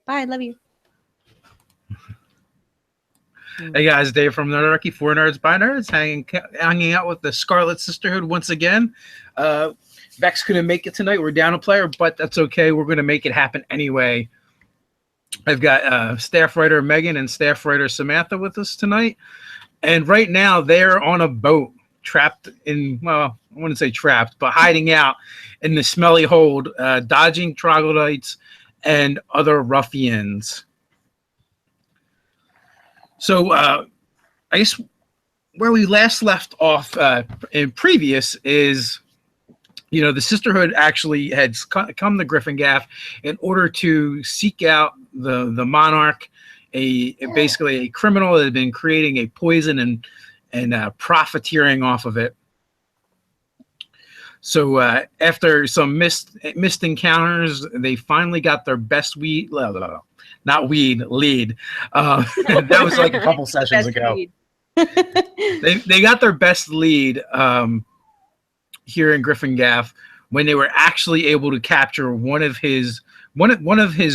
Bye. Love you. Hey guys, Dave from Nerdarchy, 4 Nerds by Nerds, hanging out with the Scarlet Sisterhood once again. Vex couldn't make it tonight. We're down a player, but that's okay. We're going to make it happen anyway. I've got staff writer Megan and staff writer Samantha with us tonight. And right now they're on a boat trapped in, well, I wouldn't say trapped, but hiding out in the smelly hold, dodging troglodytes and other ruffians. So I guess where we last left off in previous is, you know, the Sisterhood actually had come to Gryphongaffe in order to seek out the monarch, basically a criminal that had been creating a poison and profiteering off of it. So after some missed encounters, they finally got their best lead. That was like a couple sessions ago. They got their best lead here in Gryphongaffe when they were actually able to capture one of his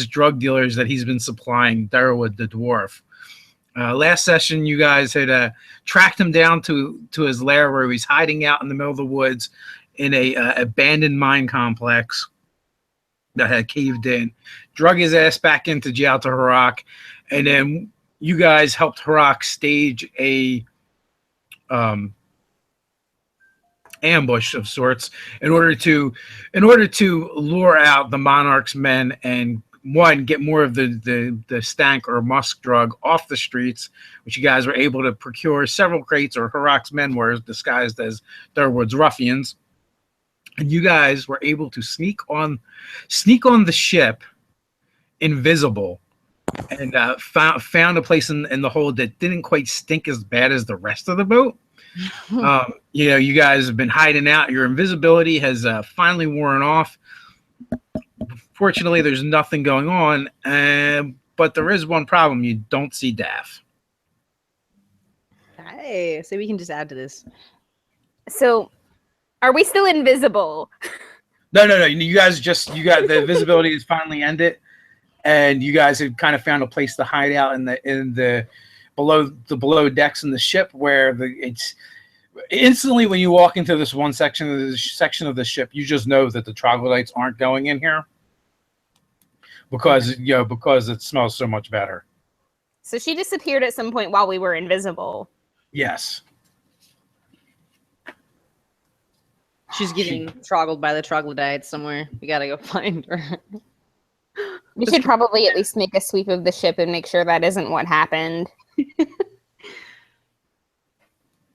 drug dealers that he's been supplying, Darwood the dwarf. Last session, you guys had tracked him down to his lair where he's hiding out in the middle of the woods in a abandoned mine complex that had caved in, drug his ass back into jail to Harak, and then you guys helped Harak stage a ambush of sorts in order to lure out the monarch's men and get more of the stank or musk drug off the streets, which you guys were able to procure several crates, or Harak's men were disguised as Durwood's ruffians. And you guys were able to sneak on the ship invisible and found a place in the hold that didn't quite stink as bad as the rest of the boat. You know, you guys have been hiding out. Your invisibility has finally worn off. Fortunately, there's nothing going on, but there is one problem. You don't see Daff. Hey, so we can just add to this. So, are we still invisible? No. You got the visibility is finally ended, and you guys have kind of found a place to hide out in the below decks in the ship, where it's instantly when you walk into this one section of the ship, you just know that the troglodytes aren't going in here because it smells so much better. So she disappeared at some point while we were invisible. Yes. She's getting troggled by the troglodytes somewhere. We gotta go find her. We should probably at least make a sweep of the ship and make sure that isn't what happened.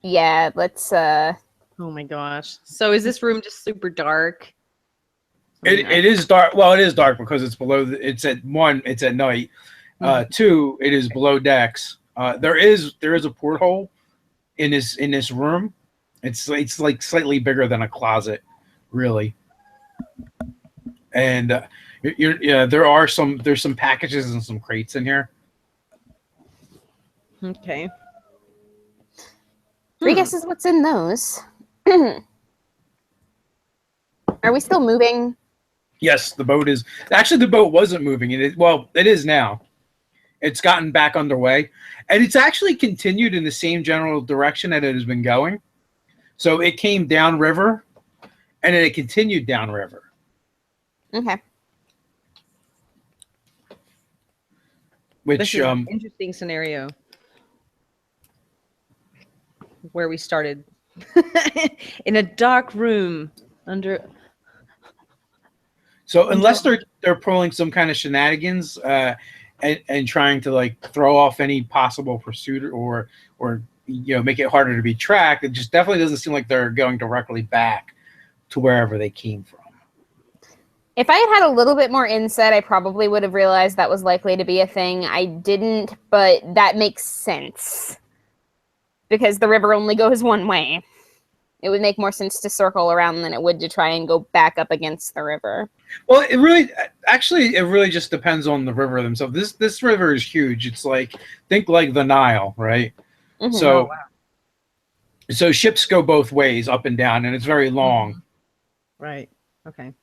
Yeah, let's Oh my gosh. So is this room just super dark? It is dark. Well, it is dark because it's below it's at night. 2, it is below decks. There is a porthole in this room. It's like slightly bigger than a closet, really. And there's some packages and some crates in here. Okay. 3 guesses what's in those. Are we still moving? Yes, the boat wasn't moving. It is now. It's gotten back underway, and it's actually continued in the same general direction that it has been going. So it came downriver, and then it continued downriver. Okay. This is an interesting scenario where we started in a dark room under. So unless they're pulling some kind of shenanigans and trying to like throw off any possible pursuit or make it harder to be tracked, it just definitely doesn't seem like they're going directly back to wherever they came from. If I had a little bit more insight, I probably would have realized that was likely to be a thing. I didn't, but that makes sense. Because the river only goes one way. It would make more sense to circle around than it would to try and go back up against the river. Well, it really just depends on the river themselves. This river is huge. It's think like the Nile, right? Mm-hmm. So, so ships go both ways, up and down, and it's very long. Right. Okay.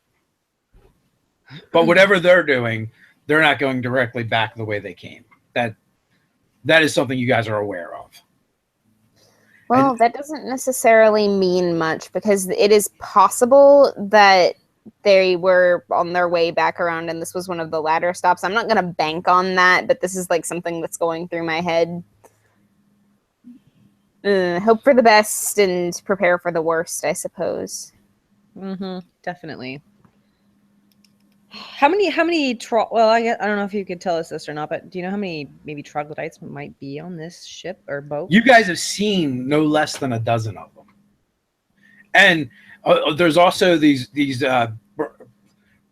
But whatever they're doing, they're not going directly back the way they came. That is something you guys are aware of. Well, that doesn't necessarily mean much because it is possible that they were on their way back around and this was one of the ladder stops. I'm not going to bank on that, but this is like something that's going through my head. Hope for the best and prepare for the worst, I suppose. Definitely. How many well, I don't know if you could tell us this or not, but do you know how many maybe troglodytes might be on this ship or boat? You guys have seen no less than a dozen of them. And there's also these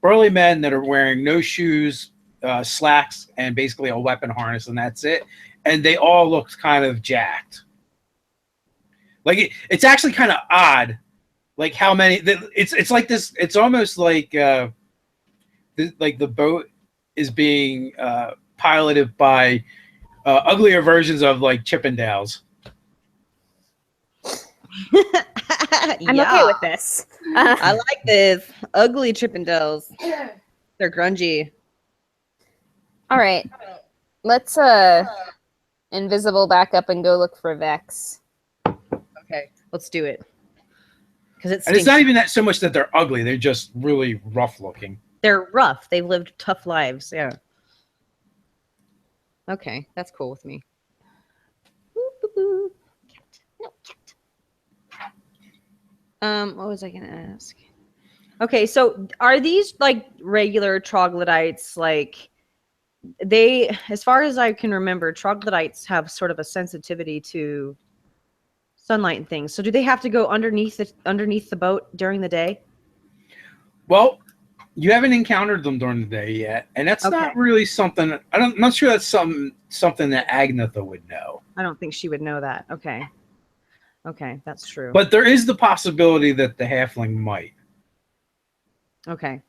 burly men that are wearing no shoes, slacks, and basically a weapon harness, and that's it. And they all look kind of jacked. Like it's actually kind of odd, like how many. It's like this. It's almost like the boat is being piloted by uglier versions of like Chippendales. I'm okay with this. I like this. Ugly Chippendales. They're grungy. All right. Let's invisible back up and go look for Vex. Okay, let's do it. Because it's not even that so much that they're ugly; they're just really rough looking. They're rough. They've lived tough lives. Yeah. Okay, that's cool with me. What was I gonna ask? Okay, so are these like regular troglodytes? Like they, as far as I can remember, troglodytes have sort of a sensitivity to sunlight and things. So do they have to go underneath the boat during the day? Well, you haven't encountered them during the day yet, and that's not really something. I'm not sure that's something that Agnetha would know. I don't think she would know that. Okay, that's true. But there is the possibility that the halfling might. Okay.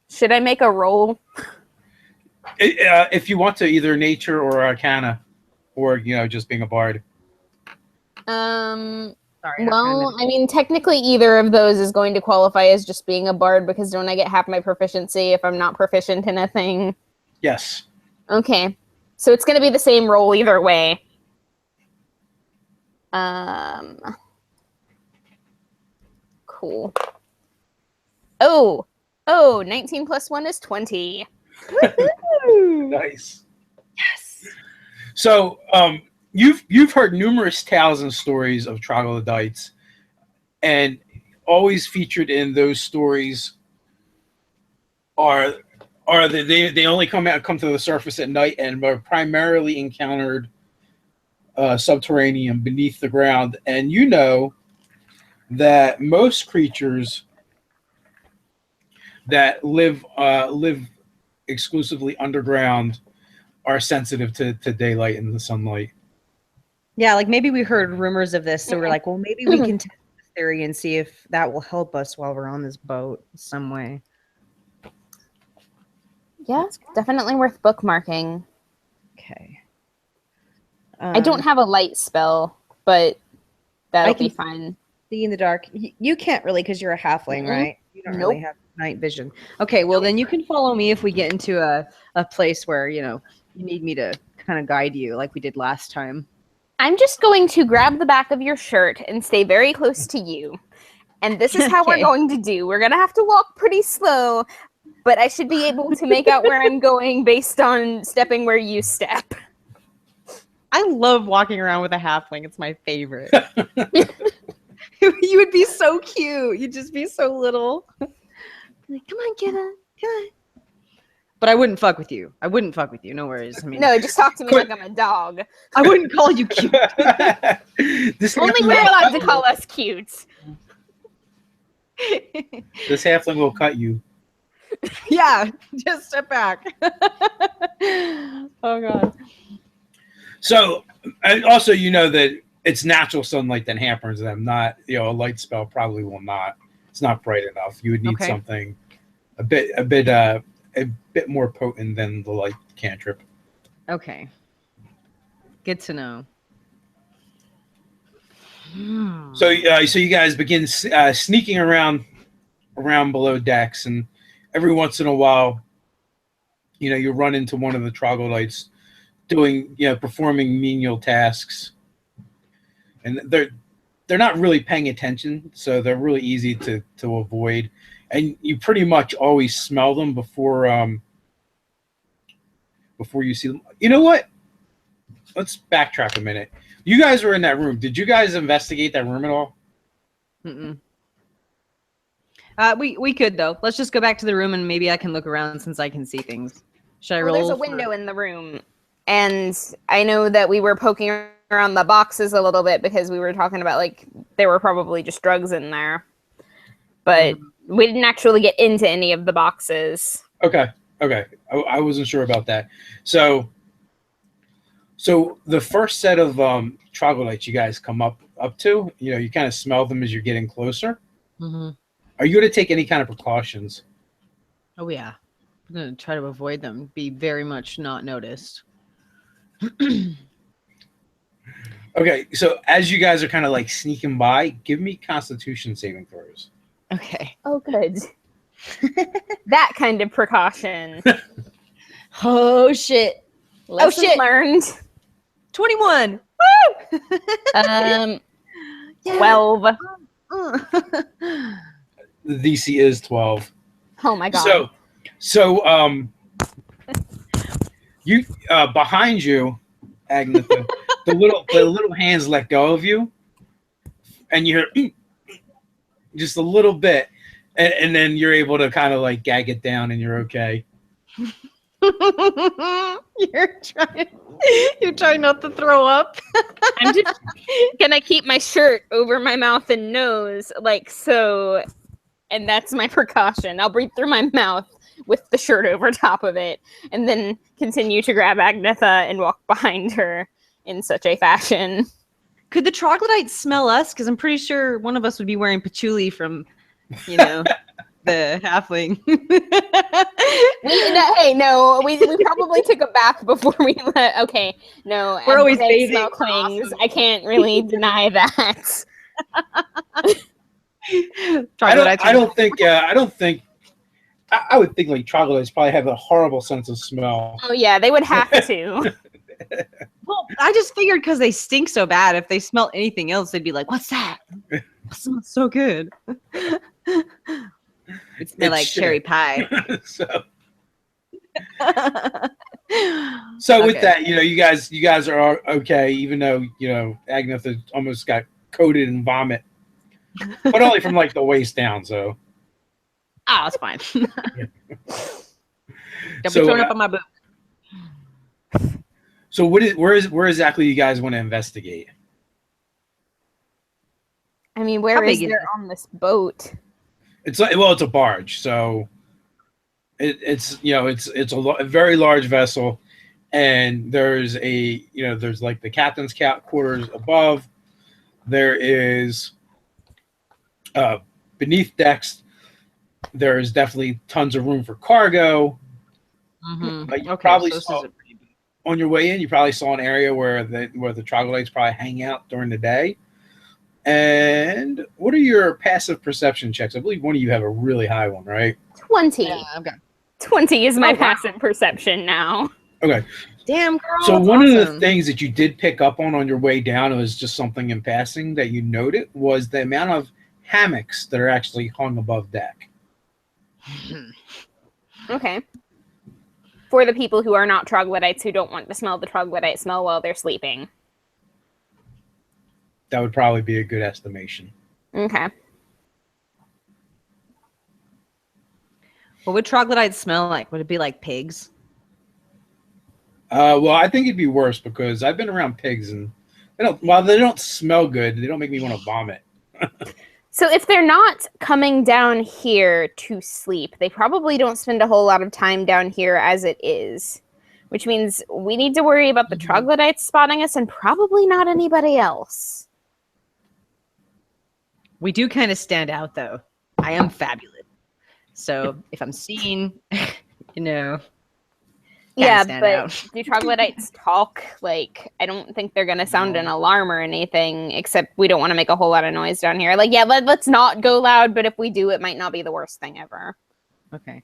Should I make a roll? If you want to, either nature or arcana, or just being a bard. Sorry, well, I mean, technically either of those is going to qualify as just being a bard because don't I get half my proficiency if I'm not proficient in a thing? Yes. Okay. So it's going to be the same roll either way. Cool. Oh, 19 plus 1 is 20. Nice. Yes. So, You've heard numerous tales and stories of troglodytes, and always featured in those stories are they only come to the surface at night and are primarily encountered subterranean beneath the ground. And you know that most creatures that live exclusively underground are sensitive to daylight and the sunlight. Yeah, like maybe we heard rumors of this, so we're like, well, maybe we can test this theory and see if that will help us while we're on this boat in some way. Yeah, it's definitely worth bookmarking. Okay. I don't have a light spell, but that'll be fine. See in the dark. You can't really because you're a halfling, right? You don't really have night vision. Okay, well then you can follow me if we get into a place where you need me to kind of guide you like we did last time. I'm just going to grab the back of your shirt and stay very close to you. And this is how we're going to do. We're going to have to walk pretty slow, but I should be able to make out where I'm going based on stepping where you step. I love walking around with a halfling. It's my favorite. You would be so cute. You'd just be so little. Like, come on, Kira. Come on. But I wouldn't fuck with you. No worries. I mean, no, just talk to me like I'm a dog. I wouldn't call you cute. Only we're allowed to call us cute. This halfling will cut you. Yeah, just step back. Oh god. So, and also that it's natural sunlight that hampers them. Not a light spell probably will not. It's not bright enough. You would need something a bit more potent than the light cantrip. Okay. Good to know. So you guys begin sneaking around below decks, and every once in a while, you run into one of the troglodytes doing, performing menial tasks, and they're not really paying attention, so they're really easy to avoid, and you pretty much always smell them before you see them. You know what? Let's backtrack a minute. You guys were in that room. Did you guys investigate that room at all? Mm-mm. We could though. Let's just go back to the room and maybe I can look around since I can see things. Should I roll? There's a window in the room, and I know that we were poking around the boxes a little bit because we were talking about like there were probably just drugs in there, but we didn't actually get into any of the boxes. Okay. I wasn't sure about that. So the first set of troglodytes you guys come up to, you kind of smell them as you're getting closer. Mm-hmm. Are you going to take any kind of precautions? Oh yeah, I'm gonna try to avoid them. Be very much not noticed. Okay, so as you guys are kind of like sneaking by, give me Constitution saving throws. Okay. Oh, good. That kind of precaution. Oh shit. Lesson learned. 21. Woo! 12. The DC is 12. Oh my god. So you behind you, Agnetha, the little hands let go of you, and you hear just a little bit, and then you're able to kind of like gag it down, and you're okay. You're trying not to throw up. I'm just gonna keep my shirt over my mouth and nose, like so, and that's my precaution. I'll breathe through my mouth with the shirt over top of it, and then continue to grab Agnetha and walk behind her in such a fashion. Could the troglodytes smell us? Because I'm pretty sure one of us would be wearing patchouli from, the halfling. We probably took a bath before we left. Okay, no, we're always bathing. Smell things. Awesome. I can't really deny that. I would think like troglodytes probably have a horrible sense of smell. Oh yeah, they would have to. Well, I just figured because they stink so bad, if they smell anything else, they'd be like, "What's that? It smells so good." It smells like cherry pie. So with that, you guys are okay, even though Agnetha almost got coated in vomit, but only from like the waist down. So it's fine. Don't be throwing up on my boot. So where exactly you guys want to investigate? I mean, where is there on this boat? It's a barge, so it's a very large vessel, and there's there's like the captain's quarters above. There is beneath decks. There is definitely tons of room for cargo. Mm-hmm. You probably saw on your way in. You probably saw an area where the troglodytes probably hang out during the day. And what are your passive perception checks? I believe one of you have a really high one, right? 20. Yeah, I've got 20 is my passive perception now. Okay. Damn, girl. So one of the things that you did pick up on your way down, it was just something in passing that you noted, was the amount of hammocks that are actually hung above deck. Okay. For the people who are not troglodytes who don't want to smell the troglodyte smell while they're sleeping. That would probably be a good estimation. Okay. What would troglodytes smell like? Would it be like pigs? Well, I think it'd be worse because I've been around pigs and while they don't smell good, they don't make me want to vomit. So if they're not coming down here to sleep, they probably don't spend a whole lot of time down here as it is, which means we need to worry about the troglodytes spotting us and probably not anybody else. We do kind of stand out, though. I am fabulous. So if I'm seen, Yeah, but do troglodytes talk? Like, I don't think they're going to sound an alarm or anything, except we don't want to make a whole lot of noise down here. Like, yeah, let's not go loud, but if we do, it might not be the worst thing ever. Okay.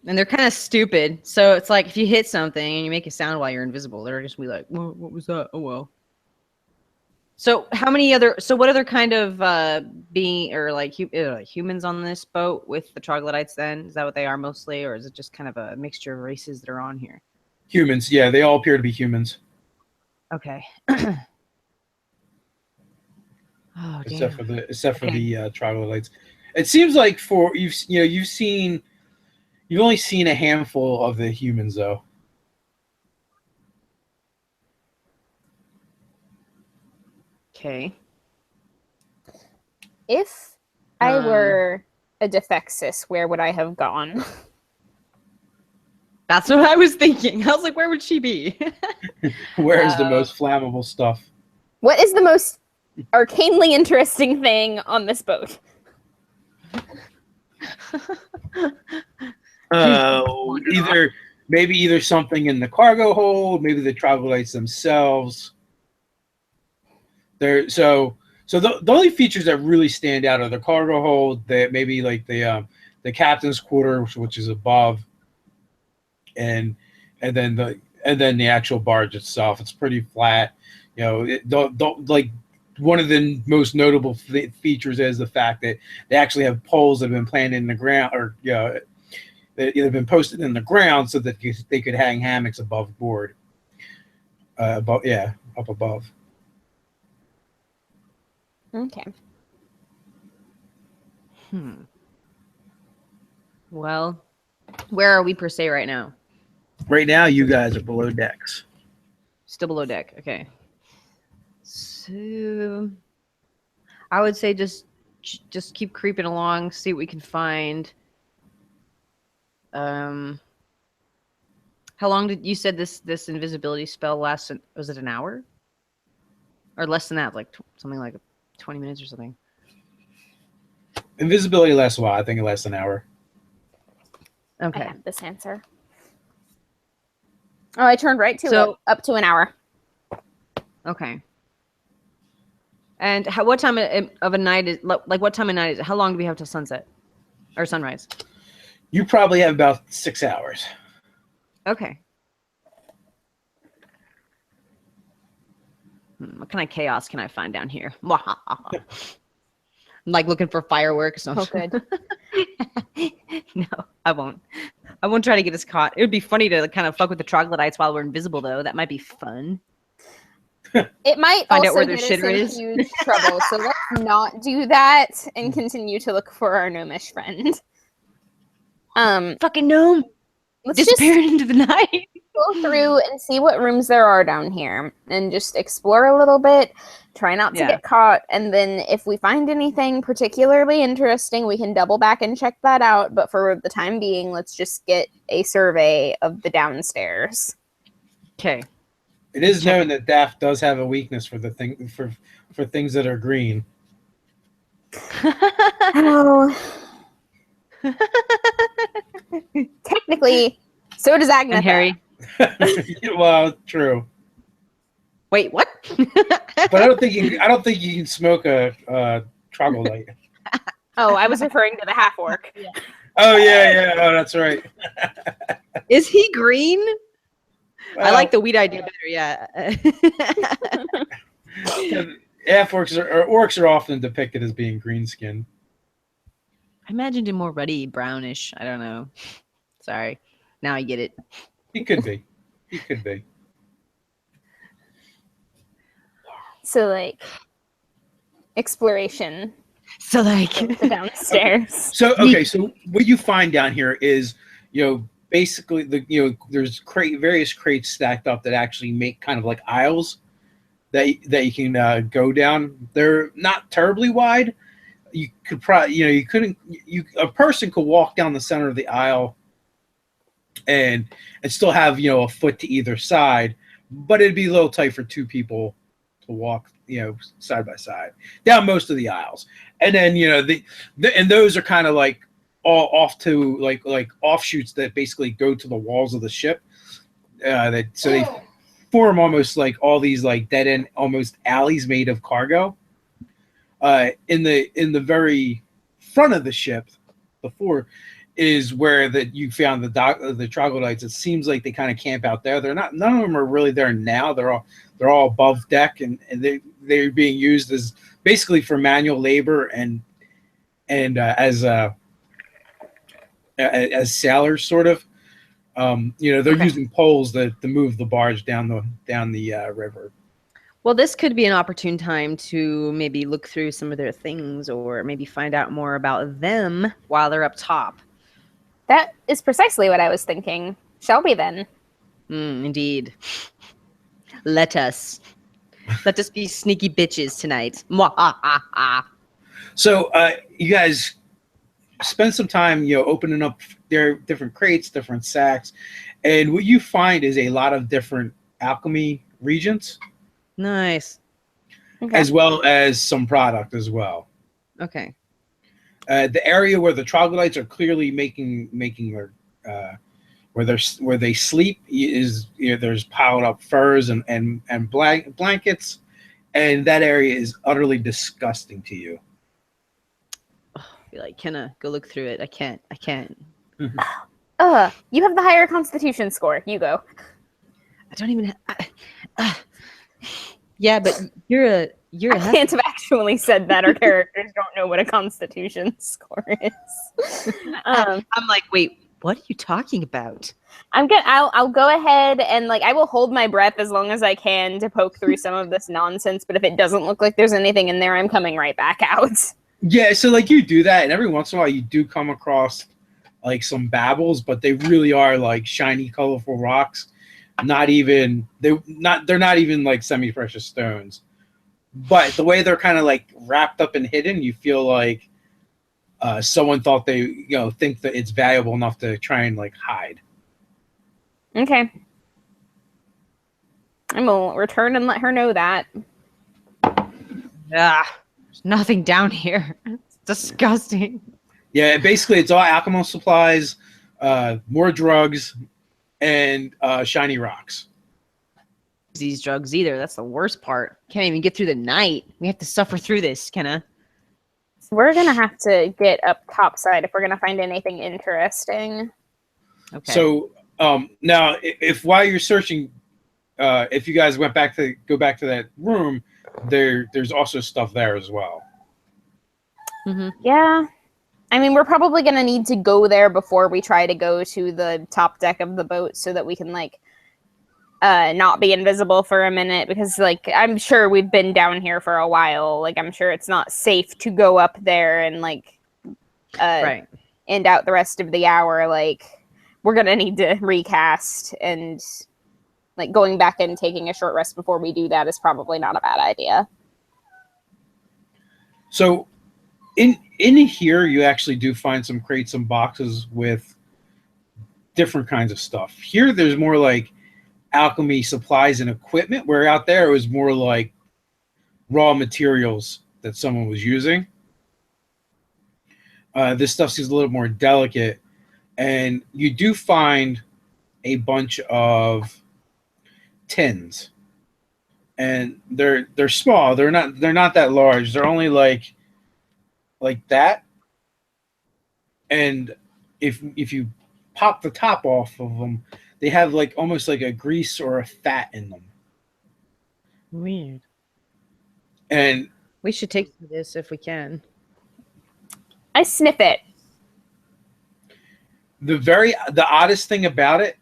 And they're kind of stupid. So it's like if you hit something and you make a sound while you're invisible, they're just be like, what was that? Oh, well. So what other kind of being or like humans on this boat with the troglodytes then? Is that what they are mostly? Or is it just kind of a mixture of races that are on here? Humans. Yeah, they all appear to be humans. Okay. Oh, Except damn. for the troglodytes. It seems like you've only seen a handful of the humans though. Okay. If I were a defexus, where would I have gone? That's what I was thinking. I was like, where would she be? Where's the most flammable stuff? What is the most arcanely interesting thing on this boat? Either something in the cargo hold, maybe the troglodytes themselves. The only features that really stand out are the cargo hold, that maybe like the captain's quarter, which is above, and then the actual barge itself. It's pretty flat. Don't like one of the most notable features is the fact that they actually have poles that have been planted in the ground, or they've been posted in the ground so that they could hang hammocks above board. Up above. Okay. Well, where are we per se right now? Right now, you guys are below decks. Still below deck. Okay. So I would say just keep creeping along, see what we can find. How long did you said this invisibility spell last? Was it an hour? Or less than that, like something like 20 minutes or something. Invisibility lasts a while. I think it lasts an hour. Okay. I have this answer. Oh, I turned right to it. Up to an hour. Okay. And what time of a night is like? What time of night is it? How long do we have till sunset or sunrise? You probably have about 6 hours. Okay. What kind of chaos can I find down here? I'm like looking for fireworks. Oh, good. No, I won't. I won't try to get us caught. It would be funny to kind of fuck with the troglodytes while we're invisible, though. That might be fun. It might Find out also where their get us shitter in is. huge trouble, so let's not do that and continue to look for our gnomish friend. Fucking gnome! Let's Disappeared into the night. Go through and see what rooms there are down here and just explore a little bit. Try not to get caught, and then if we find anything particularly interesting, we can double back and check that out. But for the time being, let's just get a survey of the downstairs. Okay. It is known that Daft does have a weakness for for things that are green. Oh. Technically, so does Agnetha. And Harry. Well, true. Wait, what? But I don't think you can smoke a troglodyte. Oh, I was referring to the half orc. Yeah. Oh yeah. Oh, that's right. Is he green? Well, I like the weed idea better. Yeah. Half orcs are often depicted as being green skinned. I imagined him more ruddy, brownish. I don't know. Sorry. Now I get it. He could be. He could be. So, like, exploration. So, like, the downstairs. So what you find down here is, basically there's various crates stacked up that actually make kind of like aisles that you can go down. They're not terribly wide. You could probably, a person could walk down the center of the aisle and still have, a foot to either side, but it'd be a little tight for two people to walk, side by side down most of the aisles. And then, and those are kind of like all off to like offshoots that basically go to the walls of the ship. They form almost like all these like dead end, almost alleys made of cargo. In the very front of the ship, before is where that you found the troglodytes. It seems like they kind of camp out there. They're not. None of them are really there now. They're all above deck, and they're being used as basically for manual labor and as sailors, sort of. They're using poles to move the barge down the river. Well, this could be an opportune time to maybe look through some of their things, or maybe find out more about them while they're up top. That is precisely what I was thinking. Shall we then? Indeed. Let us be sneaky bitches tonight. So you guys spend some time, opening up their different crates, different sacks, and what you find is a lot of different alchemy regents. Nice. Okay. As well as some product as well. Okay. The area where the troglodytes are clearly making their where they sleep is there's piled up furs and blankets, and that area is utterly disgusting to you. I feel like, can I go look through it? I can't. You have the higher constitution score. You go. I don't even. Yeah, but you're a. I can't have actually said that. Our characters don't know what a constitution score is. I'm like, wait, what are you talking about? I'll go ahead and I will hold my breath as long as I can to poke through some of this nonsense. But if it doesn't look like there's anything in there, I'm coming right back out. Yeah, so you do that, and every once in a while you do come across some babbles, but they really are shiny, colorful rocks. They're not even semi-precious stones. But the way they're kind of wrapped up and hidden, you feel like someone thought they think that it's valuable enough to try and hide. Okay. I will return and let her know that. There's nothing down here. It's disgusting. Yeah, basically it's all alchemical supplies, more drugs, and shiny rocks. These drugs either. That's the worst part. Can't even get through the night. We have to suffer through this, Kenna. So we're gonna have to get up topside if we're gonna find anything interesting. Okay. So now, if while you're searching, if you guys go back to that room, there's also stuff there as well. Mm-hmm. Yeah. I mean, we're probably going to need to go there before we try to go to the top deck of the boat so that we can, not be invisible for a minute. Because, I'm sure we've been down here for a while. I'm sure it's not safe to go up there and, right. end out the rest of the hour. We're going to need to recast. And, going back and taking a short rest before we do that is probably not a bad idea. So... In here, you actually do find some crates and boxes with different kinds of stuff. Here, there's more alchemy supplies and equipment, where out there it was more raw materials that someone was using. This stuff seems a little more delicate, and you do find a bunch of tins, and they're small. They're not that large. They're only like that, and if you pop the top off of them, they have almost a grease or a fat in them. Weird. And we should take this if we can. I sniff it. The oddest thing about it,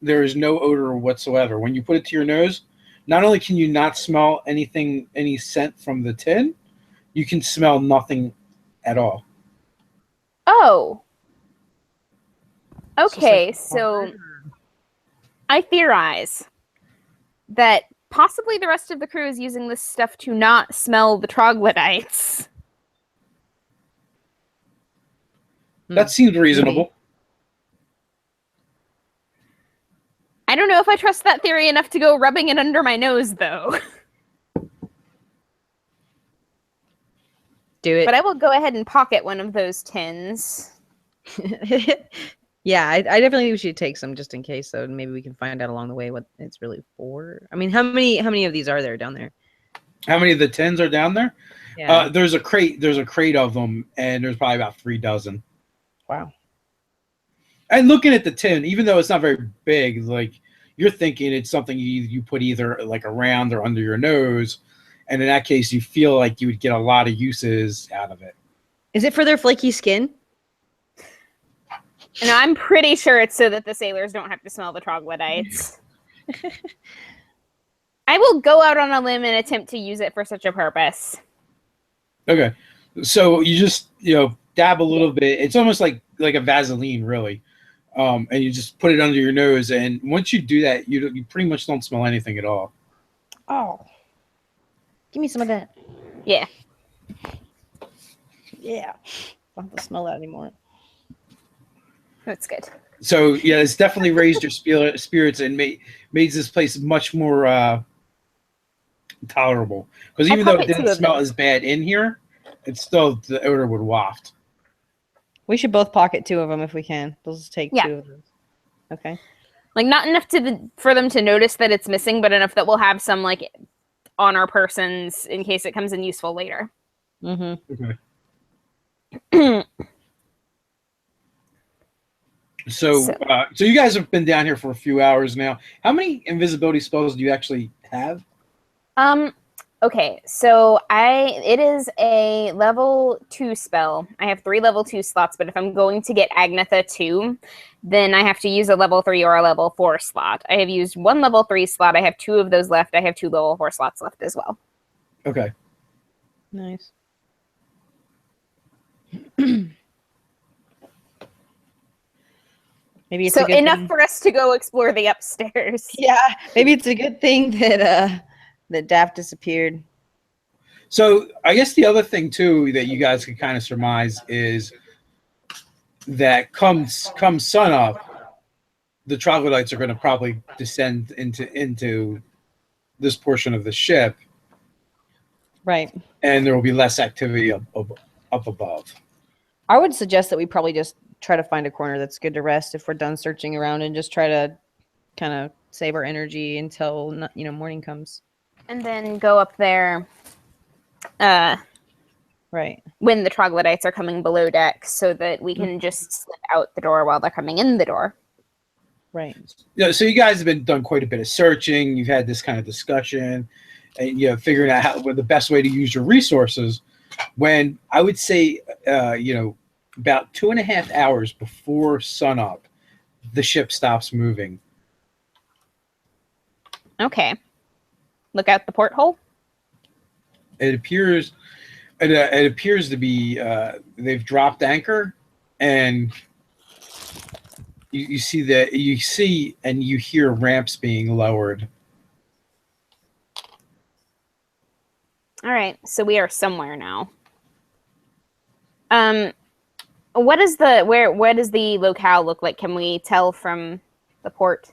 there is no odor whatsoever. When you put it to your nose, not only can you not smell any scent from the tin, you can smell nothing at all. Oh. Okay, so I theorize that possibly the rest of the crew is using this stuff to not smell the troglodytes. That seems reasonable. I don't know if I trust that theory enough to go rubbing it under my nose, though. Do it. But I will go ahead and pocket one of those tins. Yeah, I definitely think we should take some just in case, so maybe we can find out along the way what it's really for. I mean, how many of these are there down there? How many of the tins are down there? Yeah. There's a crate of them, and there's probably about 3 dozen. Wow. And looking at the tin, even though it's not very big, like you're thinking it's something you put either like around or under your nose, and in that case, you feel like you would get a lot of uses out of it. Is it for their flaky skin? And I'm pretty sure it's so that the sailors don't have to smell the troglodytes. I will go out on a limb and attempt to use it for such a purpose. Okay, so you just dab a little bit. It's almost like a Vaseline, really, and you just put it under your nose. And once you do that, you pretty much don't smell anything at all. Oh, give me some of that. Yeah. Yeah, I don't have to smell that anymore. That's good. So yeah, it's definitely raised your spirits and made this place much more tolerable. Because even though it didn't smell as bad in here, it's still the odor would waft. We should both pocket 2 of them if we can. We'll just take 2 of those. Okay. Like not enough for them to notice that it's missing, but enough that we'll have some like on our persons in case it comes in useful later. Mm-hmm. Okay. So you guys have been down here for a few hours now. How many invisibility spells do you actually have? Okay, so it is a level 2 spell. I have 3 level 2 slots, but if I'm going to get Agnatha 2, then I have to use a level 3 or a level 4 slot. I have used 1 level 3 slot. I have 2 of those left. I have 2 level 4 slots left as well. Okay. Nice. Maybe it's enough for us to go explore the upstairs. Yeah, maybe it's a good thing that Daft disappeared. So I guess the other thing too that you guys can kind of surmise is that come sun up, the troglodytes are going to probably descend into this portion of the ship, right? And there will be less activity up above. I would suggest that we probably just try to find a corner that's good to rest if we're done searching around, and just try to kind of save our energy until morning comes. And then go up there right when the troglodytes are coming below deck so that we can just slip out the door while they're coming in the door. Right. Yeah, so you guys have done quite a bit of searching. You've had this kind of discussion and figuring out what the best way to use your resources. When I would say about 2.5 hours before sunup, the ship stops moving. Okay. Look out the porthole. It appears to be they've dropped anchor, and you see and you hear ramps being lowered. All right, so we are somewhere now. What does the locale look like? Can we tell from the port?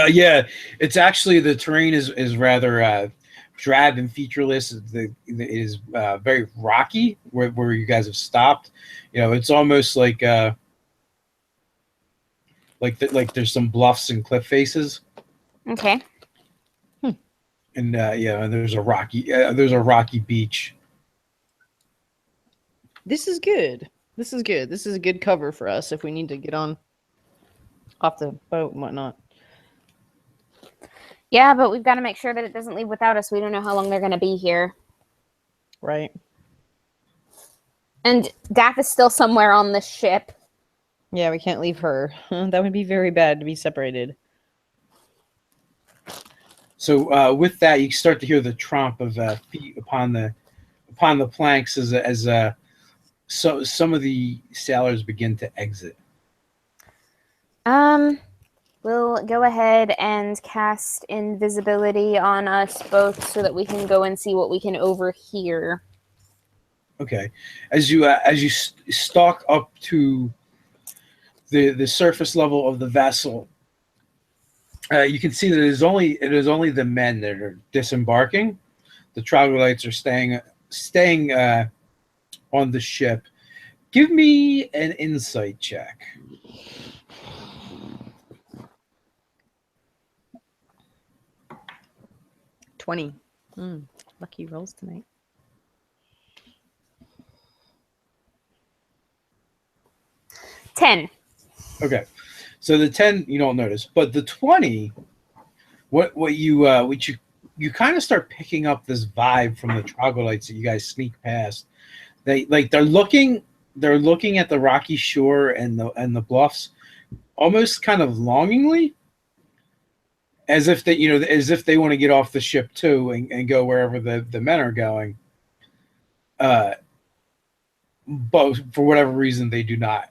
Yeah, it's actually the terrain is rather drab and featureless. It is very rocky where you guys have stopped. It's almost like there's some bluffs and cliff faces. Okay. And and there's a rocky beach. This is good. This is good. This is a good cover for us if we need to get on off the boat and whatnot. Yeah, but we've got to make sure that it doesn't leave without us. We don't know how long they're going to be here. Right. And Daff is still somewhere on this ship. Yeah, we can't leave her. That would be very bad to be separated. So with that, you start to hear the tromp of feet upon the planks as some of the sailors begin to exit. We'll go ahead and cast invisibility on us both so that we can go and see what we can overhear. Okay, as you stalk up to the surface level of the vessel, you can see that it is only the men that are disembarking. The troglodytes are staying on the ship. Give me an insight check. 20. Lucky rolls tonight. 10. Okay, so the 10 you don't notice, but the 20, what you kind of start picking up this vibe from the troglodytes that you guys sneak past. They're looking at the rocky shore and the bluffs, almost kind of longingly, as if they want to get off the ship too and go wherever the men are going. But for whatever reason, they do not.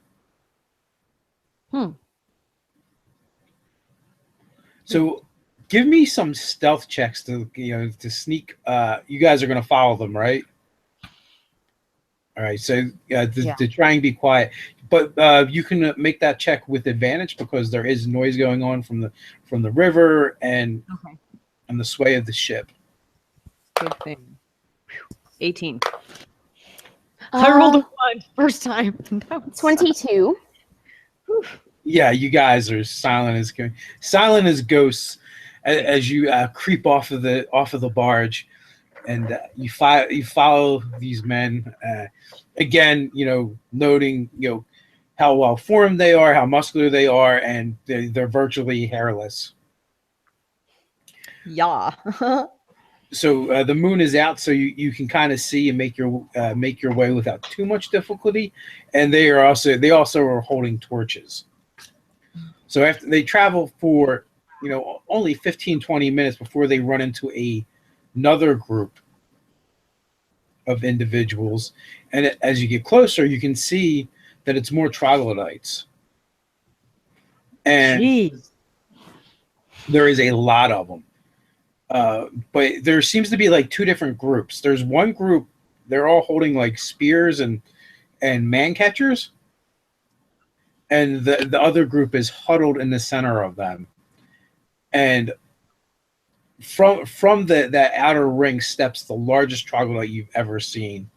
So, give me some stealth checks to sneak. You guys are going to follow them, right? All right. So to try and be quiet, but you can make that check with advantage because there is noise going on from the river and the sway of the ship. Good thing. 18. I rolled a 1 first time. 22. Yeah, you guys are silent as ghosts as you creep off of the barge, and you follow these men. Again, noting how well formed they are, how muscular they are, and they're virtually hairless. Yeah. So the moon is out, so you can kind of see and make your way without too much difficulty. And they also are holding torches. So after they travel for only 15-20 minutes before they run into another group of individuals, and as you get closer, you can see that it's more troglodytes, and Jeez. there is a lot of them. But there seems to be like two different groups. There's one group, they're all holding like spears and man catchers, and the other group is huddled in the center of them. And from that outer ring steps the largest troglodyte you've ever seen,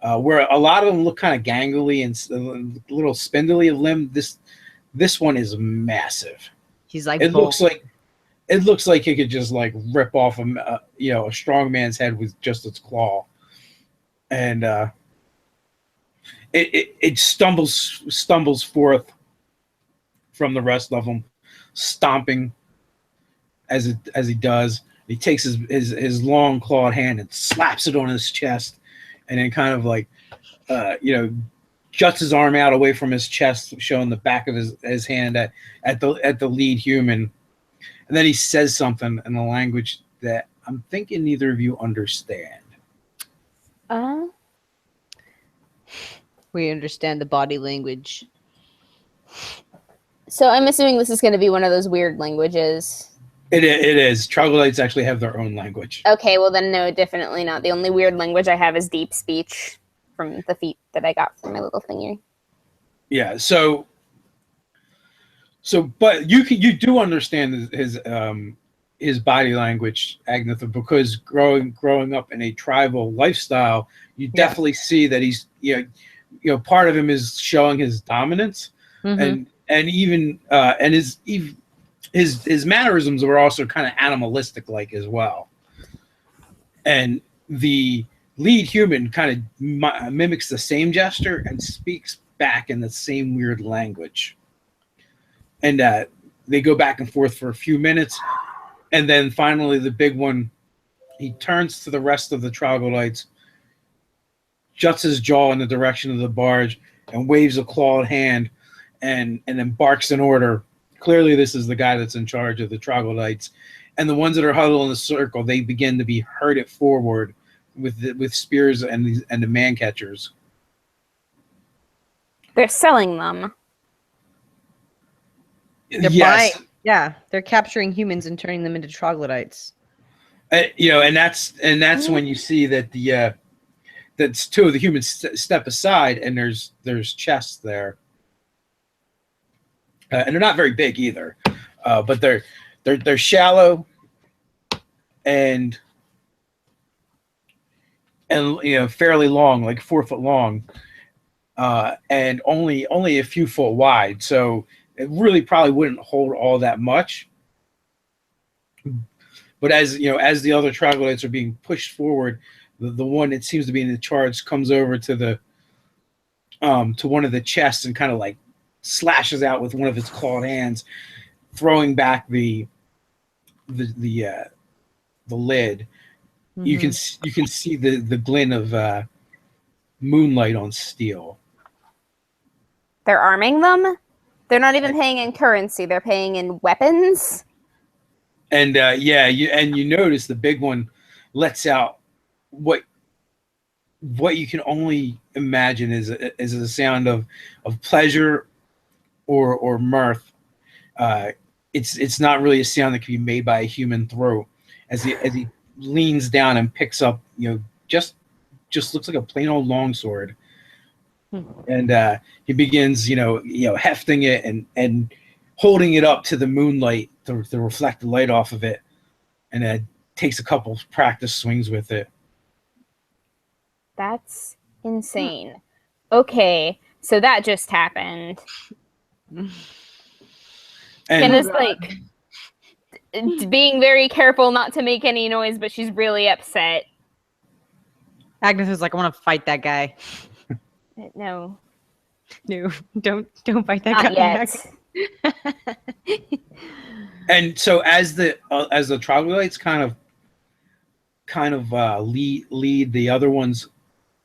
where a lot of them look kind of gangly and a little spindly of limb. This one is massive. He's like it looks like it could just like rip off a strong man's head with just its claw, and it stumbles forth from the rest of them, stomping as he does. He takes his long clawed hand and slaps it on his chest, and then kind of like juts his arm out away from his chest, showing the back of his hand at the lead human. And then he says something in a language that I'm thinking neither of you understand. We understand the body language. So I'm assuming this is going to be one of those weird languages. It is. Troglodytes actually have their own language. Okay, well then no, definitely not. The only weird language I have is deep speech from the feat that I got from my little thingy. Yeah, so but you do understand his body language, Agnetha, because growing up in a tribal lifestyle, you definitely see that he's part of him is showing his dominance, and even and his mannerisms were also kind of animalistic like as well. And the lead human kind of mimics the same gesture and speaks back in the same weird language. And they go back and forth for a few minutes, and then finally the big one, he turns to the rest of the troglodytes, juts his jaw in the direction of the barge, and waves a clawed hand, and then barks an order. Clearly, this is the guy that's in charge of the troglodytes, and the ones that are huddled in the circle, they begin to be herded forward with spears and the man catchers. They're selling them. Yes. They're capturing humans and turning them into troglodytes. And that's when you see that that's two of the humans step aside, and there's chests there, and they're not very big either, but they're shallow and fairly long, like 4 foot long, and only a few foot wide. So it really probably wouldn't hold all that much. But as the other troglodytes are being pushed forward, the one that seems to be in the charge comes over to the to one of the chests and kind of like slashes out with one of its clawed hands, throwing back the lid. You can see the glint of moonlight on steel. They're arming them? They're not even paying in currency. They're paying in weapons? And you notice the big one lets out what you can only imagine is a sound of pleasure or mirth. It's not really a sound that can be made by a human throat. As he leans down and picks up, just looks like a plain old longsword, and he begins, hefting it and holding it up to the moonlight to reflect the light off of it, and takes a couple practice swings with it. That's insane. Okay, so that just happened. Kenna's like being very careful not to make any noise, but she's really upset. Agnes is like, I want to fight that guy. No, don't fight that not guy. yet. And so as the troglodytes kind of lead the other ones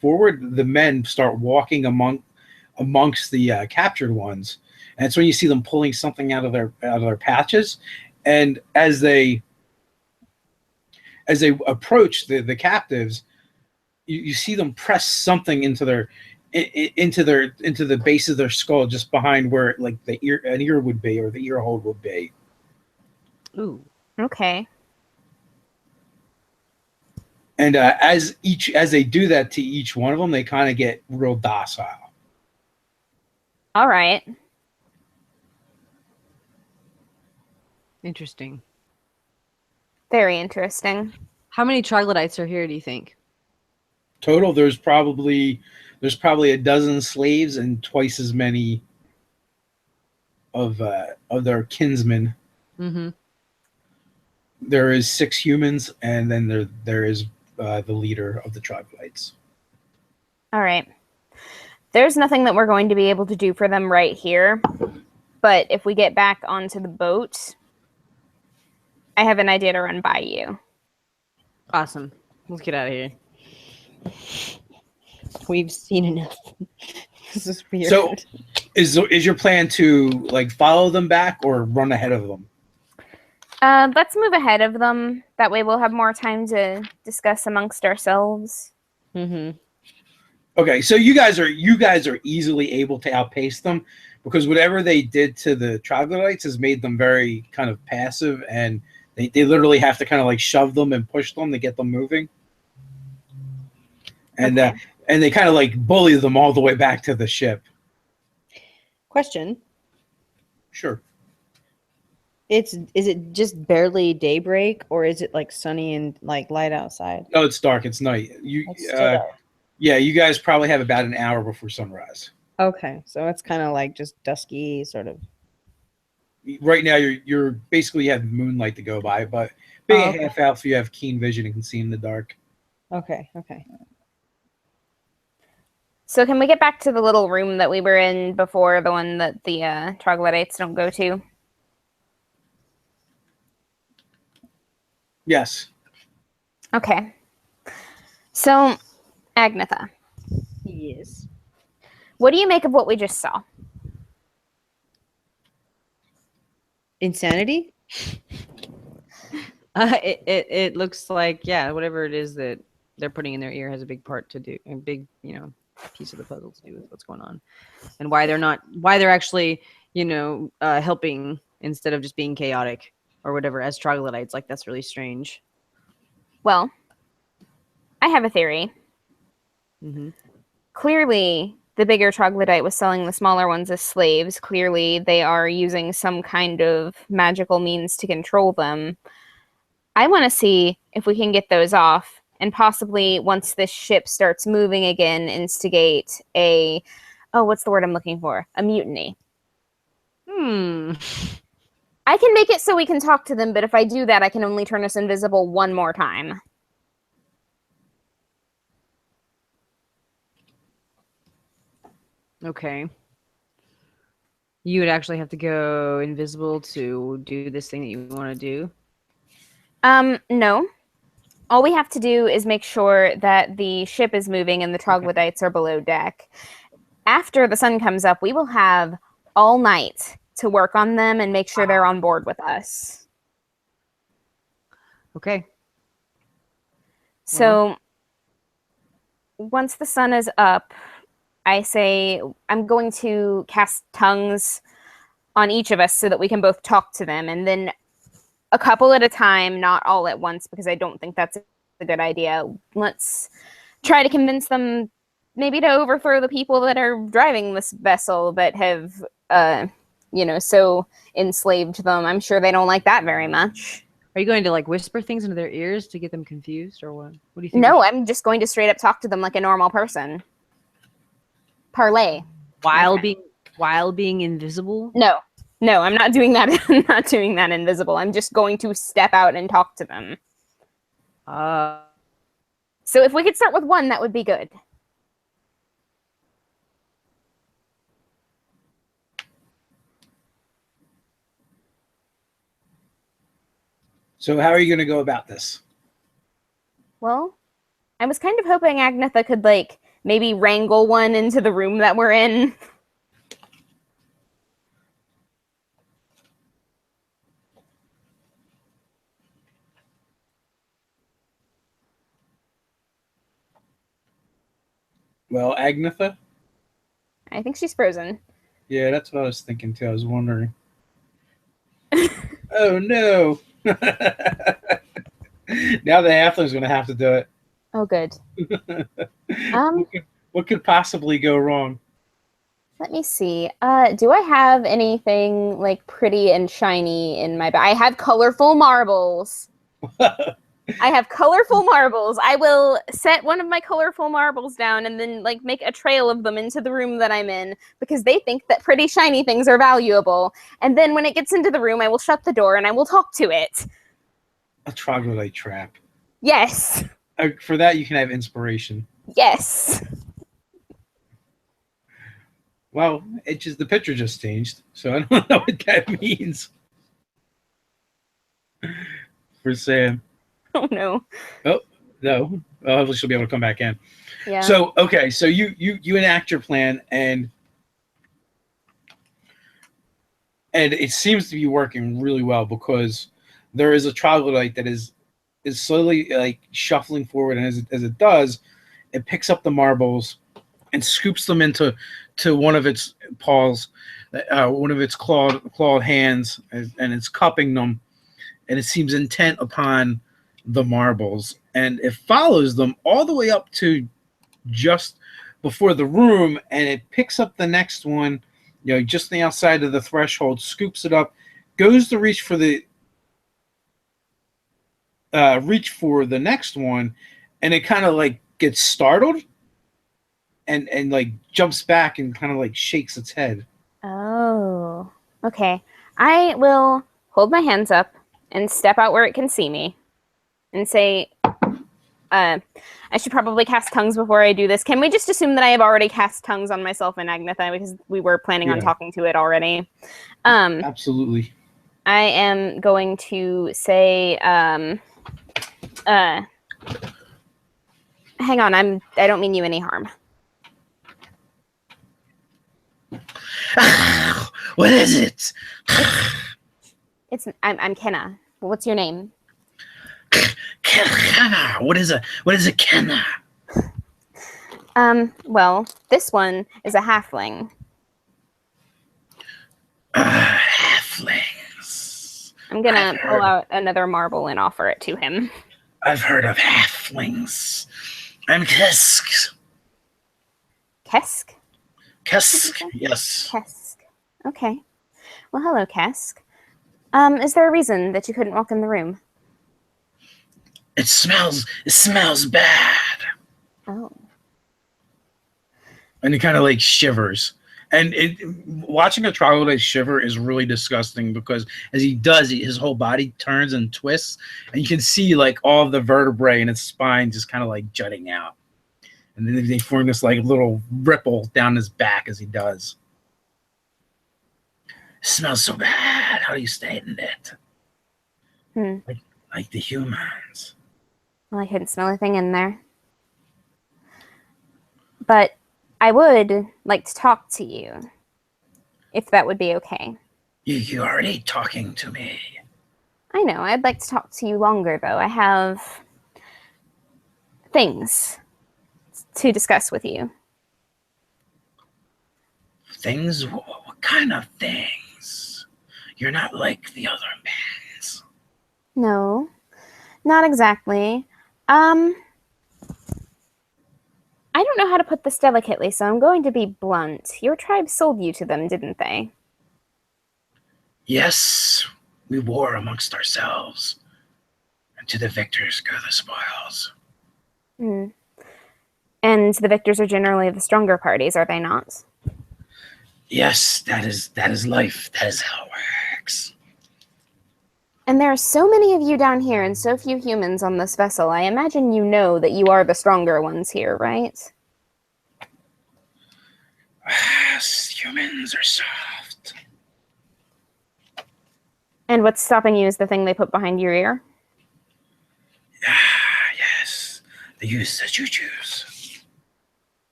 forward, the men start walking amongst the captured ones, and it's when you see them pulling something out of their patches, and as they approach the captives, you see them press something into the base of their skull, just behind where like an ear would be, or the ear hole would be. Ooh. Okay. And as they do that to each one of them, they kind of get real docile. All right. Interesting. Very interesting. How many troglodytes are here, do you think? Total, there's probably a dozen slaves and twice as many of their kinsmen. Mm-hmm. There is 6 humans, and then there is the leader of the troglodytes. All right. There's nothing that we're going to be able to do for them right here, but if we get back onto the boat, I have an idea to run by you. Awesome. Let's get out of here. We've seen enough. This is weird. So, is your plan to like follow them back or run ahead of them? Let's move ahead of them. That way we'll have more time to discuss amongst ourselves. Mm-hmm. Okay, so you guys are easily able to outpace them, because whatever they did to the troglodytes has made them very kind of passive, and they literally have to kind of like shove them and push them to get them moving. And Okay. And they kind of like bully them all the way back to the ship. Question. Sure. Is it just barely daybreak, or is it like sunny and like light outside? No, it's dark. It's night. It's still dark. Yeah, you guys probably have about an hour before sunrise. Okay, so it's kind of like just dusky, sort of. Right now, you're basically you have moonlight to go by, but being okay. a half elf, you have keen vision and can see in the dark. Okay. So can we get back to the little room that we were in before, the one that the troglodytes don't go to? Yes. Okay. So, Agnetha. Yes. What do you make of what we just saw? Insanity. It looks like, yeah, whatever it is that they're putting in their ear has a big part to do, a big piece of the puzzle to do with what's going on, and why they're actually helping instead of just being chaotic or whatever as troglodytes. Like, that's really strange. Well, I have a theory. Mm-hmm. Clearly, the bigger troglodyte was selling the smaller ones as slaves. Clearly, they are using some kind of magical means to control them. I want to see if we can get those off, and possibly once this ship starts moving again, instigate what's the word I'm looking for? A mutiny. I can make it so we can talk to them, but if I do that, I can only turn us invisible one more time. Okay. You would actually have to go invisible to do this thing that you want to do. No. All we have to do is make sure that the ship is moving and the troglodytes are below deck. After the sun comes up, we will have all night to work on them and make sure they're on board with us. Okay. So once the sun is up, I say I'm going to cast tongues on each of us so that we can both talk to them, and then a couple at a time, not all at once, because I don't think that's a good idea. Let's try to convince them maybe to overthrow the people that are driving this vessel that have, so enslaved them. I'm sure they don't like that very much. Are you going to like whisper things into their ears to get them confused, or what? What do you think? No, I'm just going to straight up talk to them like a normal person. Parlay. While being invisible? No, I'm not doing that. I'm not doing that invisible. I'm just going to step out and talk to them. So if we could start with one, that would be good. So how are you going to go about this? Well, I was kind of hoping Agnetha could, maybe wrangle one into the room that we're in. Well, Agnetha? I think she's frozen. Yeah, that's what I was thinking too. I was wondering. Oh no! Now the halfling's going to have to do it. Oh, good. What could possibly go wrong? Let me see. Do I have anything pretty and shiny in my bag? I have colorful marbles. I have colorful marbles. I will set one of my colorful marbles down and then make a trail of them into the room that I'm in, because they think that pretty shiny things are valuable. And then when it gets into the room, I will shut the door and I will talk to it. A troglodyte trap. Yes. For that, you can have inspiration. Yes. Well, the picture just changed, so I don't know what that means. For Sam. Oh no. Oh no. Well, hopefully she'll be able to come back in. Yeah. So okay, so you enact your plan, and it seems to be working really well, because there is a troglodyte that is slowly shuffling forward, and as it does, it picks up the marbles and scoops them into one of its paws, one of its clawed hands, and it's cupping them, and it seems intent upon the marbles, and it follows them all the way up to just before the room, and it picks up the next one, just on the outside of the threshold, scoops it up, goes to reach for the next one, and it kind of gets startled and jumps back and kind of shakes its head. Oh, okay. I will hold my hands up and step out where it can see me and say, I should probably cast tongues before I do this. Can we just assume that I have already cast tongues on myself and Agnetha, because we were planning on talking to it already? Absolutely. I am going to say, hang on, I don't mean you any harm. What is it? I'm Kenna. What's your name? Kenna. What is a Kenna? Well, this one is a halfling. Halflings. I'm gonna pull out another marble and offer it to him. I've heard of halflings. I'm Kesk. Kesk? Kesk, yes. Kesk. Okay. Well, hello, Kesk. Is there a reason that you couldn't walk in the room? It smells bad. Oh. And he kind of shivers. And watching a troglodyte shiver is really disgusting, because as he does, his whole body turns and twists, and you can see all of the vertebrae in its spine just kind of jutting out. And then they form this little ripple down his back as he does. smells so bad. How do you stay in it? Like the humans. Well, I couldn't smell a thing in there. But I would like to talk to you, if that would be okay. You already talking to me. I know, I'd like to talk to you longer, though. I have things to discuss with you. Things? What kind of things? You're not like the other men. No, not exactly. I don't know how to put this delicately, so I'm going to be blunt. Your tribe sold you to them, didn't they? Yes, we war amongst ourselves, and to the victors go the spoils. And the victors are generally the stronger parties, are they not? Yes, that is life. That is how it works. And there are so many of you down here and so few humans on this vessel. I imagine you know that you are the stronger ones here, right? Humans are soft. And what's stopping you is the thing they put behind your ear? Yes, the use that you choose.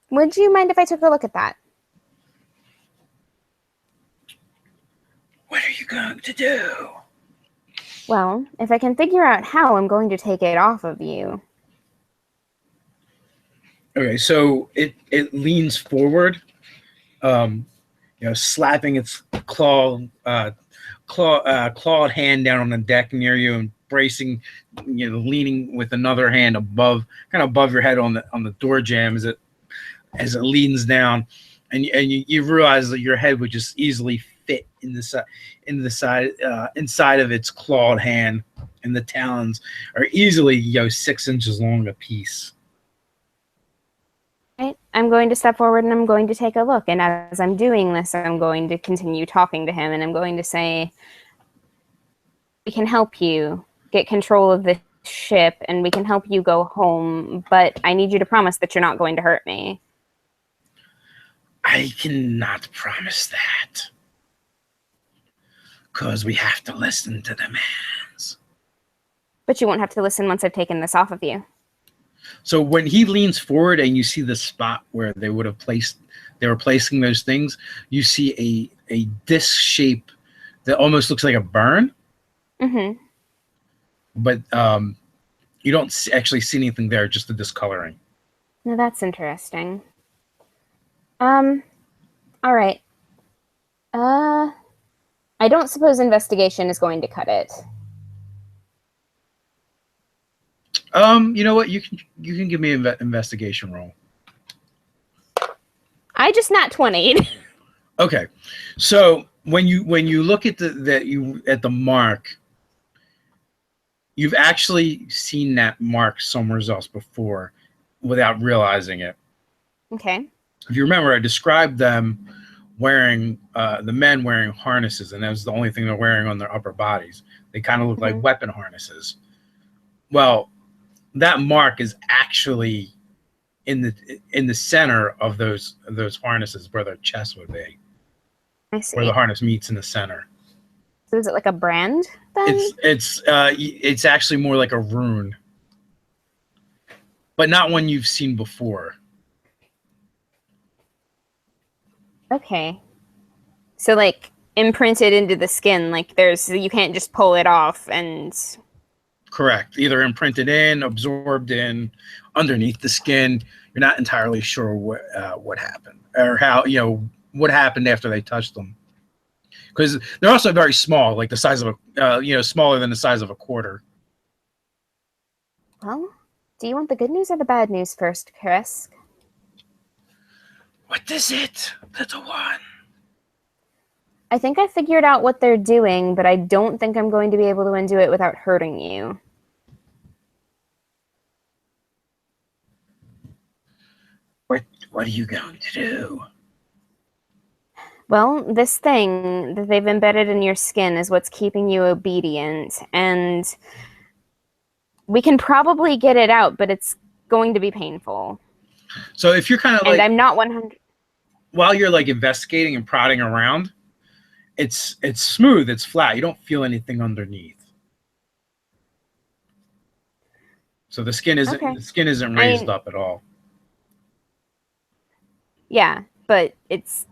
Would you mind if I took a look at that? What are you going to do? Well, if I can figure out how, I'm going to take it off of you. Okay, so it leans forward, slapping its clawed hand down on the deck near you and bracing, leaning with another hand kind of above your head on the door jamb as it leans down, and you realize that your head would just easily fit inside of its clawed hand, and the talons are easily 6 inches long apiece. Right. I'm going to step forward and I'm going to take a look. And as I'm doing this, I'm going to continue talking to him and I'm going to say, we can help you get control of the ship and we can help you go home, but I need you to promise that you're not going to hurt me. I cannot promise that, because we have to listen to demands. But you won't have to listen once I've taken this off of you. So when he leans forward and you see the spot where they were placing those things, you see a disc shape that almost looks like a burn. Mm-hmm. But you don't actually see anything there, just the discoloring. Now that's interesting. All right. I don't suppose investigation is going to cut it. You know what? You can give me an investigation roll. I just nat 20'd. Okay, so when you look at the mark, you've actually seen that mark somewhere else before, without realizing it. Okay. If you remember, I described them wearing the men wearing harnesses, and that was the only thing they're wearing on their upper bodies. They kind of look like weapon harnesses. Well, that mark is actually in the center of those harnesses, where their chest would be. I see. Where the harness meets in the center. So is it like a brand then? It's actually more like a rune, but not one you've seen before. Okay. So like imprinted into the skin, like you can't just pull it off and... Correct. Either imprinted in, absorbed in, underneath the skin. You're not entirely sure what happened, or how, what happened after they touched them. Because they're also very small, like the size of smaller than the size of a quarter. Well, do you want the good news or the bad news first, Chris? What is it, little one? I think I figured out what they're doing, but I don't think I'm going to be able to undo it without hurting you. What are you going to do? Well, this thing that they've embedded in your skin is what's keeping you obedient, and we can probably get it out, but it's going to be painful. So if you're kind of like... And I'm not 100... while you're like investigating and prodding around, it's smooth, it's flat. You don't feel anything underneath. So the skin isn't raised up at all. Yeah, but it's,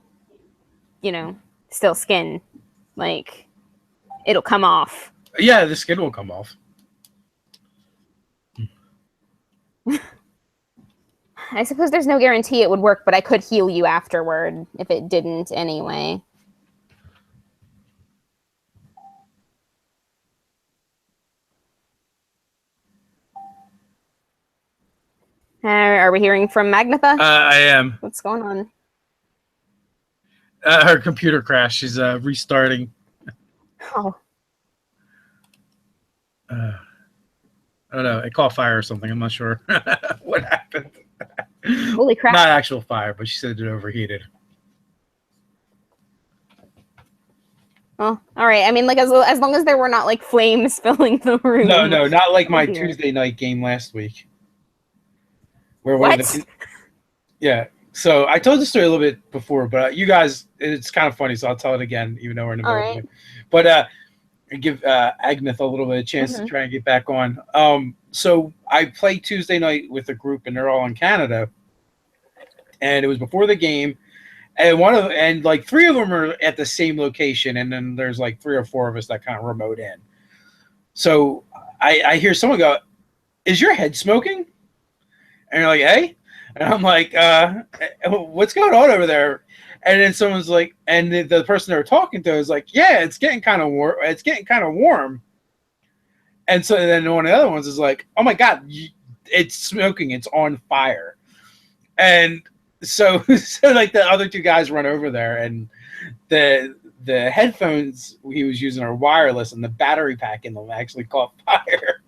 still skin. Like, it'll come off. Yeah, the skin will come off. I suppose there's no guarantee it would work, but I could heal you afterward if it didn't anyway. Are we hearing from Magnetha? I am. What's going on? Her computer crashed. She's restarting. Oh. I don't know. It caught fire or something. I'm not sure what happened. Holy crap. Not actual fire, but she said it overheated. Oh, all right. I mean, like, as long as there were not, like, flames filling the room. No, not like my Tuesday night game last week. What? Yeah. So I told the story a little bit before, but you guys, it's kind of funny, so I'll tell it again, even though we're in the middle of it. But I give Agneth a little bit of chance to try and get back on. So I played Tuesday night with a group, and they're all in Canada, and it was before the game, and like 3 of them are at the same location, and then there's like 3 or 4 of us that kind of remote in. So I hear someone go, "Is your head smoking?" And you're like, "Hey," and I'm like, "What's going on over there?" And then someone's like, and the person they were talking to is like, "Yeah, it's getting kind of warm. It's getting kind of warm." And so then one of the other ones is like, "Oh my God, it's smoking. It's on fire." And so like the other 2 guys run over there, and the headphones he was using are wireless, and the battery pack in them actually caught fire.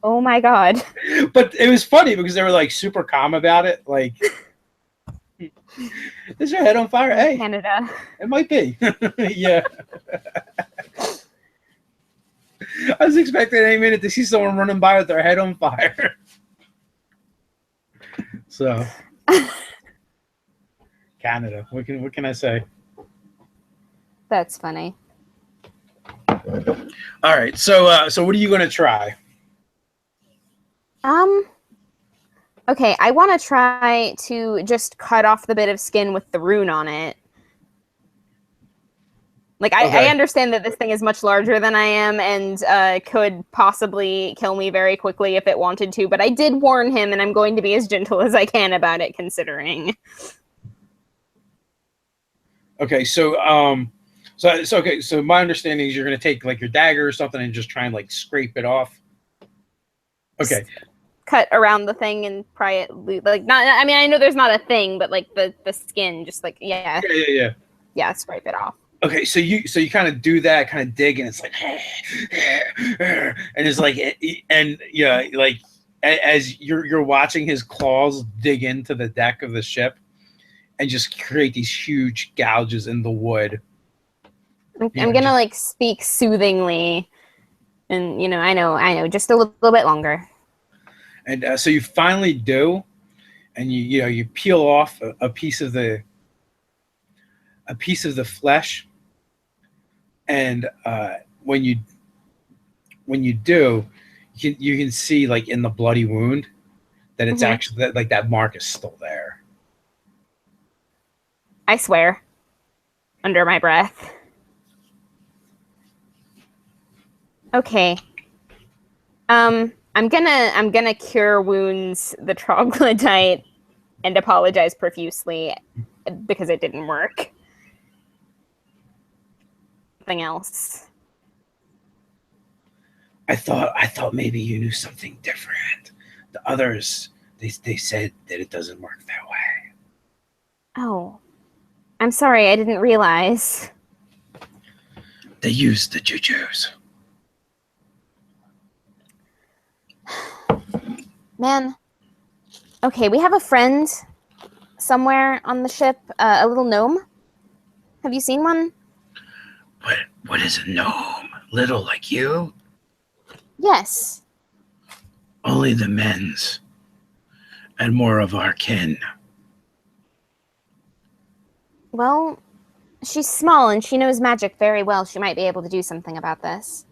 Oh my God. But it was funny because they were like super calm about it. Like, is your head on fire? Hey, Canada. It might be. Yeah. I was expecting any minute to see someone running by with their head on fire. So, Canada. What can I say? That's funny. All right. So what are you going to try? Okay, I want to try to just cut off the bit of skin with the rune on it. Like, I understand that this thing is much larger than I am and could possibly kill me very quickly if it wanted to, but I did warn him, and I'm going to be as gentle as I can about it, considering. Okay, so my understanding is you're going to take like your dagger or something and just try and like scrape it off. Okay. Cut around the thing and pry it, like, not. I mean, I know there's not a thing, but like the skin, just like yeah, scrape it off. Okay, so you kind of do that, kind of dig, and it's like, and it's like, and yeah, like as you're watching his claws dig into the deck of the ship, and just create these huge gouges in the wood. I'm gonna like speak soothingly, and I know, just a little bit longer. And so you finally do, and you peel off a piece of the flesh, and when you do, you can see like in the bloody wound that it's actually like that mark is still there. I swear, under my breath. Okay. I'm gonna cure wounds the troglodyte and apologize profusely because it didn't work. Something else. I thought maybe you knew something different. The others, they said that it doesn't work that way. Oh, I'm sorry, I didn't realize. They used the jujus. Man. Okay, we have a friend somewhere on the ship, a little gnome. Have you seen one? What is a gnome? Little like you? Yes. Only the men's and more of our kin. Well, she's small and she knows magic very well. She might be able to do something about this.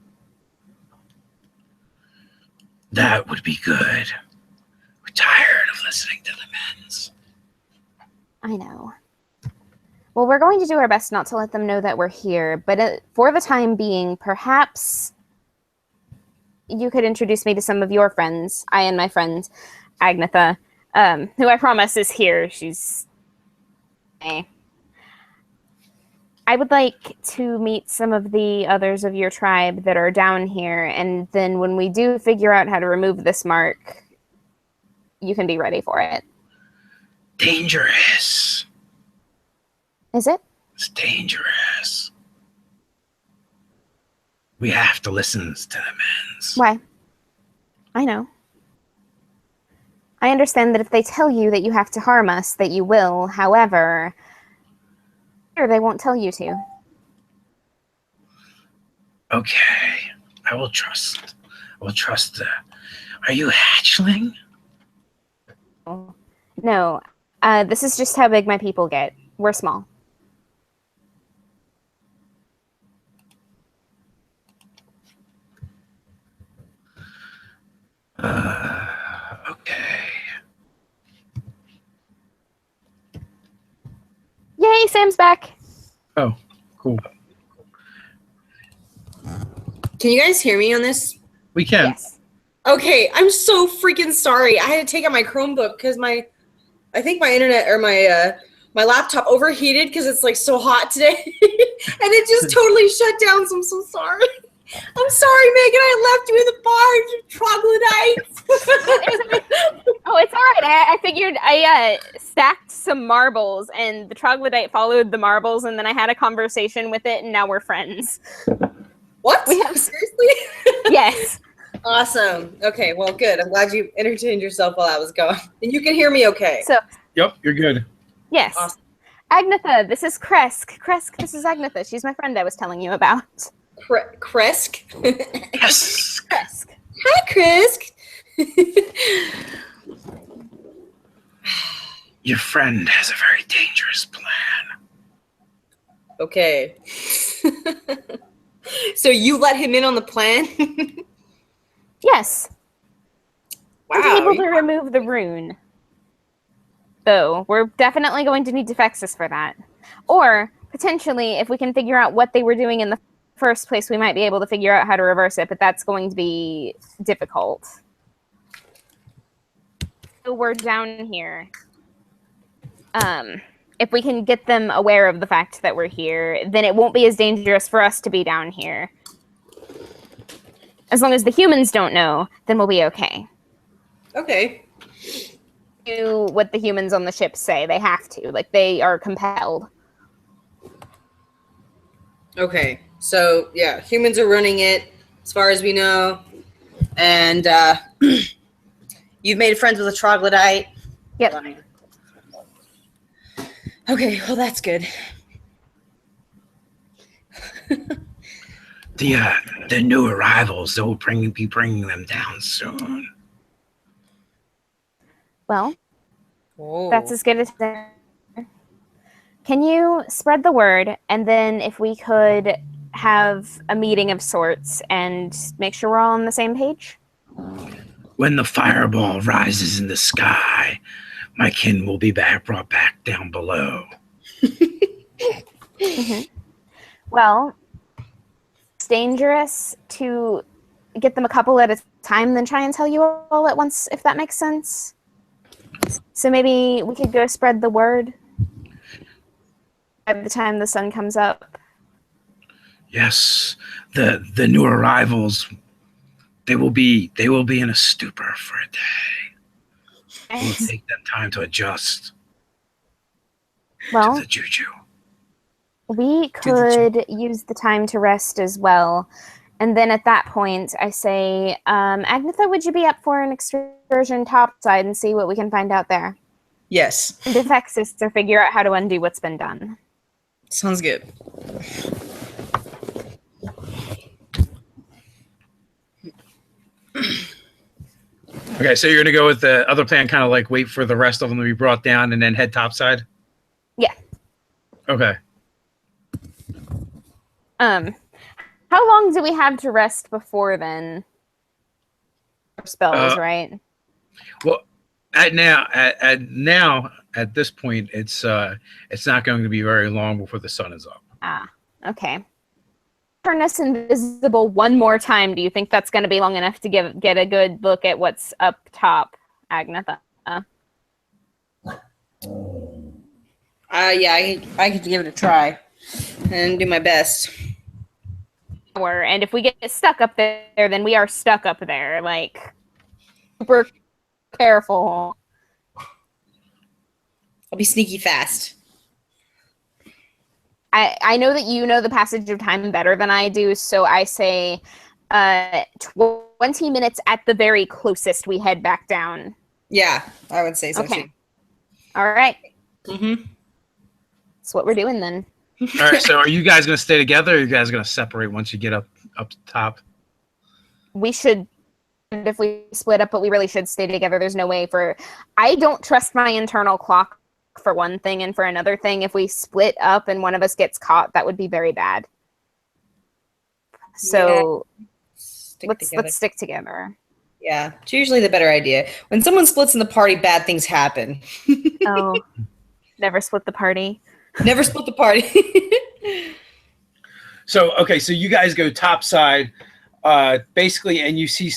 That would be good. We're tired of listening to the men's. I know. Well, we're going to do our best not to let them know that we're here, but for the time being, perhaps you could introduce me to some of your friends. I and my friend, Agnetha, who I promise is here. She's... I would like to meet some of the others of your tribe that are down here, and then when we do figure out how to remove this mark, you can be ready for it. Dangerous. Is it? It's dangerous. We have to listen to the men's. Why? I know. I understand that if they tell you that you have to harm us, that you will. However, or they won't tell you to. Okay. I will trust. Are you a hatchling? No. This is just how big my people get. We're small. Okay. Yay, Sam's back. Oh, cool. Can you guys hear me on this? We can. Yes. Okay, I'm so freaking sorry. I had to take out my Chromebook because I think my internet or my laptop overheated because it's like so hot today, and it just totally shut down. So I'm so sorry. I'm sorry, Megan. I left you in the bar, you troglodytes. Oh, it's all right. I figured I stacked some marbles, and the troglodyte followed the marbles, and then I had a conversation with it, and now we're friends. What? We have- Seriously? Yes. Awesome. Okay, well, good. I'm glad you entertained yourself while I was gone. And you can hear me okay. So, Yep, you're good. yes. Awesome. Agnetha, this is Kresk. Kresk, this is Agnetha. She's my friend I was telling you about. Kresk? Yes. Kresk. Hi, Kresk. Your friend has a very dangerous plan. Okay. So you let him in on the plan? Yes. Wow. To be able to remove the rune. Though, we're definitely going to need Defexus for that. Or, potentially, if we can figure out what they were doing in the first place, we might be able to figure out how to reverse it, but that's going to be difficult. So we're down here. If we can get them aware of the fact that we're here, then it won't be as dangerous for us to be down here. As long as the humans don't know, then we'll be okay. Okay. Do what the humans on the ship say. They have to. Like, they are compelled. Okay. So, yeah, humans are running it, as far as we know. And you've made friends with a troglodyte. Yep. Okay, well, that's good. The new arrivals, they'll be bringing them down soon. Well, Whoa. that's as good as there. Can you spread the word, and then if we could have a meeting of sorts and make sure we're all on the same page? When the fireball rises in the sky, my kin will be brought back down below. Mm-hmm. Well, it's dangerous to get them a couple at a time, then try and tell you all at once, if that makes sense. So maybe we could go spread the word by the time the sun comes up. Yes, the new arrivals, they will be in a stupor for a day. It will take them time to adjust Well, to the juju. we could use the time to rest as well. And then at that point, I say, Agnetha, would you be up for an excursion topside and see what we can find out there? Yes. And Defexus to figure out how to undo what's been done. Sounds good. Okay, so you're going to go with the other plan, kind of like wait for the rest of them to be brought down and then head topside? Yeah. Okay. How long do we have to rest before then? Spells, right? Well, at this point, it's not going to be very long before the sun is up. Ah, okay. Turn us invisible one more time. Do you think that's going to be long enough to get a good look at what's up top, Agnetha? Yeah, I could give it a try and do my best. And if we get stuck up there, then we are stuck up there. Like, super careful. I'll be sneaky fast. I know that you know the passage of time better than I do, so I say 20 minutes at the very closest we head back down. Yeah, I would say so Okay. too. All right. Mm-hmm. That's what we're doing then. All right. So, are you guys going to stay together, or are you guys going to separate once you get up top? We should, if we split up, but we really should stay together. There's no way for... I don't trust my internal clock for one thing, and for another thing, if we split up and one of us gets caught, that would be very bad. So let's stick together. Yeah, it's usually the better idea. When someone splits in the party, bad things happen. Oh, never split the party. Never split the party. So, okay, so you guys go topside, basically, and you see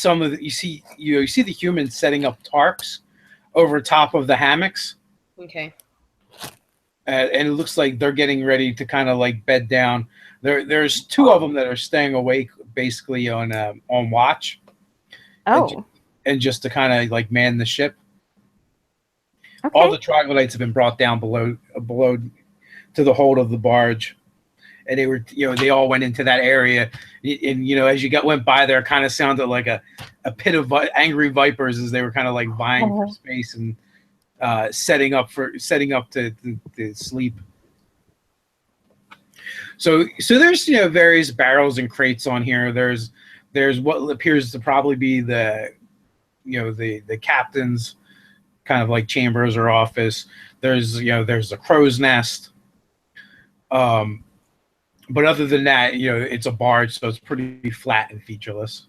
you see the humans setting up tarps over top of the hammocks. Okay. And it looks like they're getting ready to kind of like bed down. There's two of them that are staying awake, basically on watch. Oh. And just to kind of like man the ship. Okay. All the troglodytes have been brought down below to the hold of the barge, and they all went into that area. And as you went by there, it kind of sounded like a pit of angry vipers as they were kind of like vying for space and setting up to sleep. So there's various barrels and crates on here. There's what appears to probably be the captain's kind of like chambers or office. There's the crow's nest. But other than that, it's a barge, so it's pretty flat and featureless.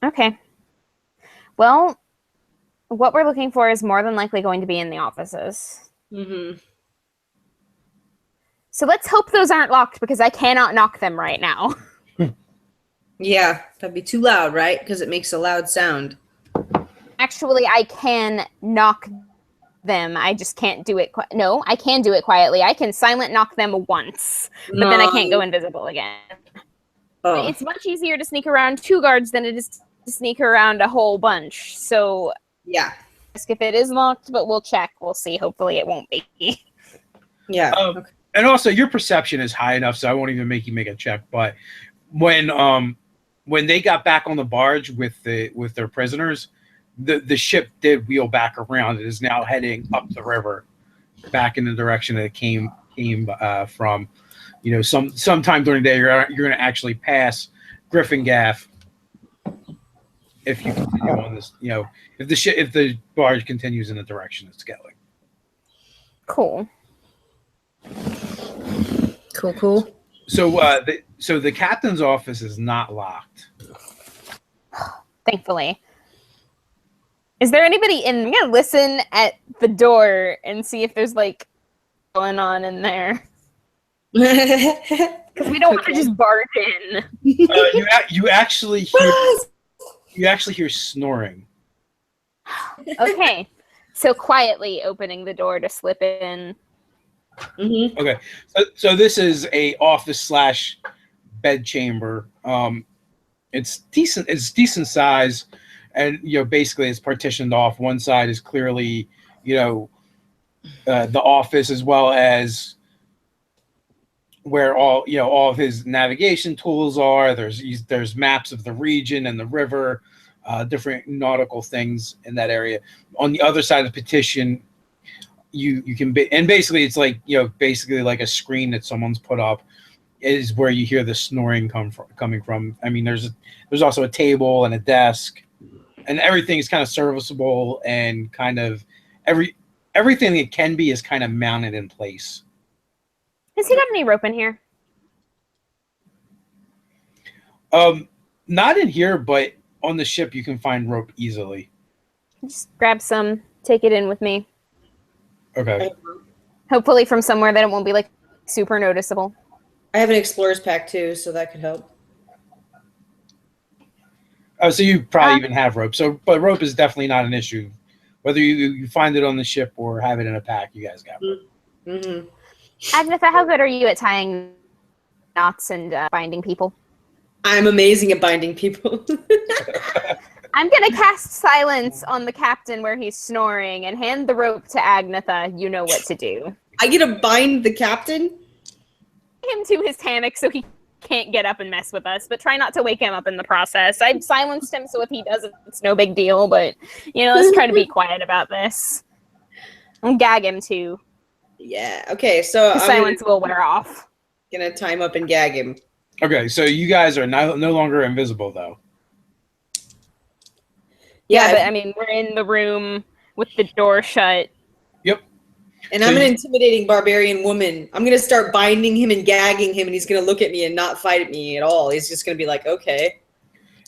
Okay. Well, what we're looking for is more than likely going to be in the offices. Mm-hmm. So let's hope those aren't locked, because I cannot knock them right now. Yeah, that'd be too loud, right? Because it makes a loud sound. Actually, I can knock them. I just can't do it. No, I can do it quietly. I can silent knock them once, but then I can't go invisible again. Oh. It's much easier to sneak around 2 guards than it is to sneak around a whole bunch. So Yeah. ask if it is locked, but we'll check. We'll see. Hopefully it won't be. Yeah. Okay. And also, your perception is high enough, so I won't even make you make a check. But when they got back on the barge with their prisoners, the ship did wheel back around. It is now heading up the river, back in the direction that it came from. Sometime during the day, you're going to actually pass Gryphongaffe if you continue on this. If the barge continues in the direction it's going. Cool. Cool. So the captain's office is not locked. Thankfully. Is there anybody in? I'm gonna listen at the door and see if there's like going on in there, because we don't want to just barge in. You actually hear snoring. Okay, so quietly opening the door to slip in. Mm-hmm. Okay, so this is a office / bed chamber. It's decent. It's decent size, and basically it's partitioned off. One side is clearly the office, as well as where all of his navigation tools are. There's maps of the region and the river, different nautical things in that area. On the other side of the partition, you can be, and basically it's like basically like a screen that someone's put up is where you hear the snoring coming from. I mean, there's also a table and a desk, and everything is kind of serviceable, and kind of everything it can be is kind of mounted in place. Has he got any rope in here? Not in here, but on the ship you can find rope easily. Just grab some, take it in with me. Okay. Hopefully from somewhere that it won't be like super noticeable. I have an explorer's pack too, so that could help. Oh, so you probably even have rope. So, but rope is definitely not an issue. Whether you find it on the ship or have it in a pack, you guys got rope. Mm-hmm. Agnetha, how good are you at tying knots and binding people? I'm amazing at binding people. I'm gonna cast silence on the captain where he's snoring and hand the rope to Agnetha. You know what to do. I get to bind the captain? Him to his hammock so he can't get up and mess with us, but try not to wake him up in the process. I've silenced him, so if he does it, it's no big deal, but, let's try to be quiet about this. And gag him, too. Yeah, okay, so The silence will wear off. Gonna tie him up and gag him. Okay, so you guys are no longer invisible, though. Yeah, but, we're in the room with the door shut. Yep. And I'm an intimidating barbarian woman. I'm going to start binding him and gagging him, and he's going to look at me and not fight at me at all. He's just going to be like, okay.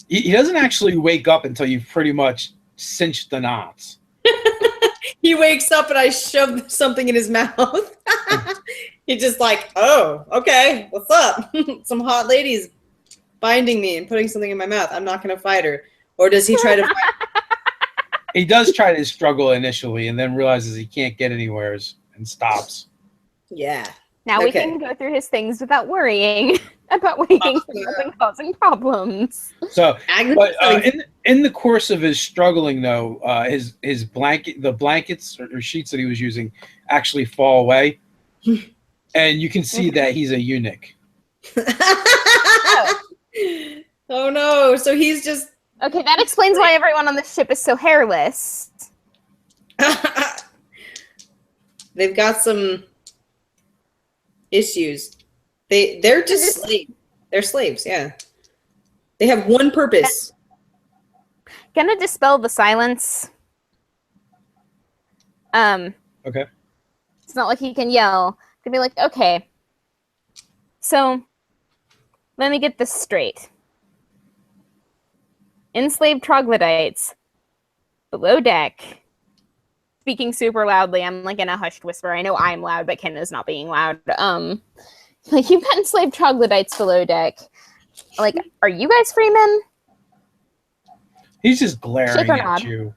He doesn't actually wake up until you've pretty much cinched the knots. He wakes up and I shove something in his mouth. He's just like, oh, okay, what's up? Some hot lady's binding me and putting something in my mouth. I'm not going to fight her. Or does he try to fight her? He does try to struggle initially and then realizes he can't get anywhere and stops. Yeah. Now we can go through his things without worrying about waiting for nothing causing problems. So, but in the course of his struggling, though, the blankets or sheets that he was using actually fall away, and you can see that he's a eunuch. Oh no! So he's just okay. That explains why everyone on the ship is so hairless. They've got some issues. They're just slaves. They're slaves, yeah. They have one purpose. Gonna dispel the silence. Okay. It's not like he can yell. Gonna be like, okay. So, let me get this straight. Enslaved troglodytes. Below deck. Speaking super loudly. I'm like in a hushed whisper. I know I'm loud, but Ken is not being loud. Like, you've got enslaved troglodytes below deck. Like, are you guys free men? He's just glaring at you.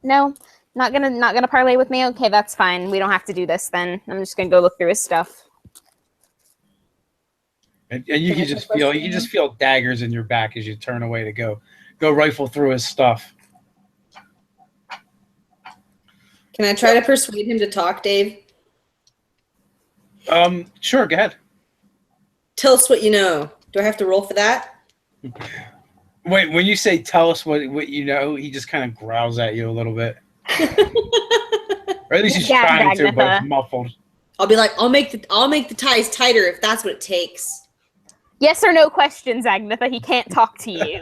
No, not gonna parlay with me. Okay, that's fine. We don't have to do this then. I'm just gonna go look through his stuff. And you can just feel daggers in your back as you turn away to go rifle through his stuff. Can I try to persuade him to talk, Dave? Sure, go ahead. Tell us what you know. Do I have to roll for that? Wait, when you say tell us what you know, he just kind of growls at you a little bit. Or at least he's trying to, but it's muffled. I'll be like, I'll make the ties tighter if that's what it takes. Yes or no questions, Agnetha. He can't talk to you.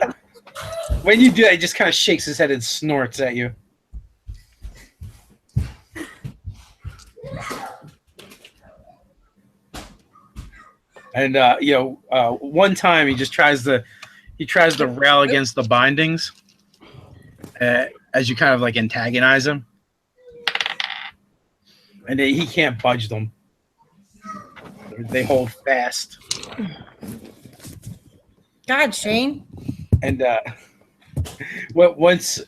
When you do that, he just kind of shakes his head and snorts at you. And one time he tries to rail against the bindings as you kind of like antagonize him, and he can't budge them. They hold fast. God, Shane. And once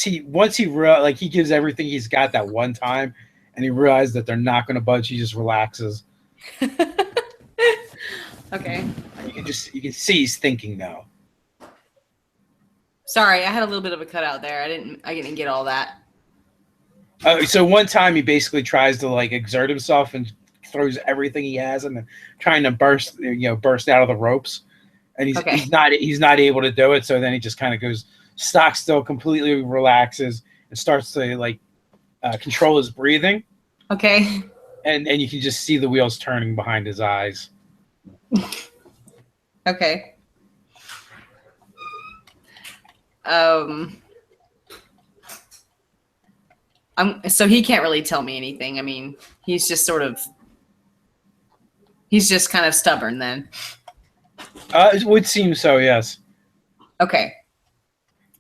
he gives everything he's got that one time, and he realizes that they're not going to budge, he just relaxes. Okay. You can see he's thinking now. Sorry, I had a little bit of a cutout there. I didn't get all that. So one time he basically tries to like exert himself and throws everything he has and trying to burst out of the ropes, and he's not able to do it. So then he just kind of goes stock still, completely relaxes, and starts to like control his breathing. Okay. And you can just see the wheels turning behind his eyes. Okay. So he can't really tell me anything. I mean, he's just sort of He's just kind of stubborn then. It would seem so, yes. Okay.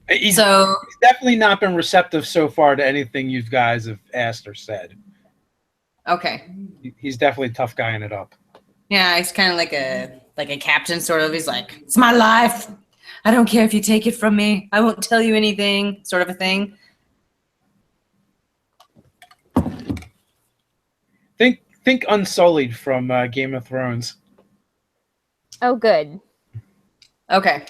He's So definitely not been receptive so far to anything you guys have asked or said. okay. He's definitely a tough guy in it up. Yeah, he's kind of like a captain, sort of. He's like, it's my life. I don't care if you take it from me. I won't tell you anything, sort of a thing. Think Unsullied from Game of Thrones. Oh, good. Okay.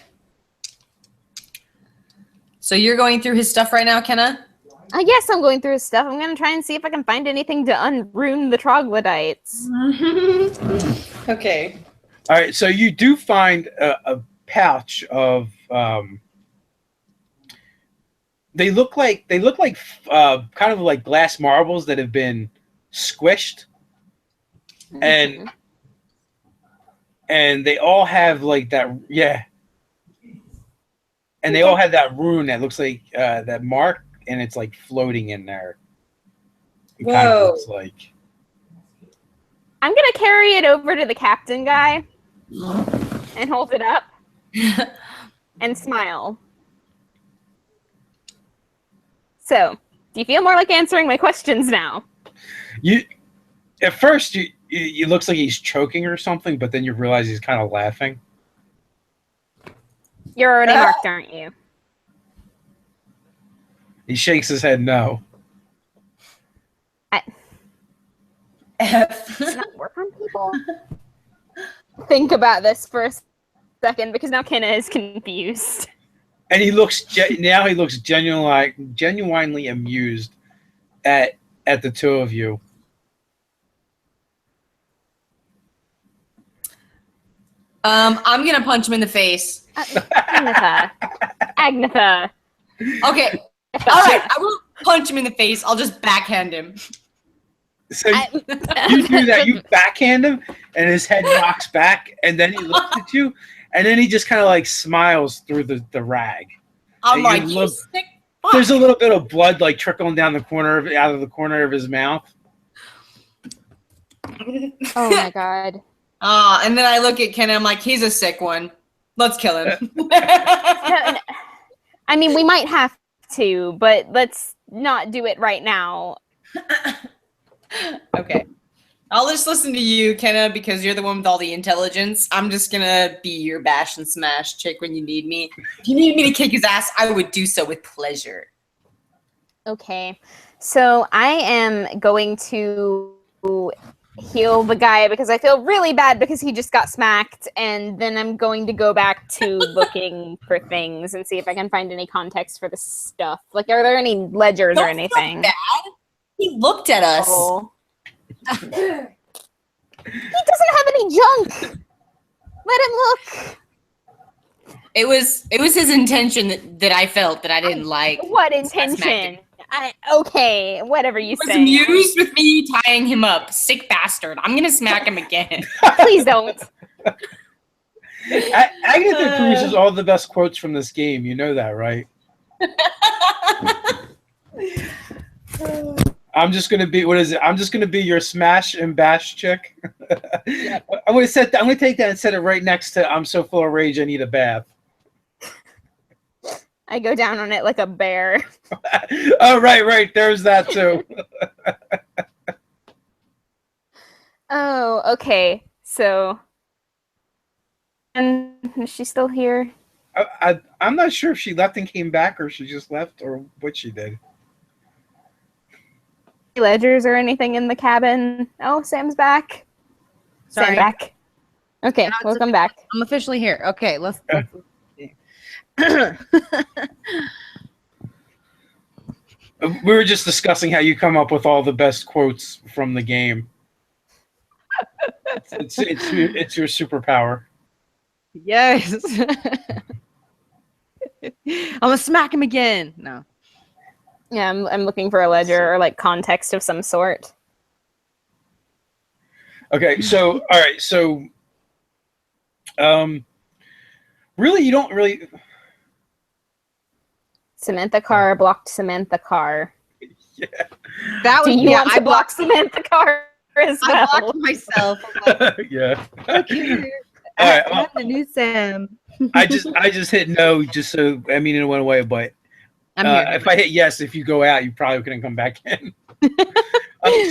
So you're going through his stuff right now, Kenna? Yes, I'm going through his stuff. I'm going to try and see if I can find anything to unruin the troglodytes. Okay. All right, so you do find a pouch of. They look like kind of like glass marbles that have been squished, and they all have like that, yeah. And they all have that rune that looks like that mark, and it's like floating in there. It kind of looks like. I'm going to carry it over to the captain guy and hold it up and smile. So, do you feel more like answering my questions now? At first, it looks like he's choking or something, but then you realize he's kind of laughing. You're already marked, aren't you? He shakes his head no. Does it not work on people? Think about this for a second, because now Kenna is confused. And he looks now he looks genuinely amused at the two of you. I'm gonna punch him in the face. Agnetha. Okay. All right. I won't punch him in the face. I'll just backhand him. So you do that. You backhand him, and his head knocks back, and then he looks at you, and then he just kind of like smiles through the rag. I'm And like, you you look- sick There's fuck. a little bit of blood like trickling down out of the corner of his mouth. Oh my god. And then I look at Ken and I'm like, he's a sick one. Let's kill him. No, I mean, we might have to, but let's not do it right now. Okay. I'll just listen to you, Kenna, because you're the one with all the intelligence. I'm just gonna be your bash and smash chick when you need me. If you need me to kick his ass, I would do so with pleasure. Okay. So I am going to heal the guy because I feel really bad because he just got smacked, and then I'm going to go back to looking for things and see if I can find any context for the stuff. Like, are there any ledgers or Don't feel anything? bad. He looked at us. Oh. He doesn't have any junk. Let him look. It was his intention that I felt that I didn't like. What I smacked intention? him. Okay, whatever you He was say. amused with me tying him up. Sick bastard. I'm gonna smack him again. Please don't. Agatha produces all the best quotes from this game. You know that, right? I'm just gonna be I'm just gonna be your smash and bash chick. Yep. I'm gonna take that and set it right next to I'm so full of rage I need a bath. I go down on it like a bear. Oh right, there's that too. Oh, okay. So, and is she still here? I'm not sure if she left and came back or she just left or what she did. Ledgers or anything in the cabin? Oh, Sam's back. Sorry. Sam back. Okay, No, it's welcome back. I'm officially here. Okay, let's see. We were just discussing how you come up with all the best quotes from the game. It's your superpower. Yes. I'm gonna smack him again. No. Yeah, I'm looking for a ledger or like context of some sort. Okay, so all right, so really you don't really Samantha Carr blocked Samantha Carr. yeah. That Do was you want to block Samantha Carr? as I well. blocked myself. I'm like, Yeah. okay. All right, I'm the new Sam. I just hit no, just so I mean it went away. But I'm here. if I hit yes, if you go out, you probably couldn't come back in.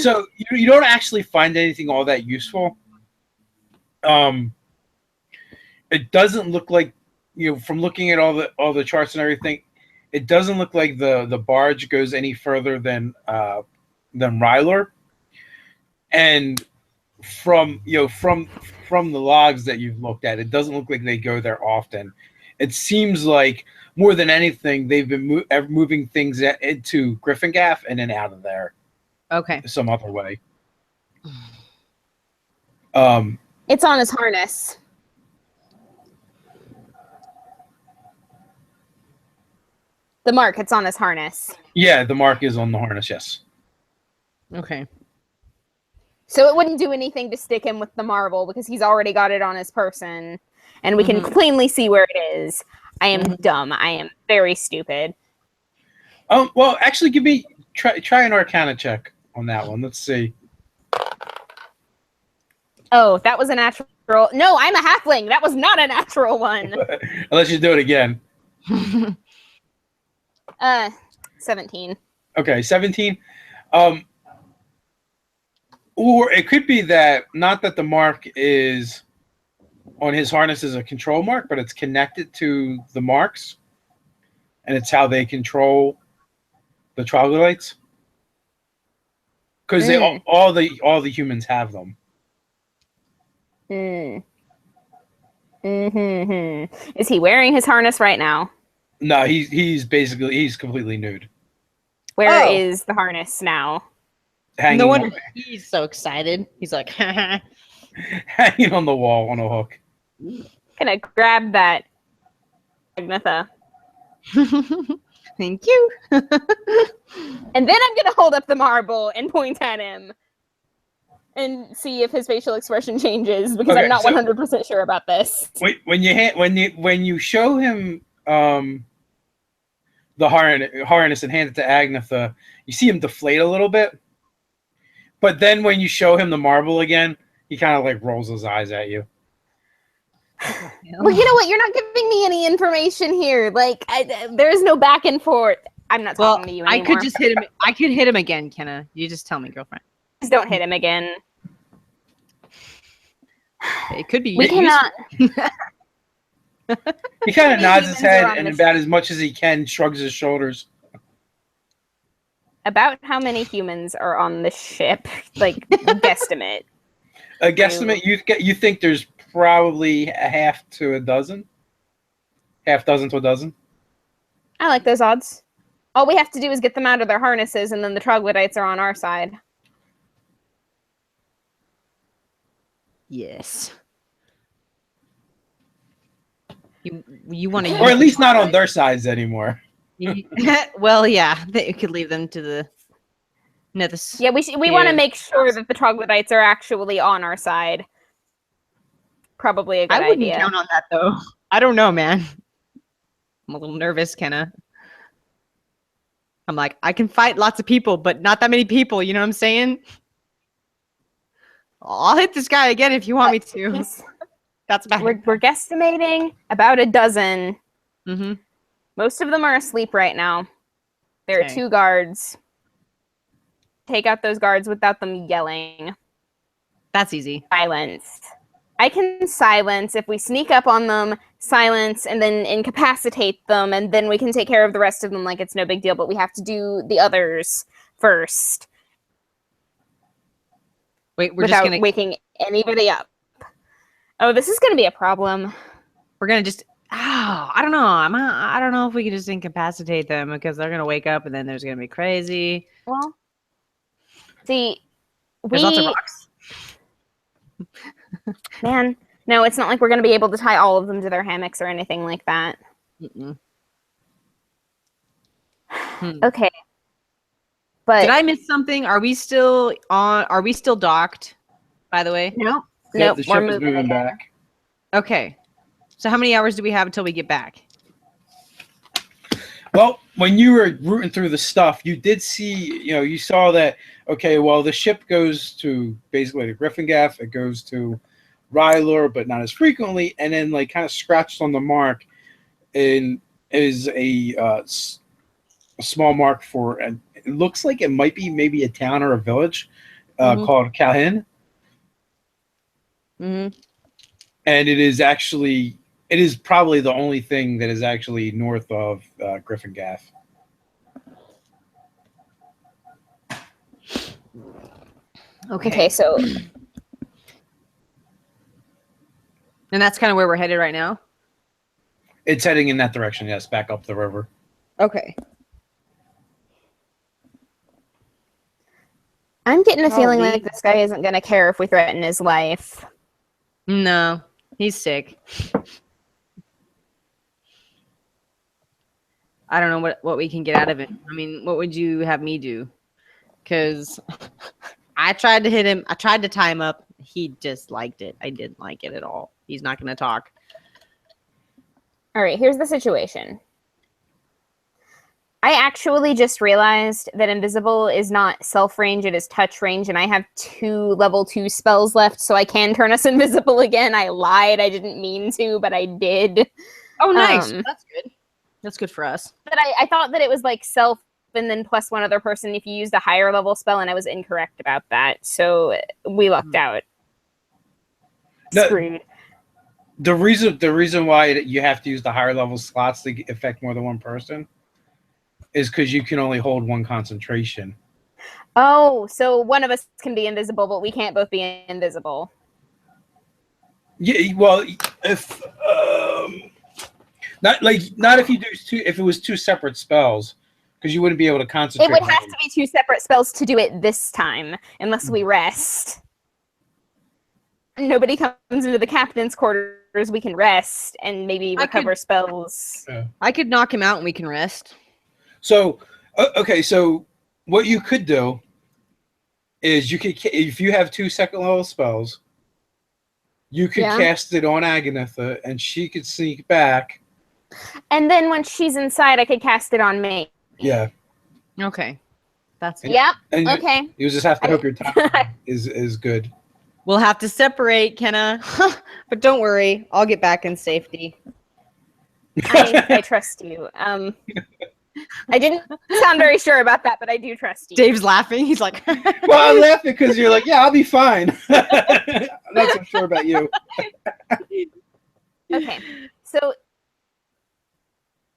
So you don't actually find anything all that useful. It doesn't look like, from looking at all the charts and everything, it doesn't look like the barge goes any further than Ryler. And from from the logs that you've looked at, it doesn't look like they go there often. It seems like more than anything they've been moving things into Gryphongaffe and then out of there Okay. some other way. It's on his harness. The mark, it's on his harness. Yeah, the mark is on the harness. Yes. Okay. So it wouldn't do anything to stick him with the marble because he's already got it on his person. And we can plainly see where it is. I am dumb. I am very stupid. Well, actually, try an Arcana check on that one. Let's see. Oh, that was a natural. No, I'm a halfling. That was not a natural one. Unless you do it again. 17. Okay, 17. Or it could be that not that the mark is on his harness is a control mark, but it's connected to the marks, and it's how they control the troglodytes. Because all the humans have them. Is he wearing his harness right now? No, he's completely nude. Where is the harness now? Hanging No wonder he's so excited. He's like, hanging on the wall on a hook. Gonna grab that, Agnetha. thank you. And then I'm gonna hold up the marble and point at him and see if his facial expression changes because I'm not 100% sure about this. When you show him the harness and hand it to Agnetha, you see him deflate a little bit. But then when you show him the marble again, he kind of like rolls his eyes at you. Well, you know what? You're not giving me any information here. Like, there is no back and forth. I'm not talking to you anymore. I could just hit him. I could hit him again, Kenna. You just tell me, girlfriend. Please don't hit him again. It could be. We cannot. He kind of nods his head and about as much as he can shrugs his shoulders. About how many humans are on the ship? Like, guesstimate. A guesstimate, you think there's probably a half to a dozen? Half dozen to a dozen? I like those odds. All we have to do is get them out of their harnesses, and then the troglodytes are on our side. Yes. You want to, or at least not on their sides anymore. Well, yeah, they could leave them to the. No, yeah, we want to make sure that the troglodytes are actually on our side. Probably a good idea. I wouldn't count on that though. I don't know, man. I'm a little nervous, Kenna. I'm like, I can fight lots of people, but not that many people. You know what I'm saying? I'll hit this guy again if you want me to. That's bad. We're guesstimating about a dozen. Mm-hmm. Most of them are asleep right now. There are 2 guards. Take out those guards without them yelling. That's easy. Silence. I can silence. If we sneak up on them, silence, and then incapacitate them, and then we can take care of the rest of them like it's no big deal, but we have to do the others first. Wait, without waking anybody up. Oh, this is going to be a problem. We're going to just... I don't know. I don't know if we can just incapacitate them because they're going to wake up and then there's going to be crazy. Well, see, there's lots of rocks. Man, no, it's not like we're going to be able to tie all of them to their hammocks or anything like that. Okay. But did I miss something? Are we still on? Are we still docked? By the way, no. Yeah, Nope, the ship is moving back. Okay. So how many hours do we have until we get back? Well, when you were rooting through the stuff, you did see, you saw that, okay, well, the ship goes to basically to Gryphongaffe, it goes to Rylor, but not as frequently, and then, like, kind of scratched on the mark and is a small mark for, and it looks like it might be maybe a town or a village called Calhin. Mm-hmm. And it is probably the only thing that is actually north of Gryphongaffe. Okay, so And that's kind of where we're headed right now? It's heading in that direction, yes, back up the river. Okay. I'm getting a feeling like this guy isn't going to care if we threaten his life. No, he's sick. I don't know what we can get out of it. I mean, what would you have me do? Because I tried to hit him. I tried to tie him up. He disliked it. I didn't like it at all. He's not going to talk. All right, here's the situation. I actually just realized that invisible is not self range, it is touch range, and I have 2 level 2 spells left, so I can turn us invisible again. I lied. I didn't mean to, but I did. Oh, nice. That's good. That's good for us. But I thought that it was like self and then plus one other person if you used a higher level spell, and I was incorrect about that. So we lucked out. No, Screwed. The reason why you have to use the higher level slots to affect more than one person is because you can only hold one concentration. Oh, so one of us can be invisible, but we can't both be invisible. Yeah, well, if not if you do if it was 2 separate spells, because you wouldn't be able to concentrate. It would have to be 2 separate spells to do it this time, unless we rest. Nobody comes into the captain's quarters. We can rest and maybe recover spells. Yeah. I could knock him out and we can rest. So, okay, so what you could do is if you have 2 second level spells, you could cast it on Agatha and she could sneak back. And then when she's inside, I could cast it on me. Yeah. Okay. That's Yep. And okay. You just have to hope your time is good. We'll have to separate, Kenna. But don't worry, I'll get back in safety. I trust you. I didn't sound very sure about that, but I do trust you. Dave's laughing. He's like, well, I'm laughing because you're like, yeah, I'll be fine. I'm not so sure about you. Okay, so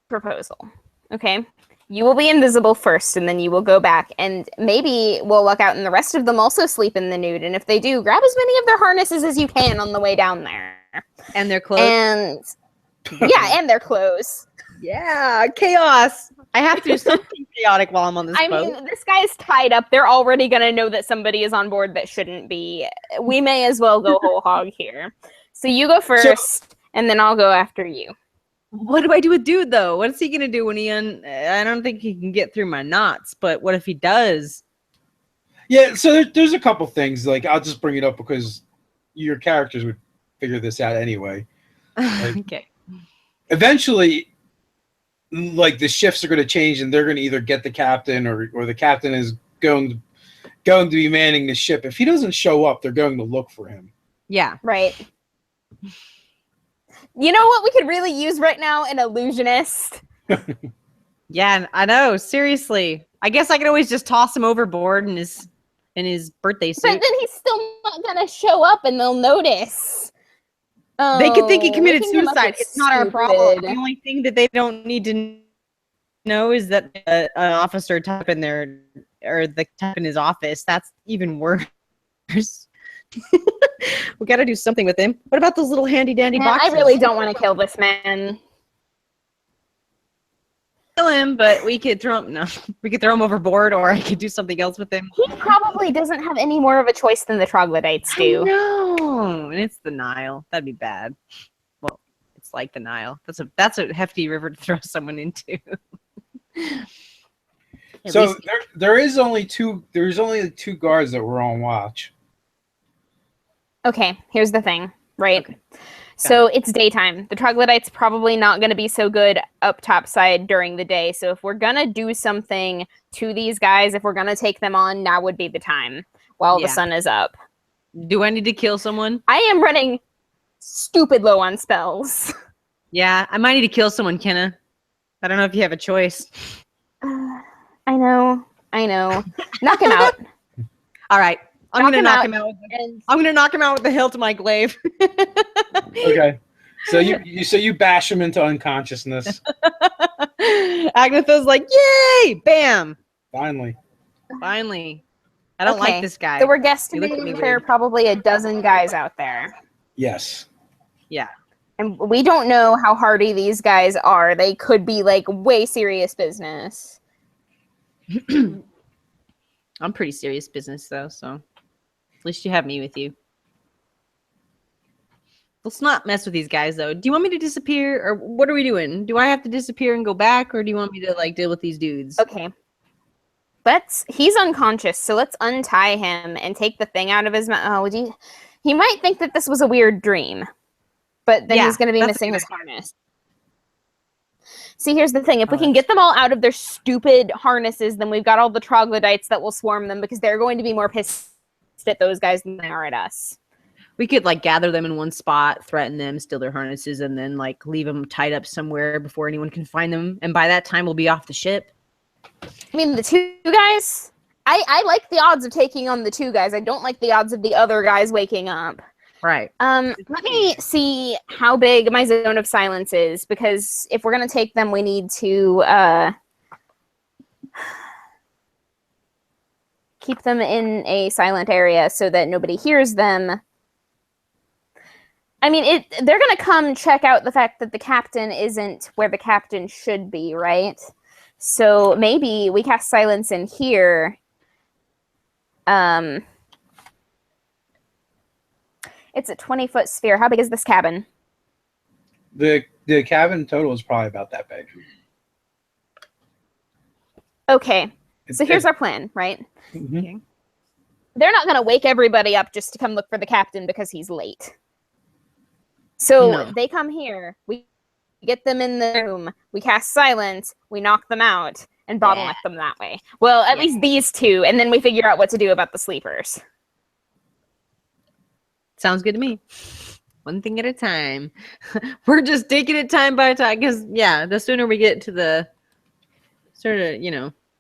proposal. Okay, you will be invisible first, and then you will go back, and maybe we'll luck out, and the rest of them also sleep in the nude. And if they do, grab as many of their harnesses as you can on the way down there. and their clothes. And yeah, and their clothes. Yeah, chaos. I have to do something chaotic while I'm on this boat. I mean, this guy's tied up. They're already going to know that somebody is on board that shouldn't be. We may as well go whole hog here. So you go first, and then I'll go after you. What do I do with dude, though? What is he going to do when he I don't think he can get through my knots, but what if he does? Yeah, so there's a couple things. Like, I'll just bring it up because your characters would figure this out anyway. Like, Okay. Eventually, like, the shifts are going to change, and they're going to either get the captain or the captain is going to be manning the ship. If he doesn't show up, they're going to look for him. Yeah. Right. You know what we could really use right now? An illusionist. Yeah, I know. Seriously. I guess I could always just toss him overboard in his birthday suit. But then he's still not going to show up, and they'll notice. They could think he committed we can come up suicide. with It's not our problem. stupid. The only thing that they don't need to know is that an officer type in there or the type in his office. That's even worse. We got to do something with him. What about those little handy dandy Man, boxes? I really don't want to kill this man. Kill him, but we could throw him. No, we could throw him overboard, or I could do something else with him. He probably doesn't have any more of a choice than the troglodytes do. No, and it's the Nile. That'd be bad. Well, it's like the Nile. That's a hefty river to throw someone into. So there's only two guards that were on watch. Okay, here's the thing, right? Okay. So it's daytime. The troglodyte's probably not going to be so good up topside during the day. So if we're going to do something to these guys, if we're going to take them on, now would be the time while the sun is up. Do I need to kill someone? I am running stupid low on spells. Yeah, I might need to kill someone, Kenna. I don't know if you have a choice. I know. Knock him out. All right. I'm Knock gonna him knock out him out. and- I'm gonna knock him out with the hilt of my glaive. Okay. So you bash him into unconsciousness. Agnetha's like, "Yay! Bam! Finally. Finally." I don't Okay, like this guy. So we're He looked at guesstimating me there are weird. probably a dozen guys out there. Yes. Yeah. And we don't know how hardy these guys are. They could be like way serious business. I'm pretty serious business though, so at least you have me with you. Let's not mess with these guys though. Do you want me to disappear or what are we doing? Do I have to disappear and go back or do you want me to like deal with these dudes? Okay. He's unconscious, so let's untie him and take the thing out of his mouth. Oh, he might think that this was a weird dream. But then Yeah, he's going to be that's missing a good his harness. See, here's the thing. If we can get them all out of their stupid harnesses, then we've got all the troglodytes that will swarm them because they're going to be more pissed at those guys than they are at us. We could like gather them in one spot, threaten them, steal their harnesses, and then like leave them tied up somewhere before anyone can find them. And by that time, we'll be off the ship. I mean, the two guys, I like the odds of taking on the two guys. I don't like the odds of the other guys waking up. Right. Let me see how big my zone of silence is, because if we're going to take them, we need to keep them in a silent area so that nobody hears them. I mean, they're going to come check out the fact that the captain isn't where the captain should be, right? So maybe we cast silence in here. It's a 20-foot sphere. How big is this cabin? The cabin total is probably about that big. Okay. So here's our plan, right? Mhm. Okay. They're not going to wake everybody up just to come look for the captain because he's late. So No. they come here. We get them in the room. We cast silence. We knock them out and bottleneck them that way. Well, at least these two. And then we figure out what to do about the sleepers. Sounds good to me. One thing at a time. We're just taking it time by time because, yeah, the sooner we get to the sort of,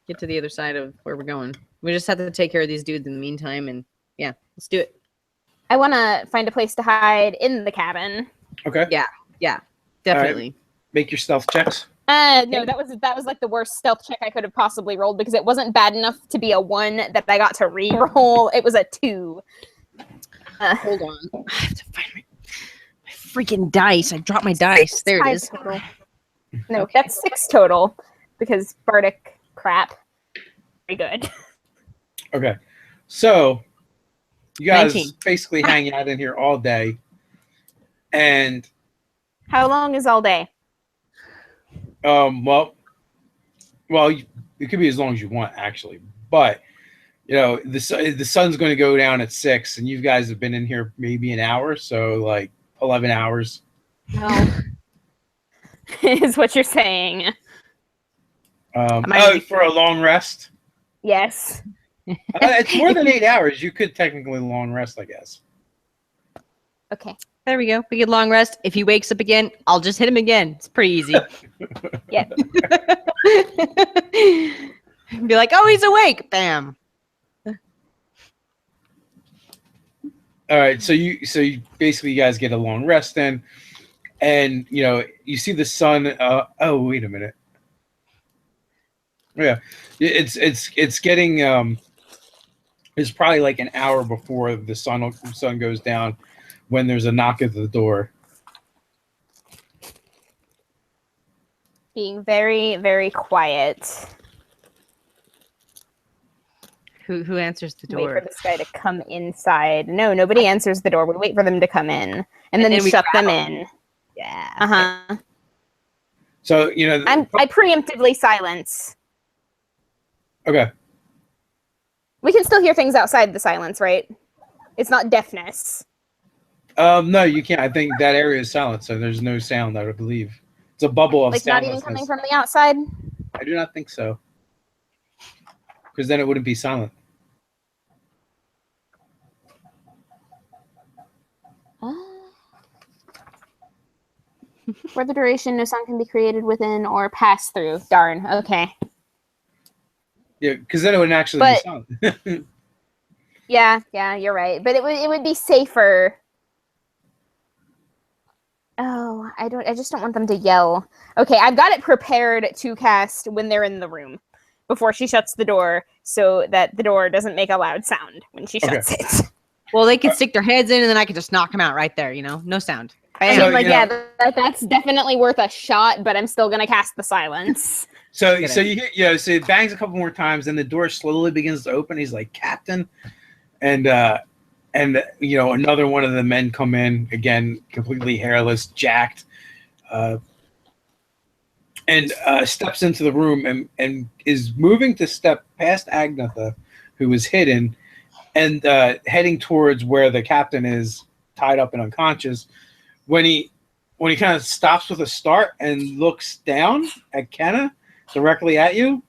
get to the other side of where we're going. We just have to take care of these dudes in the meantime. And, yeah, let's do it. I want to find a place to hide in the cabin. Okay. Yeah, definitely. Make your stealth checks. No, that was like the worst stealth check I could have possibly rolled because it wasn't bad enough to be a 1 that I got to re-roll. It was a 2. Hold on. I have to find my freaking dice. I dropped my dice. There it is. Total. No, that's 6 total because bardic crap. Very good. Okay. So you guys 19. basically hang out in here all day. And How long is all day? well, it could be as long as you want, actually. But the sun's going to go down at 6, and you guys have been in here maybe an hour, so like 11 hours. No. Is what you're saying. For a long rest. Yes. It's more than 8 hours. You could technically long rest, I guess. Okay. There we go. We get long rest. If he wakes up again, I'll just hit him again. It's pretty easy. Yeah. Be like, oh, he's awake. Bam. All right, so you basically you guys get a long rest in, and you see the sun. Oh, wait a minute. Yeah, it's getting it's probably like an hour before the sun goes down when there's a knock at the door. Being very, very quiet. Who answers the Wait door? for this guy to come inside. No, nobody answers the door. We wait for them to come in, and then we shut grab them 'em. in. Yeah. Uh-huh. So I preemptively silence. Okay. We can still hear things outside the silence, right? It's not deafness. No, you can't. I think that area is silent, so there's no sound. I would believe it's a bubble of Like not even soundlessness. coming from the outside? I do not think so, because then it wouldn't be silent. For the duration, no sound can be created within or pass through. Darn. Okay. Yeah, because then it wouldn't actually But- be silent. Yeah, you're right. But it would be safer. Oh, I just don't want them to yell. Okay, I've got it prepared to cast when they're in the room before she shuts the door so that the door doesn't make a loud sound when she shuts it. Well, they can stick their heads in, and then I can just knock them out right there. No sound. I So, mean, like, you know- that's definitely worth a shot, but I'm still gonna cast the silence. So Good you hear, so it bangs a couple more times, and the door slowly begins to open. He's like, "Captain," and another one of the men come in again, completely hairless, jacked, and steps into the room and is moving to step past Agnetha, who is hidden, and heading towards where the captain is tied up and unconscious. When he kind of stops with a start and looks down at Kenna, directly at you.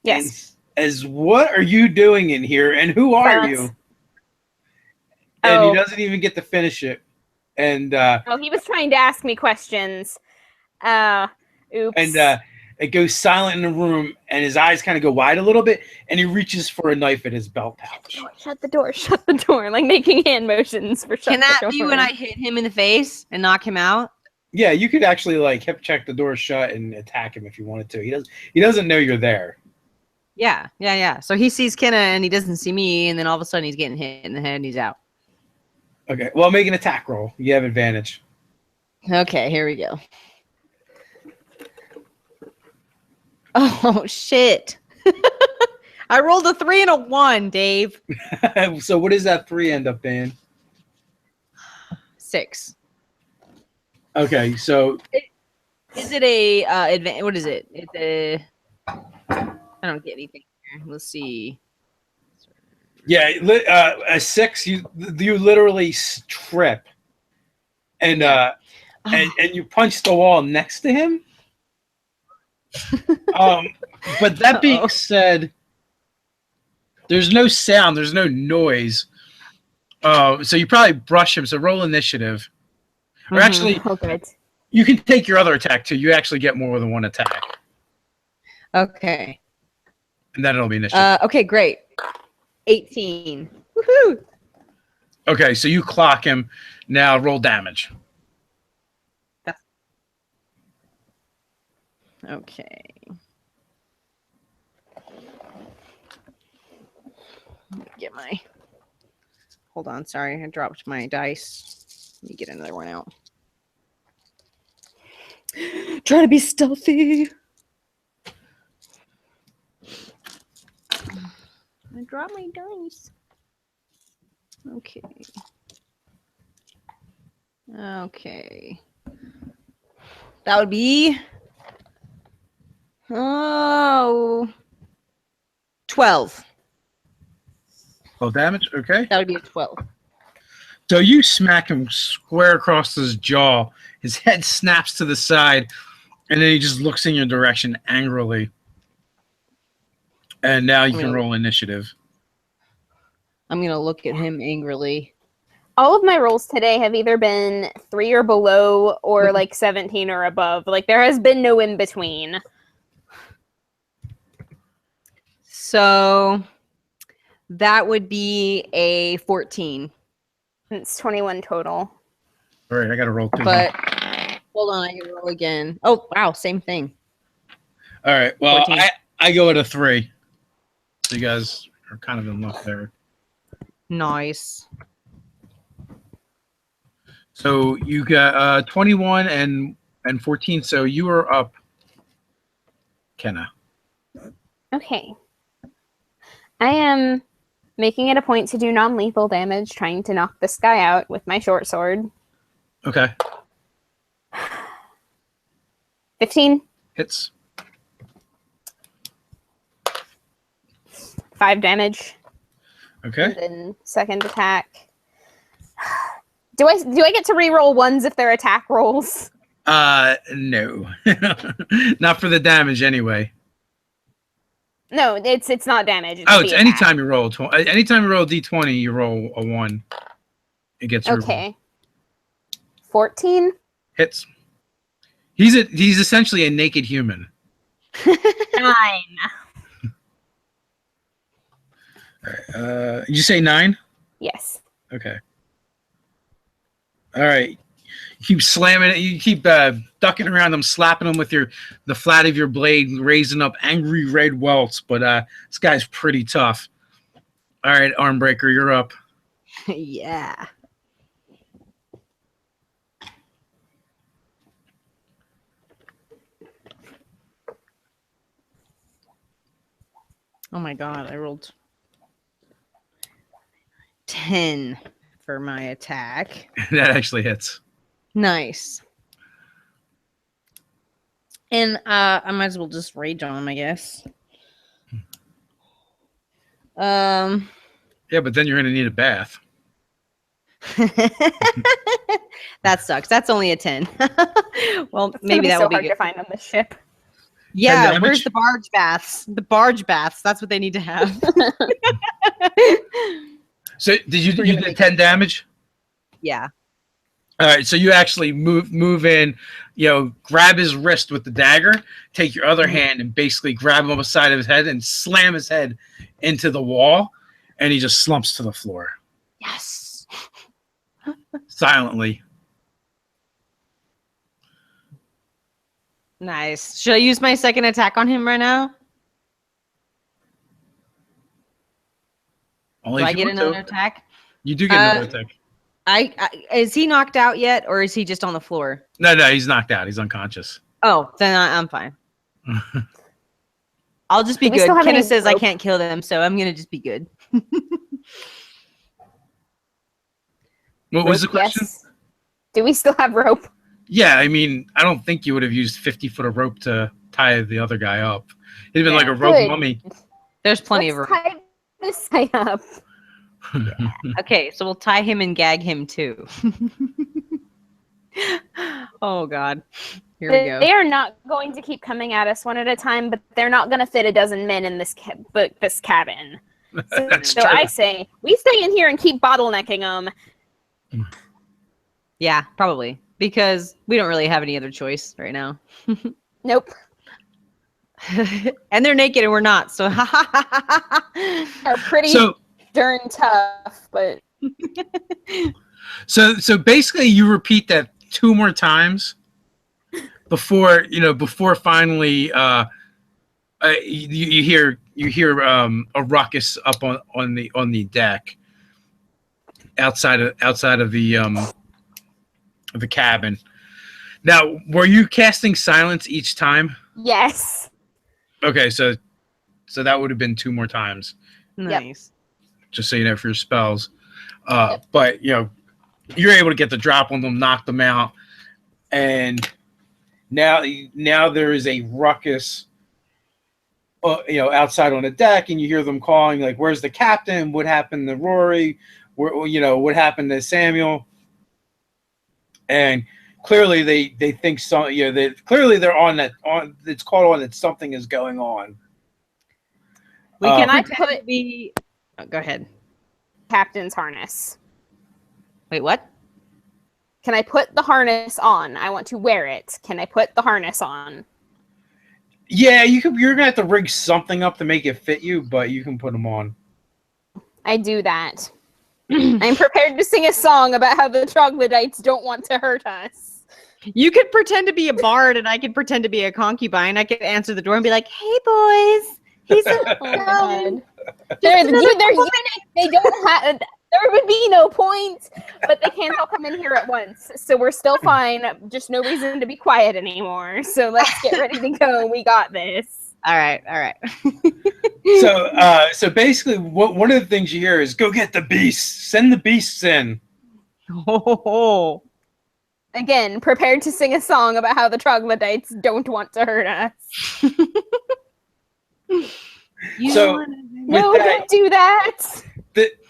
Yes. As what are you doing in here, and who are Silence. you? And Oh. he doesn't even get to finish it. And Oh, he was trying to ask me questions. Oops. and it goes silent in the room, and his eyes kind of go wide a little bit, and he reaches for a knife in his belt pouch. Shut the door, like making hand motions for shut Can that the door. be when I hit him in the face and knock him out? Yeah, you could actually like hip check the door shut and attack him if you wanted to. He doesn't know you're there. Yeah. So he sees Kenna and he doesn't see me, and then all of a sudden he's getting hit in the head and he's out. Okay, well, make an attack roll. You have advantage. Okay, here we go. Oh shit! I rolled a 3 and a 1, Dave. So what does that 3 end up being? 6. Okay, so Is it a what is it? It's a. I don't get anything here. Let's see. yeah, a 6. You literally trip, and and you punch the wall next to him. But that being said, there's no sound, there's no noise. So you probably brush him. So roll initiative, or actually, Oh, good. you can take your other attack too. You actually get more than one attack, Okay. and then it'll be initiative. Okay, great. 18. Woohoo! Okay, so you clock him. Now roll damage. Okay. Get my. Hold on, sorry, I dropped my dice. Let me get another one out. Trying to be stealthy. I dropped my dice. Okay. Okay. That would be 12. Roll damage. Okay. That would be a 12. So you smack him square across his jaw. His head snaps to the side, and then he just looks in your direction angrily. And now you can roll initiative. I'm gonna look at him angrily. All of my rolls today have either been 3 or below or like 17 or above. Like there has been no in between. So that would be a 14. It's 21 total. All right, I got to roll 2. But hold on, I can roll again. Oh wow, same thing. All right, well, 14. I go at a 3. So you guys are kind of in luck there. Nice. So you got 21 and 14. So you are up, Kenna. Okay. I am making it a point to do non-lethal damage, trying to knock this guy out with my short sword. Okay. 15. Hits. 5 damage. Okay. And then second attack. Do I get to re-roll ones if they're attack rolls? No. Not for the damage anyway. No, it's not damage. Oh, the it's attack. anytime you roll anytime you roll a d20, you roll a 1. It gets Okay. 14? hits. He's essentially a naked human. 9. You say 9? Yes. Okay. All right. You keep slamming it. You keep ducking around them, slapping them with the flat of your blade, raising up angry red welts. But this guy's pretty tough. All right, Armbreaker, you're up. Yeah. Oh my god, I rolled 10 for my attack. That actually hits. Nice. And I might as well just rage on him, I guess. Yeah, but then you're gonna need a bath. That sucks. That's only a 10. Well, It's maybe gonna be that so will be hard good. to find on this ship. Yeah, 10 where's damage? the barge baths? The barge baths. That's what they need to have. So did you We're gonna did make 10 damage? Yeah. All right, so you actually move in, grab his wrist with the dagger, take your other hand and basically grab him on the side of his head and slam his head into the wall, and he just slumps to the floor Yes. silently. Nice. Should I use my second attack on him right now? Only Do if I you get want another to. attack? You do get another attack. Is he knocked out yet, or is he just on the floor? No, he's knocked out. He's unconscious. Oh, then I'm fine. I'll just be Do we good. still have any Kenneth says I rope? can't kill them, so I'm gonna just be good. What was the question? Yes. Do we still have rope? Yeah, I mean, I don't think you would have used 50 foot of rope to tie the other guy up. He'd been Yeah. like a rope Good. mummy. There's plenty Let's of room. tie this guy up. Okay, so we'll tie him and gag him too. Oh God, here we go. They are not going to keep coming at us one at a time, but they're not going to fit a dozen men in this cabin. That's So true. I say we stay in here and keep bottlenecking them. Yeah, probably because we don't really have any other choice right now. Nope. And they're naked and we're not, so Are pretty So darn tough, but so basically you repeat that 2 more times before finally you hear a ruckus up on the deck outside of the cabin. Now, were you casting silence each time? yes. Okay, so that would have been 2 more times, nice. just so you know, for your spells. But you're able to get the drop on them, knock them out, and now there is a ruckus, outside on the deck, and you hear them calling like, "Where's the captain? What happened to Rory? What happened to Samuel?" And clearly they think so. Clearly they're on that. It's called on that something is going on. We can I pretend put- to be. Oh, go ahead. Captain's harness. Wait, what? Can I put the harness on? I want to wear it. Can I put the harness on? Yeah, you're gonna have to rig something up to make it fit you, but you can put them on. I do that. I'm prepared to sing a song about how the troglodytes don't want to hurt us. You could pretend to be a bard, and I could pretend to be a concubine. I could answer the door and be like, "Hey, boys, he's a Oh my god. They're eunuch. They don't have. There would be no point, but they can't all come in here at once. So we're still fine. Just no reason to be quiet anymore. So let's get ready to go. We got this. All right, all right." So basically, one of the things you hear is, "Go get the beasts. Send the beasts in." Oh, Again, prepared to sing a song about how the troglodytes don't want to hurt us. you So- wanna- No, With that- don't do that.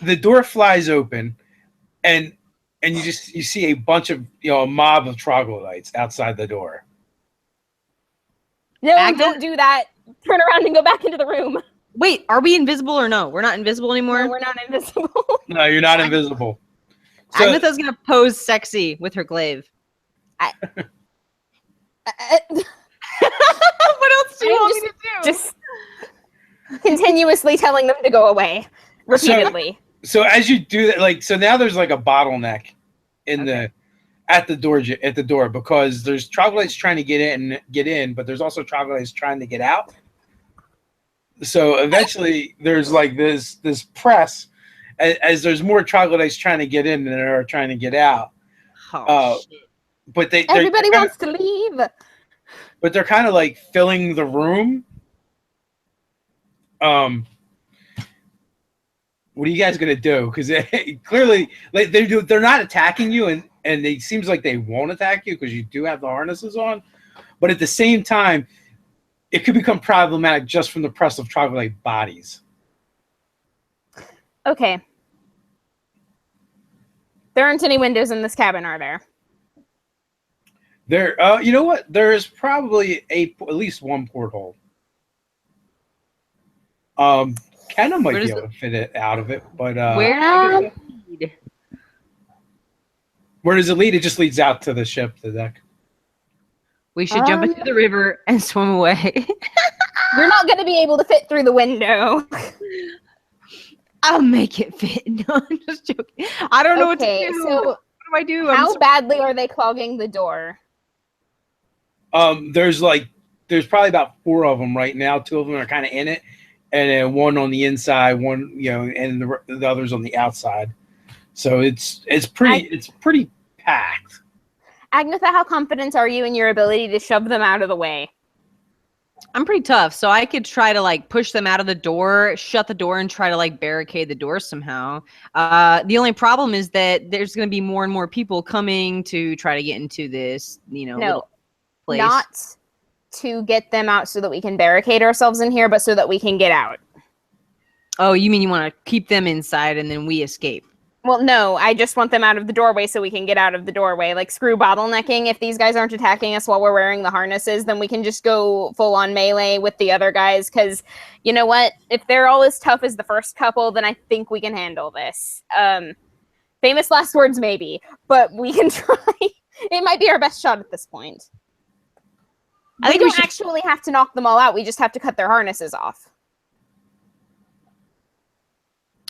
The door flies open, and and you see a bunch of a mob of troglodytes outside the door. No, Agnes? don't do that. Turn around and go back into the room. Wait, are we invisible or no? We're not invisible anymore? No, we're not invisible. No, you're not invisible. So, Agnetha's gonna pose sexy with her glaive. What else do you want me to do? Just continuously telling them to go away repeatedly. So as you do that, so now there's like a bottleneck in at the door because there's troglodytes trying to get in, but there's also troglodytes trying to get out. So eventually there's like this press as there's more troglodytes trying to get in than there are trying to get out. Shit. But Everybody wants to leave. But they're kind of like filling the room. What are you guys gonna do? Because clearly, they're not attacking you, and it seems like they won't attack you because you do have the harnesses on. But at the same time, it could become problematic just from the press of troglodyte bodies. Okay. There aren't any windows in this cabin, are there? There, you know what? There is probably at least one porthole. Kenna might be able to fit it out of it, but where does it lead? Where does it lead? It just leads out to the ship, the deck. We should jump into the river and swim away. We're not going to be able to fit through the window. I'll make it fit. No, I'm just joking. I don't know what to do. So what do I do? How badly are they clogging the door? There's probably about 4 of them right now. 2 of them are kind of in it, and then 1 on the inside, 1 and the others on the outside. So it's pretty packed. Agnetha, how confident are you in your ability to shove them out of the way? I'm pretty tough, so I could try to push them out of the door, shut the door, and try to barricade the door somehow. The only problem is that there's going to be more and more people coming to try to get into this, little place. Not to get them out so that we can barricade ourselves in here, but so that we can get out. Oh, you mean you want to keep them inside and then we escape? Well, no, I just want them out of the doorway so we can get out of the doorway. Screw bottlenecking. If these guys aren't attacking us while we're wearing the harnesses, then we can just go full on melee with the other guys. Because, you know what? If they're all as tough as the first couple, then I think we can handle this. Famous last words, maybe. But we can try. It might be our best shot at this point. I think we don't actually have to knock them all out. We just have to cut their harnesses off.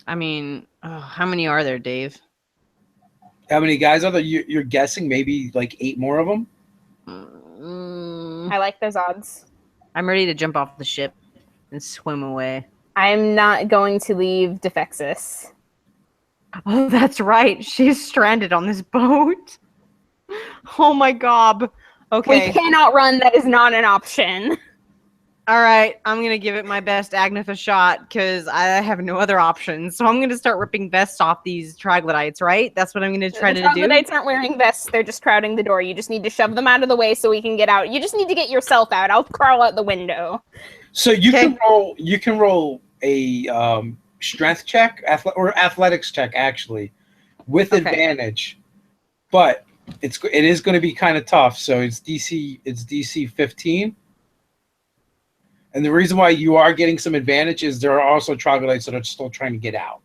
I mean, how many are there, Dave? How many guys are there? You're guessing maybe 8 more of them? I like those odds. I'm ready to jump off the ship and swim away. I'm not going to leave Defexis. Oh, that's right. She's stranded on this boat. Oh my god. Okay. We cannot run. That is not an option. All right, I'm going to give it my best Agnetha shot because I have no other options. So I'm going to start ripping vests off these troglodytes, right? That's what I'm going to try to do. Troglodytes aren't wearing vests. They're just crowding the door. You just need to shove them out of the way so we can get out. You just need to get yourself out. I'll crawl out the window. So you can roll a strength check or athletics check, actually, with advantage. But it is going to be kind of tough. So it's DC 15. And the reason why you are getting some advantage is there are also troglodytes that are still trying to get out.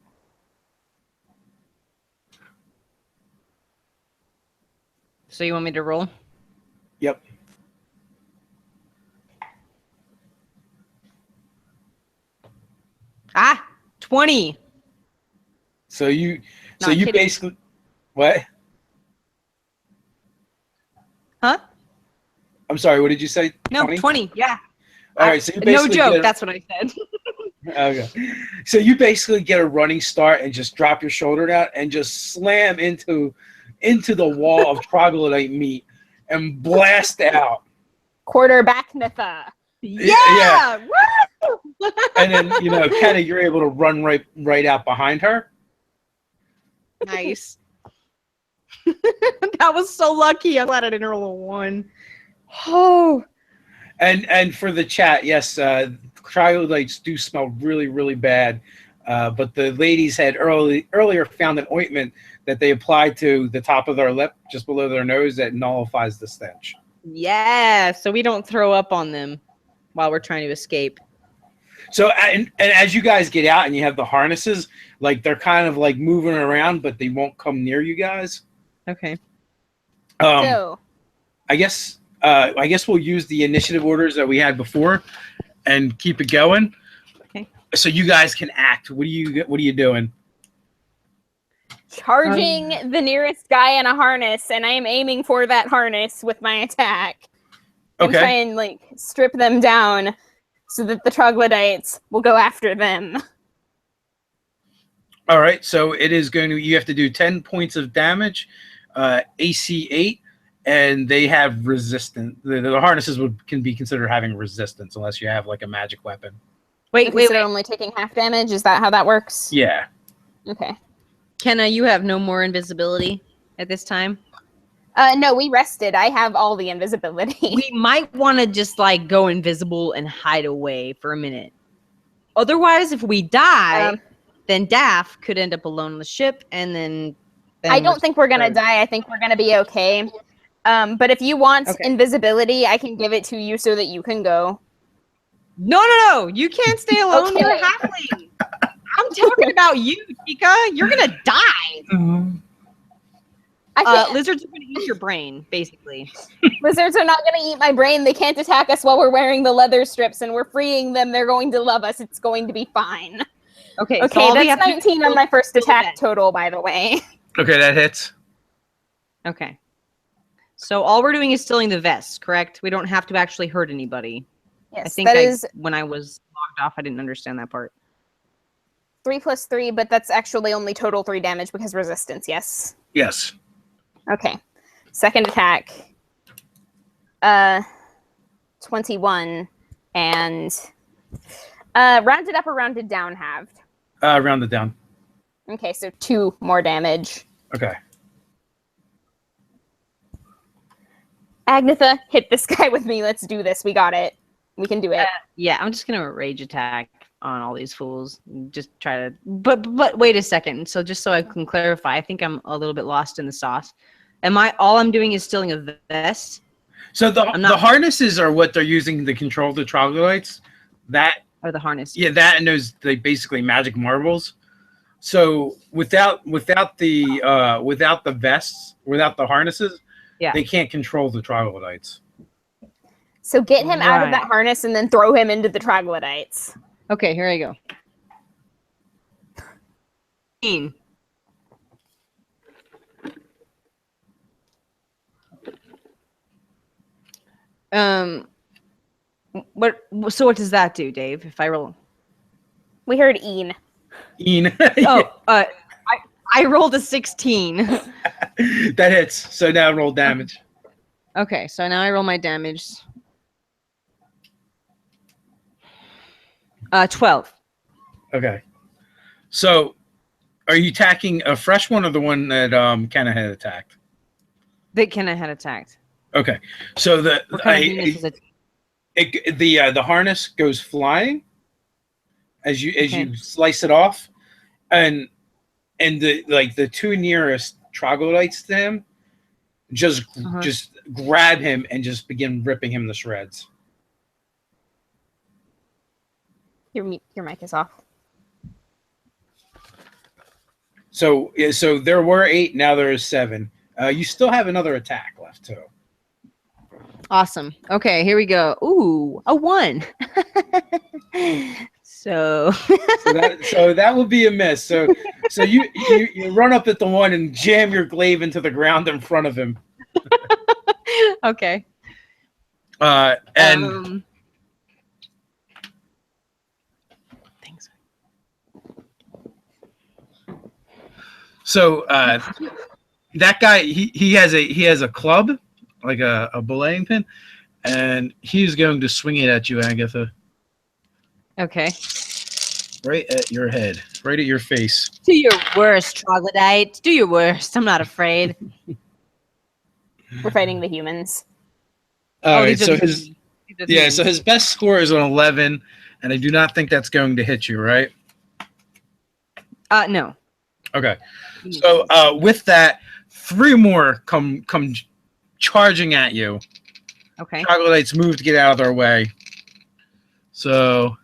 So you want me to roll? Yep. Ah, 20. So you kidding. basically what? Huh? I'm sorry, what did you say? No, 20. Yeah. All right, so you no basically joke. That's what I said. Okay. So you basically get a running start and just drop your shoulder down and just slam into the wall of troglodyte meat and blast out. Quarterback Nitha. Yeah. Woo! And then Kenna, you're able to run right out behind her. Nice. That was so lucky. I'm glad I didn't roll a 1. Oh. And for the chat, yes, troglodytes do smell really, really bad. But the ladies had earlier found an ointment that they applied to the top of their lip, just below their nose, that nullifies the stench. Yeah, so we don't throw up on them while we're trying to escape. So, and as you guys get out and you have the harnesses, like they're kind of like moving around, but they won't come near you guys. Okay. So I guess we'll use the initiative orders that we had before and keep it going. Okay. So you guys can act. What are you doing? charging the nearest guy in a harness, and I am aiming for that harness with my attack. And Okay. try and like strip them down so that the troglodytes will go after them. All right. So it is going to. You have to do 10 points of damage, AC 8, and they have resistance. The harnesses can be considered having resistance unless you have like a magic weapon. Wait. They're only taking half damage. Is that how that works? Yeah. Okay. Kenna, you have no more invisibility at this time. No, we rested. I have all the invisibility. We might want to just like go invisible and hide away for a minute. Otherwise, if we die, then Daff could end up alone on the ship, and then I don't think we're gonna die. I think we're gonna be okay. But if you want invisibility, I can give it to you so that you can go. No! You can't stay alone. Okay. You're a halfling. I'm talking about you, Chica. You're gonna die. Lizards are gonna eat your brain, basically. Lizards are not gonna eat my brain. They can't attack us while we're wearing the leather strips, and we're freeing them. They're going to love us. It's going to be fine. Okay, Okay, so that's 19 on my first attack total, by the way. Okay, that hits. Okay. So all we're doing is stealing the vests, correct? We don't have to actually hurt anybody. Yes, I think that is when I was logged off, I didn't understand that part. 3 + 3, but that's actually only total 3 damage because resistance, yes. Yes. Okay. Second attack. 21. And rounded up or rounded down halved? Round it down. Okay, so 2 more damage. Okay. Agnetha, hit this guy with me. Let's do this. We got it. We can do it. Yeah, I'm just gonna rage attack on all these fools. Just try to. But wait a second. So just so I can clarify, I think I'm a little bit lost in the sauce. All I'm doing is stealing a vest? So the harnesses are what they're using to control the troglodytes. That or the harness? Yeah, that and those basically magic marbles. So without the vests, without the harnesses, they can't control the troglodytes. So get him out of that harness and then throw him into the troglodytes. Okay, here I go. So what does that do, Dave? If I roll, we heard Een. I rolled a 16. That hits. So now roll damage. Okay, so now I roll my damage. 12. Okay. So, are you attacking a fresh one or the one that Kenna had attacked? That Kenna had attacked. Okay. So the harness goes flying as you slice it off, and the 2 nearest troglodytes to him just grab him and just begin ripping him to shreds. Your mic is off. So there were 8, now there is 7. You still have another attack left too. Awesome. Okay, here we go. Ooh, a 1. So that will be a miss. So you run up at the 1 and jam your glaive into the ground in front of him. Okay. And thanks. So that guy he has a club, like a belaying pin, and he's going to swing it at you, Agatha. Okay. Right at your head, right at your face. Do your worst, troglodyte. Do your worst. I'm not afraid. We're fighting the humans. All right. So his best score is an 11, and I do not think that's going to hit you, right? No. Okay. So with that, 3 more come charging at you. Okay. Troglodytes move to get out of their way. So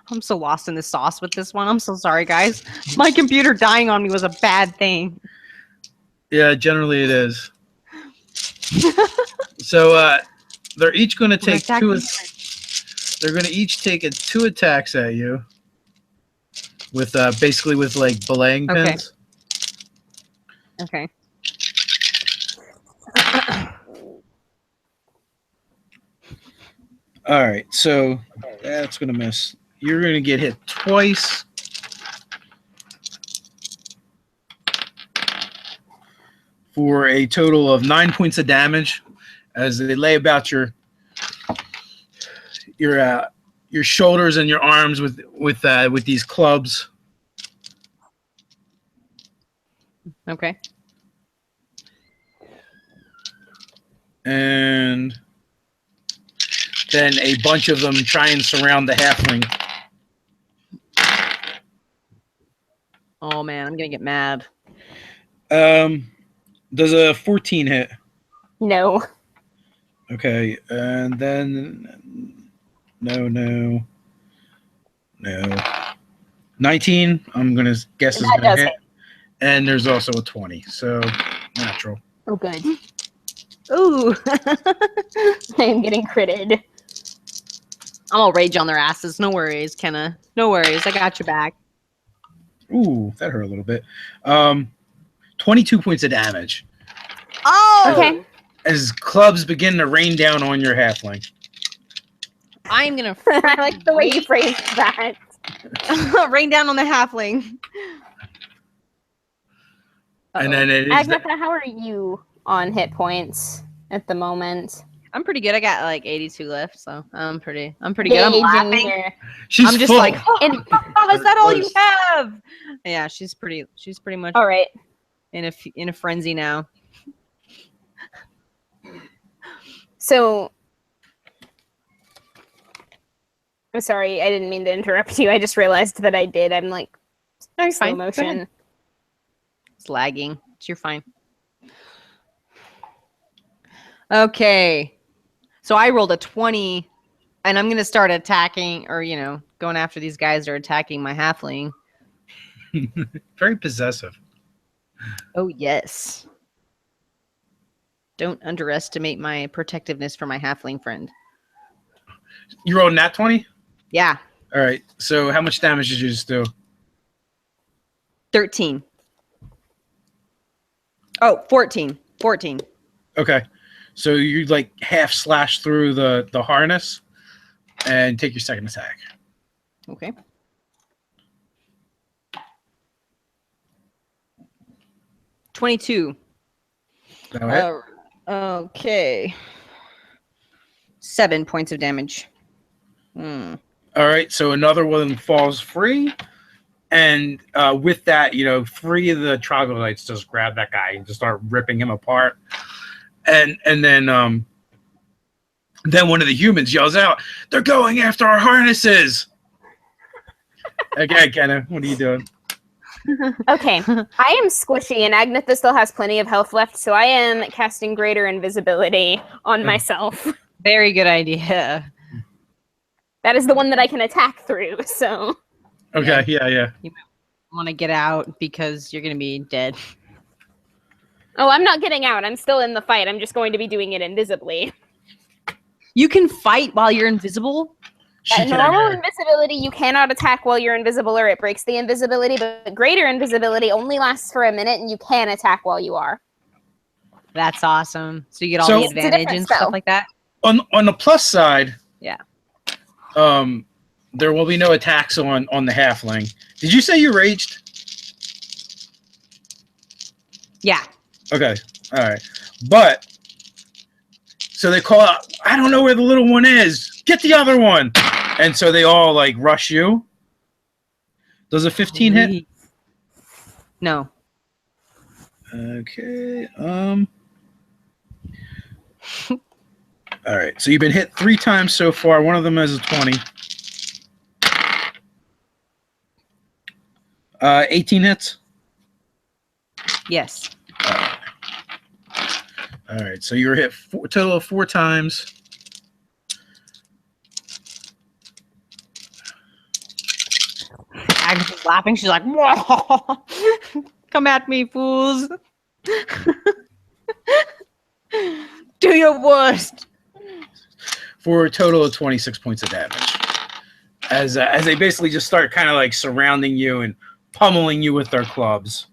I'm so lost in the sauce with this one. I'm so sorry, guys. My computer dying on me was a bad thing. yeah, generally it is. So they're each going to take attack two. me. They're going to each take 2 attacks at you with basically with like belaying Okay. pins. Okay. All right, so that's going to miss. You're going to get hit twice. For a total of 9 points of damage as they lay about your shoulders and your arms with these clubs. Okay. And then a bunch of them try and surround the halfling. Oh man, I'm gonna get mad. Does a 14 hit? No. Okay, and then no. 19. I'm gonna guess is That gonna does hit. hit. And there's also a 20, so natural. Oh, good. Ooh. I am getting critted. I'm all rage on their asses. No worries, Kenna. No worries. I got your back. Ooh, that hurt a little bit. 22 points of damage. Oh. Okay. As clubs begin to rain down on your halfling. I'm gonna I like the way you phrased that. rain down on the halfling. And then it is Agnetha, how are you on hit points at the moment? I'm pretty good. I got like 82 left, so I'm pretty good. I'm Gauging laughing. here. she's I'm just full. like, oh, And- is that all you have? Yeah, she's pretty much All right. in a frenzy now. So, I'm sorry, I didn't mean to interrupt you. I just realized that I did. I'm like No, you're slow fine. Go ahead. motion. It's lagging. You're fine. Okay. So I rolled a 20, and I'm going to start attacking, or, going after these guys that are attacking my halfling. Very possessive. Oh, yes. Don't underestimate my protectiveness for my halfling friend. You rolled nat 20? Yeah. All right. So how much damage did you just do? 13. Oh, 14. 14. Okay. So you like half slash through the harness and take your second attack. Okay. $22. All right. Okay. 7 points of damage. All right. So another one falls free. And with that, 3 of the troglodytes just grab that guy and just start ripping him apart. And then one of the humans yells out, "They're going after our harnesses!" Okay, Kenna, what are you doing? Okay. I am squishy, and Agnetha still has plenty of health left, so I am casting greater invisibility on myself. Very good idea. That is the one that I can attack through, so... Okay, yeah. You want to get out because you're going to be dead. Oh, I'm not getting out. I'm still in the fight. I'm just going to be doing it invisibly. You can fight while you're invisible? She At can- normal invisibility, you cannot attack while you're invisible or it breaks the invisibility, but greater invisibility only lasts for a minute and you can attack while you are. That's awesome. So you get all So- the It's a advantage different and spell. stuff like that? On the plus side, Yeah. There will be no attacks on the halfling. Did you say you raged? Yeah. Okay, all right. But so they call out, "I don't know where the little one is. Get the other one!" And so they all like rush you. Does a 15 hit? No. Okay. All right. So you've been hit 3 times so far. One of them has a 20. 18 hits. Yes. All right, so you're hit total of 4 times. Agatha's laughing. She's like, "Whoa, come at me, fools! Do your worst." For a total of 26 points of damage. As they basically just start kind of like surrounding you and pummeling you with their clubs.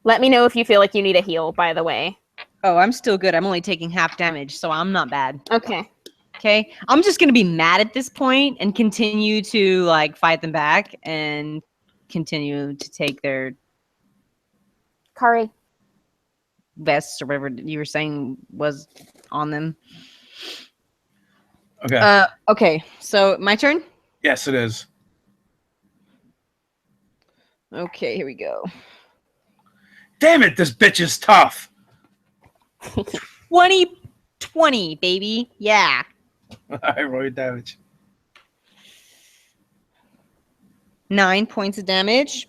Let me know if you feel like you need a heal, by the way. Oh, I'm still good. I'm only taking half damage, so I'm not bad. Okay. Okay, I'm just gonna be mad at this point and continue to like fight them back and continue to take their Kari. vests or whatever you were saying was on them. Okay. Okay, so my turn. Yes, it is. Okay, here we go. Damn it, this bitch is tough. 20, baby. Yeah. I roll damage. 9 points of damage.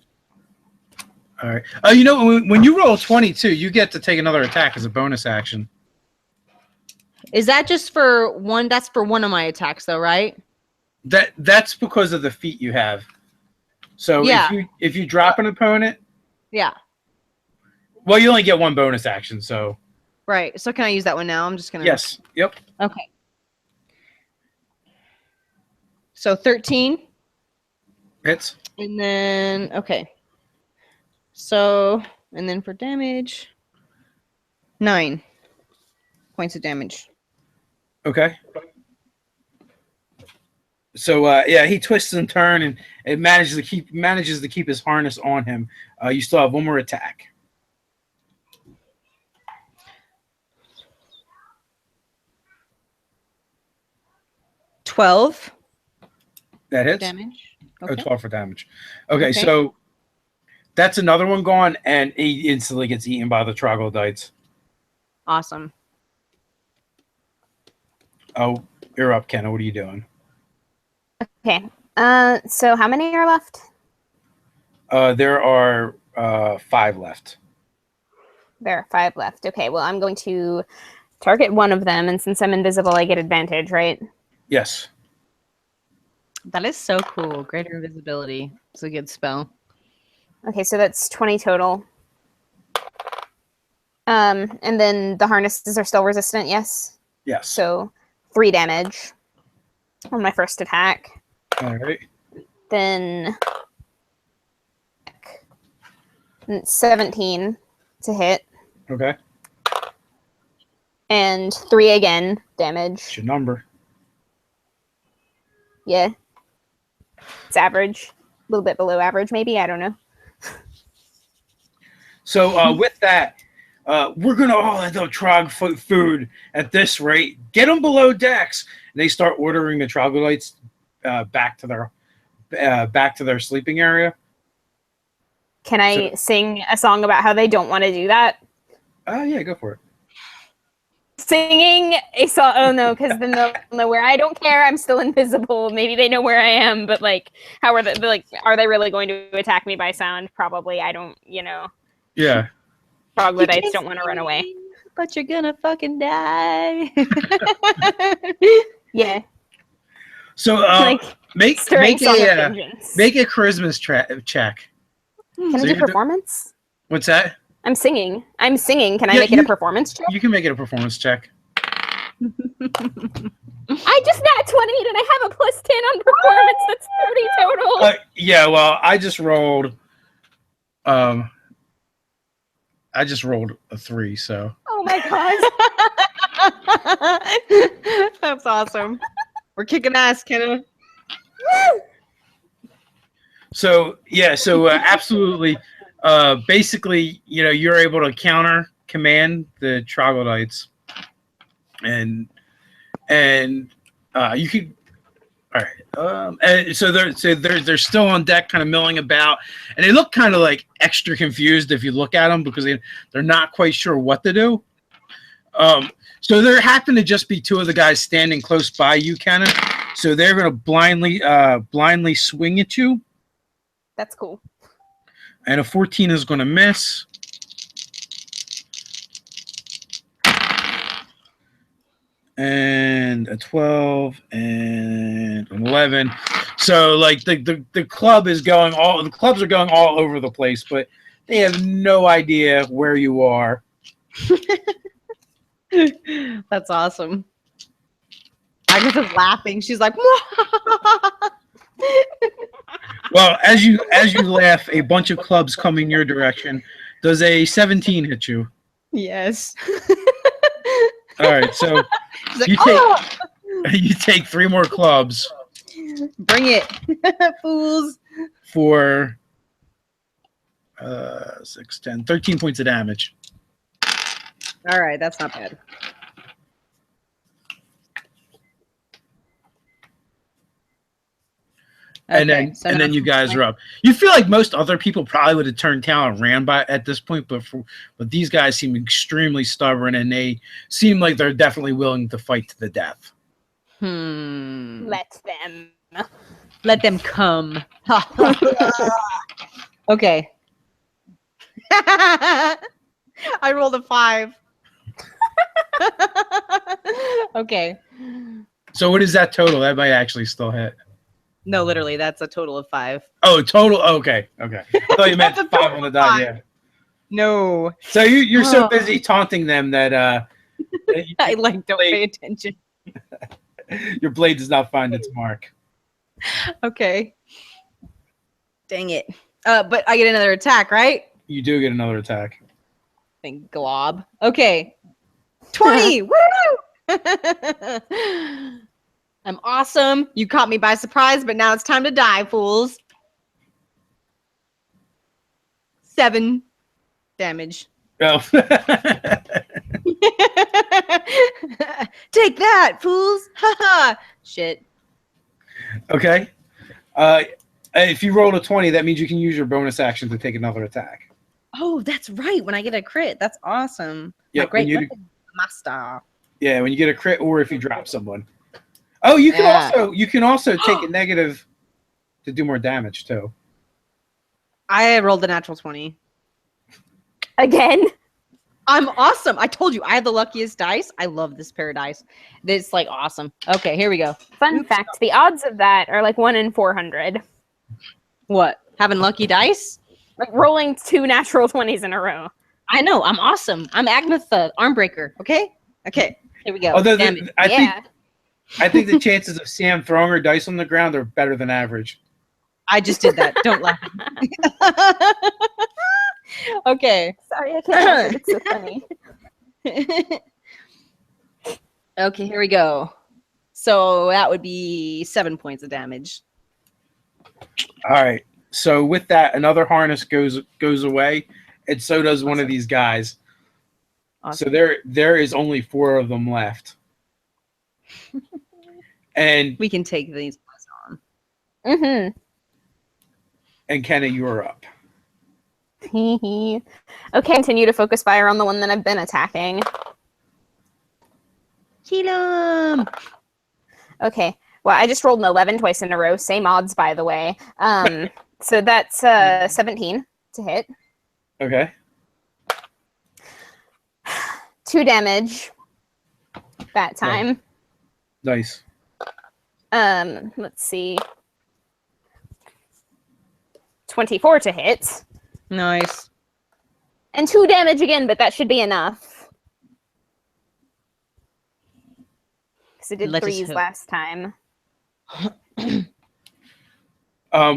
All right. Oh, you know, when you roll 22, you get to take another attack as a bonus action. Is that just for one? That's for one of my attacks, though, right? That's because of the feat you have. So Yeah. if you drop an opponent, Yeah. well, you only get one bonus action. So Right. So can I use that one now? I'm just gonna. yes, yep. Okay. So 13, Hits. and then okay. So and then for damage, 9 points of damage. Okay. So yeah, he twists and turns and it manages to keep his harness on him. You still have one more attack. $12 That hits. damage. Oh, Okay. 12 for damage. Okay, so that's another one gone, and he instantly gets eaten by the troglodytes. Awesome. Oh, you're up, Kenna. What are you doing? Okay. So how many are left? There are 5 left. There are 5 left. Okay, well, I'm going to target one of them, and since I'm invisible, I get advantage, right? Yes. That is so cool. Greater invisibility. It's a good spell. Okay, so that's 20 total. And then the harnesses are still resistant, yes? Yes. So 3 damage on my first attack. All right. Then 17 to hit. Okay. And 3 again, damage. It's your number. Yeah. It's average. A little bit below average, maybe. I don't know. So with that, we're going to all end up trog food at this rate. Get them below decks. And they start ordering the troglodytes back to their sleeping area. Can I sing a song about how they don't want to do that? Yeah, go for it. Singing a song. Oh no, because then they'll know where I don't care. I'm still invisible. Maybe they know where I am, but like, how are they? Like, are they really going to attack me by sound? Probably. I don't. Yeah. Troglodytes don't want to run away. But you're gonna fucking die. Yeah. So Like make stirring song of a vengeance. make a charisma check. Can I so do you're performance? What's that? I'm singing. Can I Yeah, make it a performance check? You can make it a performance check. I just nat 20 and I have a +10 on performance. That's 30 total. Yeah, well, I just rolled a 3, so. Oh my god. That's awesome. We're kicking ass, Kenna. So yeah, so absolutely. Basically, you're able to command the troglodytes, and you could. All right. And so they're still on deck, kind of milling about, and they look kind of like extra confused if you look at them because they're not quite sure what to do. So there happen to just be 2 of the guys standing close by you, Kenna. So they're going to blindly swing at you. That's cool. And a 14 is going to miss. And a 12 and an 11. So like the clubs are going all over the place, but they have no idea where you are. That's awesome. Agatha's laughing. She's like, Well, as you laugh, a bunch of clubs come in your direction. Does a 17 hit you? yes. All right, so She's like, you take 3 more clubs. Bring it, fools. For 6, 10, 13 points of damage. All right, that's not bad. And Okay, then you guys are up. You feel like most other people probably would have turned tail and ran by at this point, but these guys seem extremely stubborn, and they seem like they're definitely willing to fight to the death. Let them come. Okay. I rolled a 5. Okay. So what is that total? That might actually still hit. No, literally, that's a total of 5. Oh, total. Okay. I thought you meant 5 on the die. Yeah. No. So you're so busy taunting them that I don't pay attention. Your blade does not find its mark. Okay. Dang it. But I get another attack, right? You do get another attack. Thank glob. Okay. 20. Woo! I'm awesome. You caught me by surprise, but now it's time to die, fools. 7 damage. Oh. Take that, fools. Haha. Shit. Okay. If you roll a 20, that means you can use your bonus action to take another attack. Oh, that's right. When I get a crit, that's awesome. Yeah, My great weapon, master. Yeah, when you get a crit, or if you drop someone. Oh, you can also take a negative to do more damage too. I rolled a natural 20. again. I'm awesome. I told you I have the luckiest dice. I love this paradise. It's like awesome. Okay, here we go. Fun fact: the odds of that are like 1 in 400. What? Having lucky dice? Like rolling 2 natural 20s in a row. I know. I'm awesome. I'm Agnetha, Armbreaker. Okay. Okay. Here we go. Oh, Yeah. I think the chances of Sam throwing her dice on the ground are better than average. I just did that. Don't laugh. Okay. Sorry, I can't. It's so funny. Okay, here we go. So that would be 7 points of damage. All right. So with that, another harness goes away, and so does one of these guys. Awesome. So there is only 4 of them left. And We can take these on. Mm-hmm. And Kenna, you are up. Okay, continue to focus fire on the one that I've been attacking. Kill him. Okay, well, I just rolled an 11 twice in a row. Same odds, by the way. So that's 17 to hit. Okay. 2 damage that time. Nice. Let's see. 24 to hit. Nice. And 2 damage again, but that should be enough. Because it did Let us 3s hope. last time.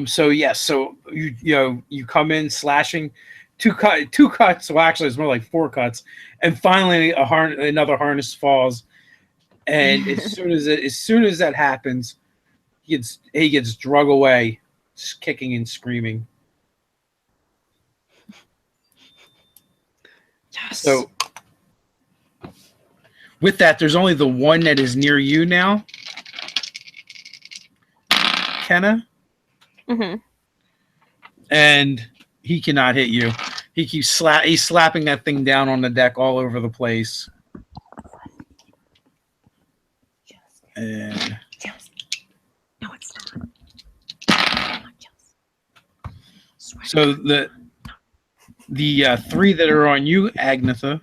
So yes, so you come in slashing, two cuts. Well, actually, it's more like 4 cuts, and finally another harness falls. And as soon as that happens, he gets drug away, kicking and screaming. Yes. So with that, there's only the one that is near you now, Kenna. Mm-hmm. And he cannot hit you. He keeps he's slapping that thing down on the deck all over the place. And No, it's not. so The 3 that are on you, Agnetha,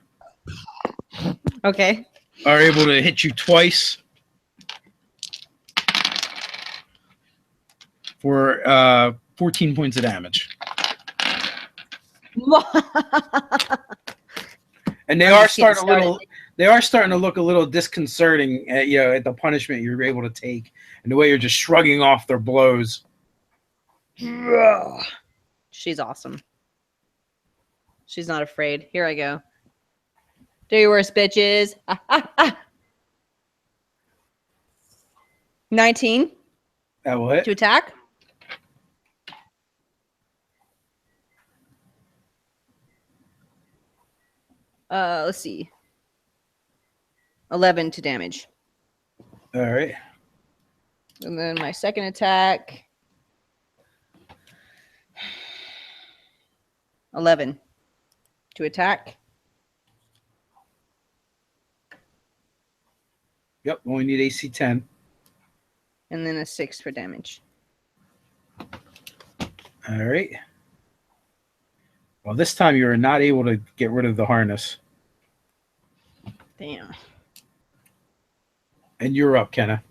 Okay. are able to hit you twice for 14 points of damage. And they are starting to look a little disconcerting at, at the punishment you're able to take and the way you're just shrugging off their blows. She's awesome. She's not afraid. Here I go. Do your worst, bitches. 19 That will hit. to attack. Let's see. 11 to damage. All right. And then my second attack. 11 to attack. Yep, only need AC 10. And then a 6 for damage. All right. Well, this time you are not able to get rid of the harness. Damn. And you're up, Kenna.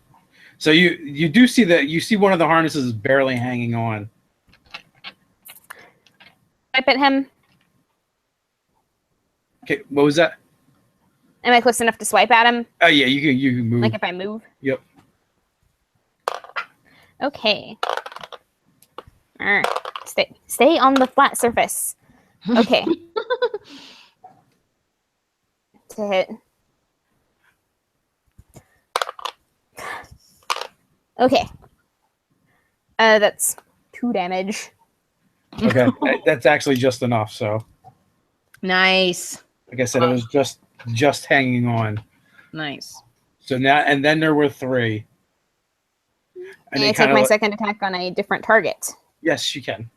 So you do see that you see one of the harnesses is barely hanging on. Swipe at him. Okay, what was that? Am I close enough to swipe at him? Oh yeah, you can move. Like if I move? Yep. Okay. Stay on the flat surface. Okay. To hit. Okay. That's 2 damage. Okay, that's actually just enough. So, Nice. like I said, it was just hanging on. Nice. So now, and then there were 3. And I take my second attack on a different target. Yes, you can.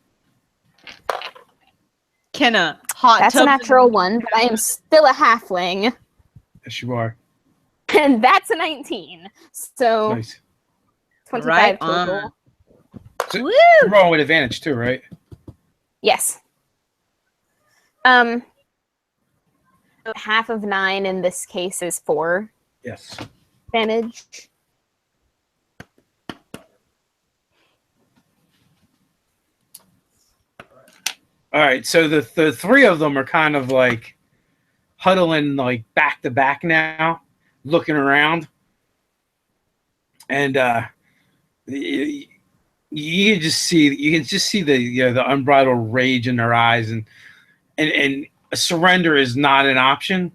Kenna, hot That's a tub. natural 1, but I am still a halfling. Yes, you are. And that's a 19. So Nice. 25 Right total. on. So Woo! you're rolling with advantage too, right? Yes. Half of 9 in this case is 4 Yes. damage. All right. So the 3 of them are kind of like huddling like back to back now, looking around, and you can just see the unbridled rage in their eyes, and a surrender is not an option.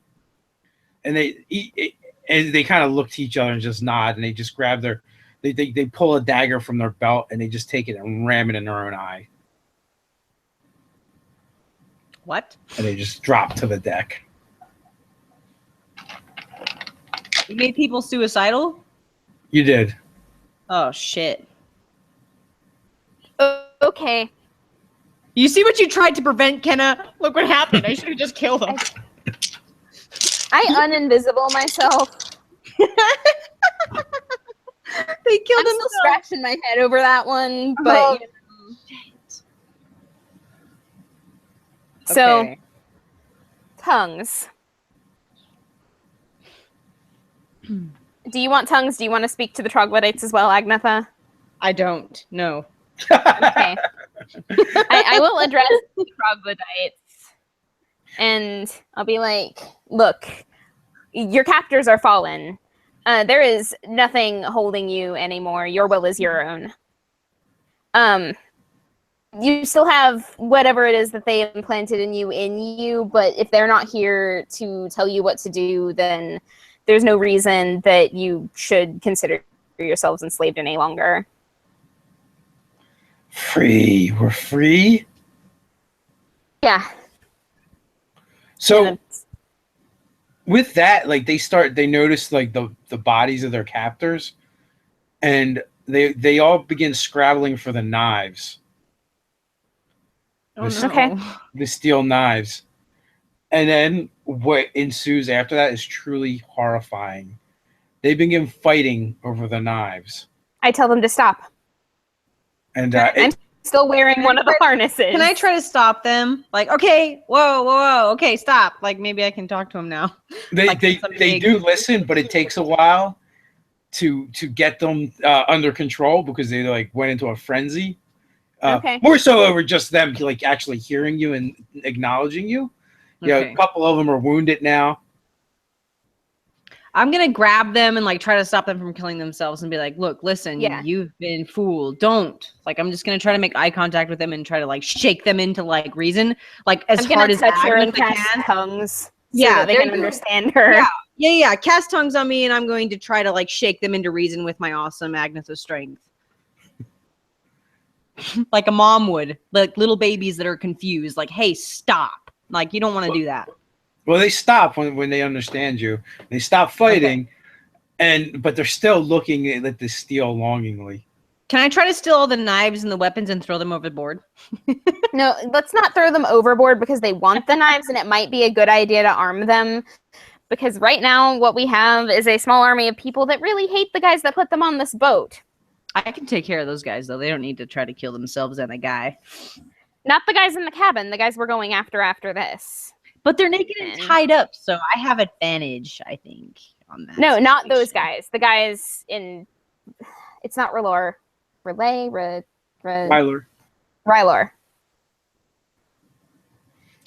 And they kind of look to each other and just nod, and they just grab they pull a dagger from their belt and they just take it and ram it in their own eye, What? and they just drop to the deck. You made people suicidal? You did. Oh, shit. Okay. You see what you tried to prevent, Kenna? Look what happened. I should have just killed him. I uninvisible myself. They I'm killed him. still scratching my head over that one, but Oh. so Okay. tongues. Do you want tongues? Do you want to speak to the troglodytes as well, Agnetha? I don't. No. Okay. I will address the troglodytes, and I'll be like, look, your captors are fallen. There is nothing holding you anymore. Your will is your own. You still have whatever it is that they implanted in you, but if they're not here to tell you what to do, then there's no reason that you should consider yourselves enslaved any longer. Free. We're free. Yeah. So with that, like they notice like the bodies of their captors, and they all begin scrabbling for the knives. Oh, The- no. Okay. The steel knives. And then what ensues after that is truly horrifying. They begin fighting over the knives. I tell them to stop. And still wearing one of the harnesses. Can I try to stop them? Like, okay, whoa, okay, stop. Like, maybe I can talk to him now. They Like, they do listen, but it takes a while to get them under control because they like went into a frenzy. Okay. More so over just them like actually hearing you and acknowledging you. Yeah, Okay. a couple of them are wounded now. I'm gonna grab them and like try to stop them from killing themselves and be like, look, listen, Yeah. you've been fooled. Don't. Like, I'm just gonna try to make eye contact with them and try to like shake them into like reason, like as I'm hard gonna as touch her and Agatha cast can. tongues so Yeah, that they there can you go. understand her. Yeah. Cast tongues on me, and I'm going to try to like shake them into reason with my awesome Agnetha strength. Like a mom would, like little babies that are confused. Like, hey, stop! Like, you don't want to do that. Well, they stop when they understand you. They stop fighting, but they're still looking at the steel longingly. Can I try to steal all the knives and the weapons and throw them overboard? No, let's not throw them overboard because they want the knives, and it might be a good idea to arm them. Because right now, what we have is a small army of people that really hate the guys that put them on this boat. I can take care of those guys, though. They don't need to try to kill themselves and a guy. Not the guys in the cabin, the guys we're going after this. But they're naked and tied up, so I have advantage, I think, on that. No, not those situation. guys. The guys in... It's not R'hllor. R'hllor.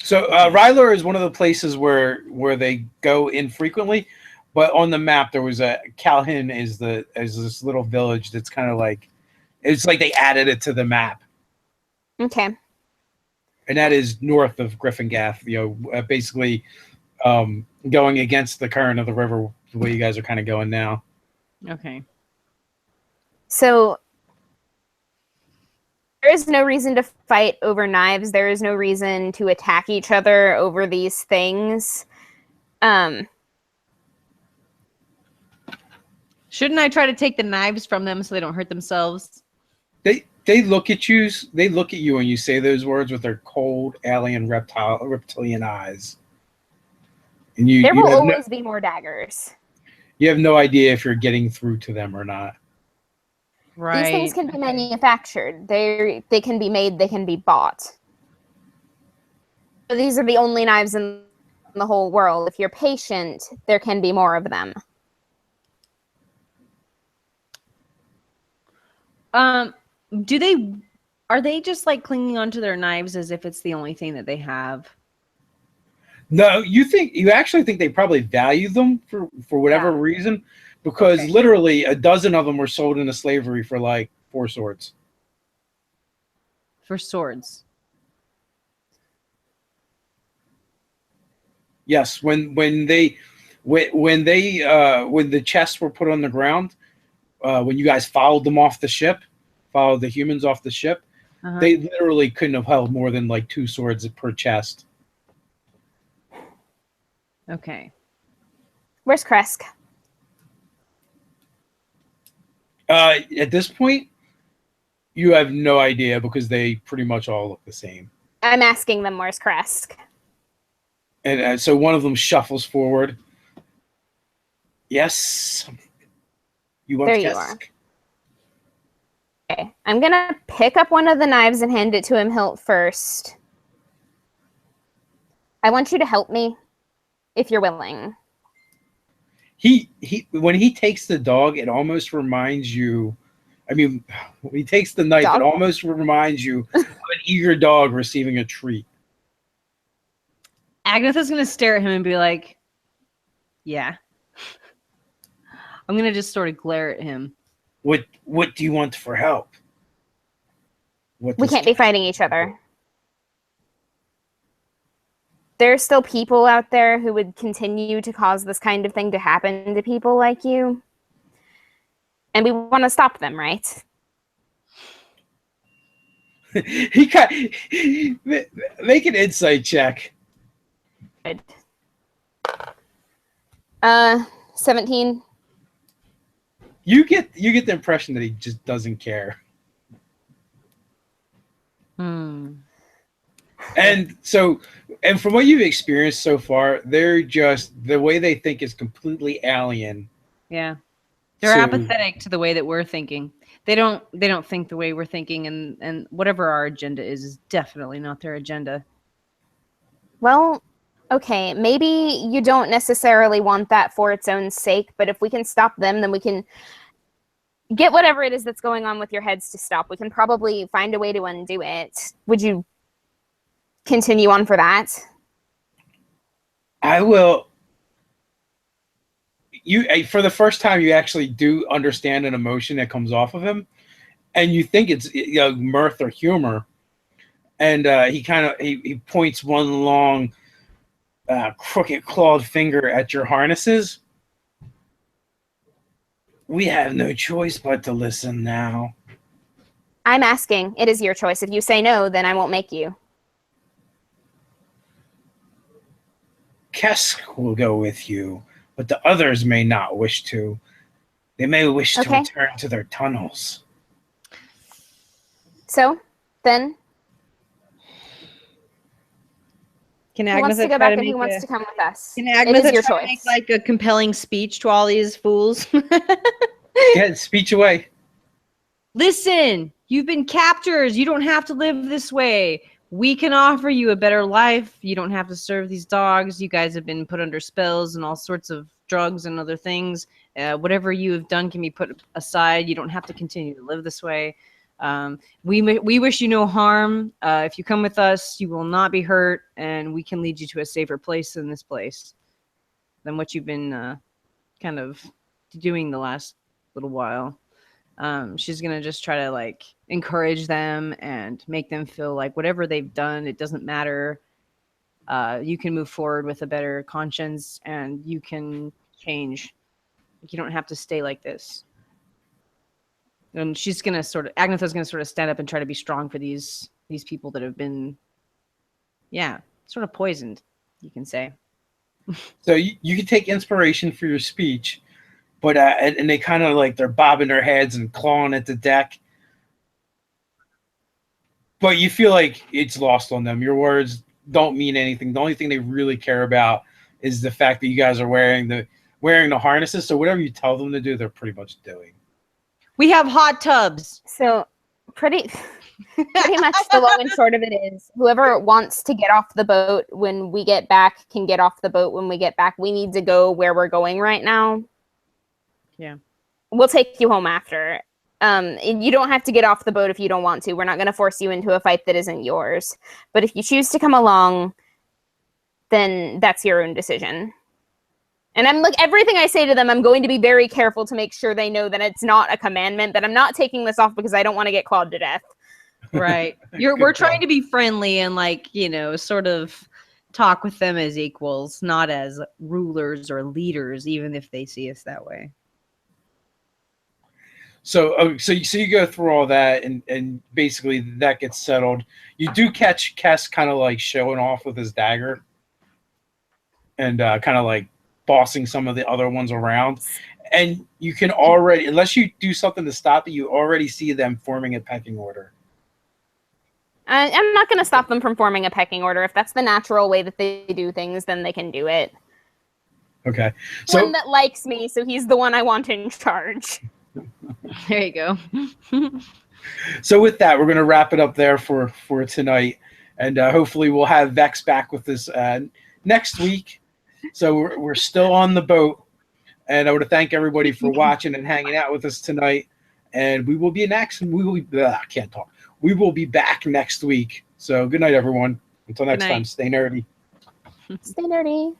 So R'hllor is one of the places where they go infrequently, but on the map there was a Calhoun is this little village that's kind of like it's like they added it to the map, Okay. and that is north of Gryphongaffe. You know, basically going against the current of the river, the way you guys are kind of going now. Okay. So there is no reason to fight over knives. There is no reason to attack each other over these things. Shouldn't I try to take the knives from them so they don't hurt themselves? They look at you. They look at you when you say those words with their cold alien reptilian eyes, and There will have always be more daggers. you have no idea if you're getting through to them or not. Right. These things can be manufactured. They can be made. They can be bought. So these are the only knives in the whole world. If you're patient, there can be more of them. Are they just like clinging onto their knives as if it's the only thing that they have? No, you actually think they probably value them for whatever reason, because literally a dozen of them were sold into slavery for like 4 swords. For swords. Yes, when the chests were put on the ground, when you guys followed the humans off the ship, they literally couldn't have held more than like 2 swords per chest. Okay. Where's Kresk? At this point, you have no idea because they pretty much all look the same. I'm asking them where's Kresk. And so one of them shuffles forward. Yes. You want There you Kesk? are. Okay, I'm gonna pick up one of the knives and hand it to him hilt first. I want you to help me, if you're willing. He when he takes the dog, it almost reminds you. I mean, when he takes the knife, Dog? it almost reminds you of an eager dog receiving a treat. Agnetha's gonna stare at him and be like, "Yeah." I'm gonna just sort of glare at him. What do you want for help? We can't be fighting each other. There's still people out there who would continue to cause this kind of thing to happen to people like you. And we want to stop them, right? Make an insight check. Good. 17. You get the impression that he just doesn't care. And from what you've experienced so far, they're just the way they think is completely alien. Yeah. They're So- apathetic to the way that we're thinking. They don't think the way we're thinking, and whatever our agenda is definitely not their agenda. Well, okay, maybe you don't necessarily want that for its own sake, but if we can stop them, then we can get whatever it is that's going on with your heads to stop. We can probably find a way to undo it. Would you continue on for that? I will. For the first time, you actually do understand an emotion that comes off of him, and you think it's mirth or humor. And he points one long, crooked clawed finger at your harnesses. We have no choice but to listen now. I'm asking. It is your choice. If you say no, then I won't make you. Kesk will go with you, but the others may not wish to. They may wish to Okay. return to their tunnels. So, then, Can who wants Agnetha to go try back to and who make wants a, to come with us? can It Agnetha is your try to make choice. like a compelling speech to all these fools? Get speech away. Listen, you've been captors. You don't have to live this way. We can offer you a better life. You don't have to serve these dogs. You guys have been put under spells and all sorts of drugs and other things. Whatever you have done can be put aside. You don't have to continue to live this way. We wish you no harm. If you come with us, you will not be hurt, and we can lead you to a safer place than this place, than what you've been kind of doing the last little while. She's gonna just try to like encourage them and make them feel like whatever they've done, it doesn't matter. You can move forward with a better conscience, and you can change. You don't have to stay like this. And she's gonna Agnetha's gonna sort of stand up and try to be strong for these people that have been, sort of poisoned, you can say. So you can take inspiration for your speech, but and they kind of like they're bobbing their heads and clawing at the deck. But you feel like it's lost on them. Your words don't mean anything. The only thing they really care about is the fact that you guys are wearing the harnesses. So whatever you tell them to do, they're pretty much doing. We have hot tubs. So, pretty much the long and short of it is, whoever wants to get off the boat when we get back can get off the boat when we get back. We need to go where we're going right now. Yeah. We'll take you home after. You don't have to get off the boat if you don't want to. We're not going to force you into a fight that isn't yours. But if you choose to come along, then that's your own decision. And I'm like, everything I say to them, I'm going to be very careful to make sure they know that it's not a commandment, that I'm not taking this off because I don't want to get clawed to death. Right. Good We're call. trying to be friendly and like, sort of talk with them as equals, not as rulers or leaders, even if they see us that way. So you go through all that, and basically that gets settled. You do catch Kess kind of like showing off with his dagger, and kind of like bossing some of the other ones around. And you can already, unless you do something to stop it, you already see them forming a pecking order. I'm not going to stop them from forming a pecking order. If that's the natural way that they do things, then they can do it. Okay. One that likes me, so he's the one I want in charge. There you go. So with that, we're going to wrap it up there for tonight. And hopefully we'll have Vex back with us next week. So we're still on the boat. And I want to thank everybody for watching and hanging out with us tonight. And we will be I can't talk. We will be back next week. So good night, everyone. Until next time, stay nerdy. Stay nerdy.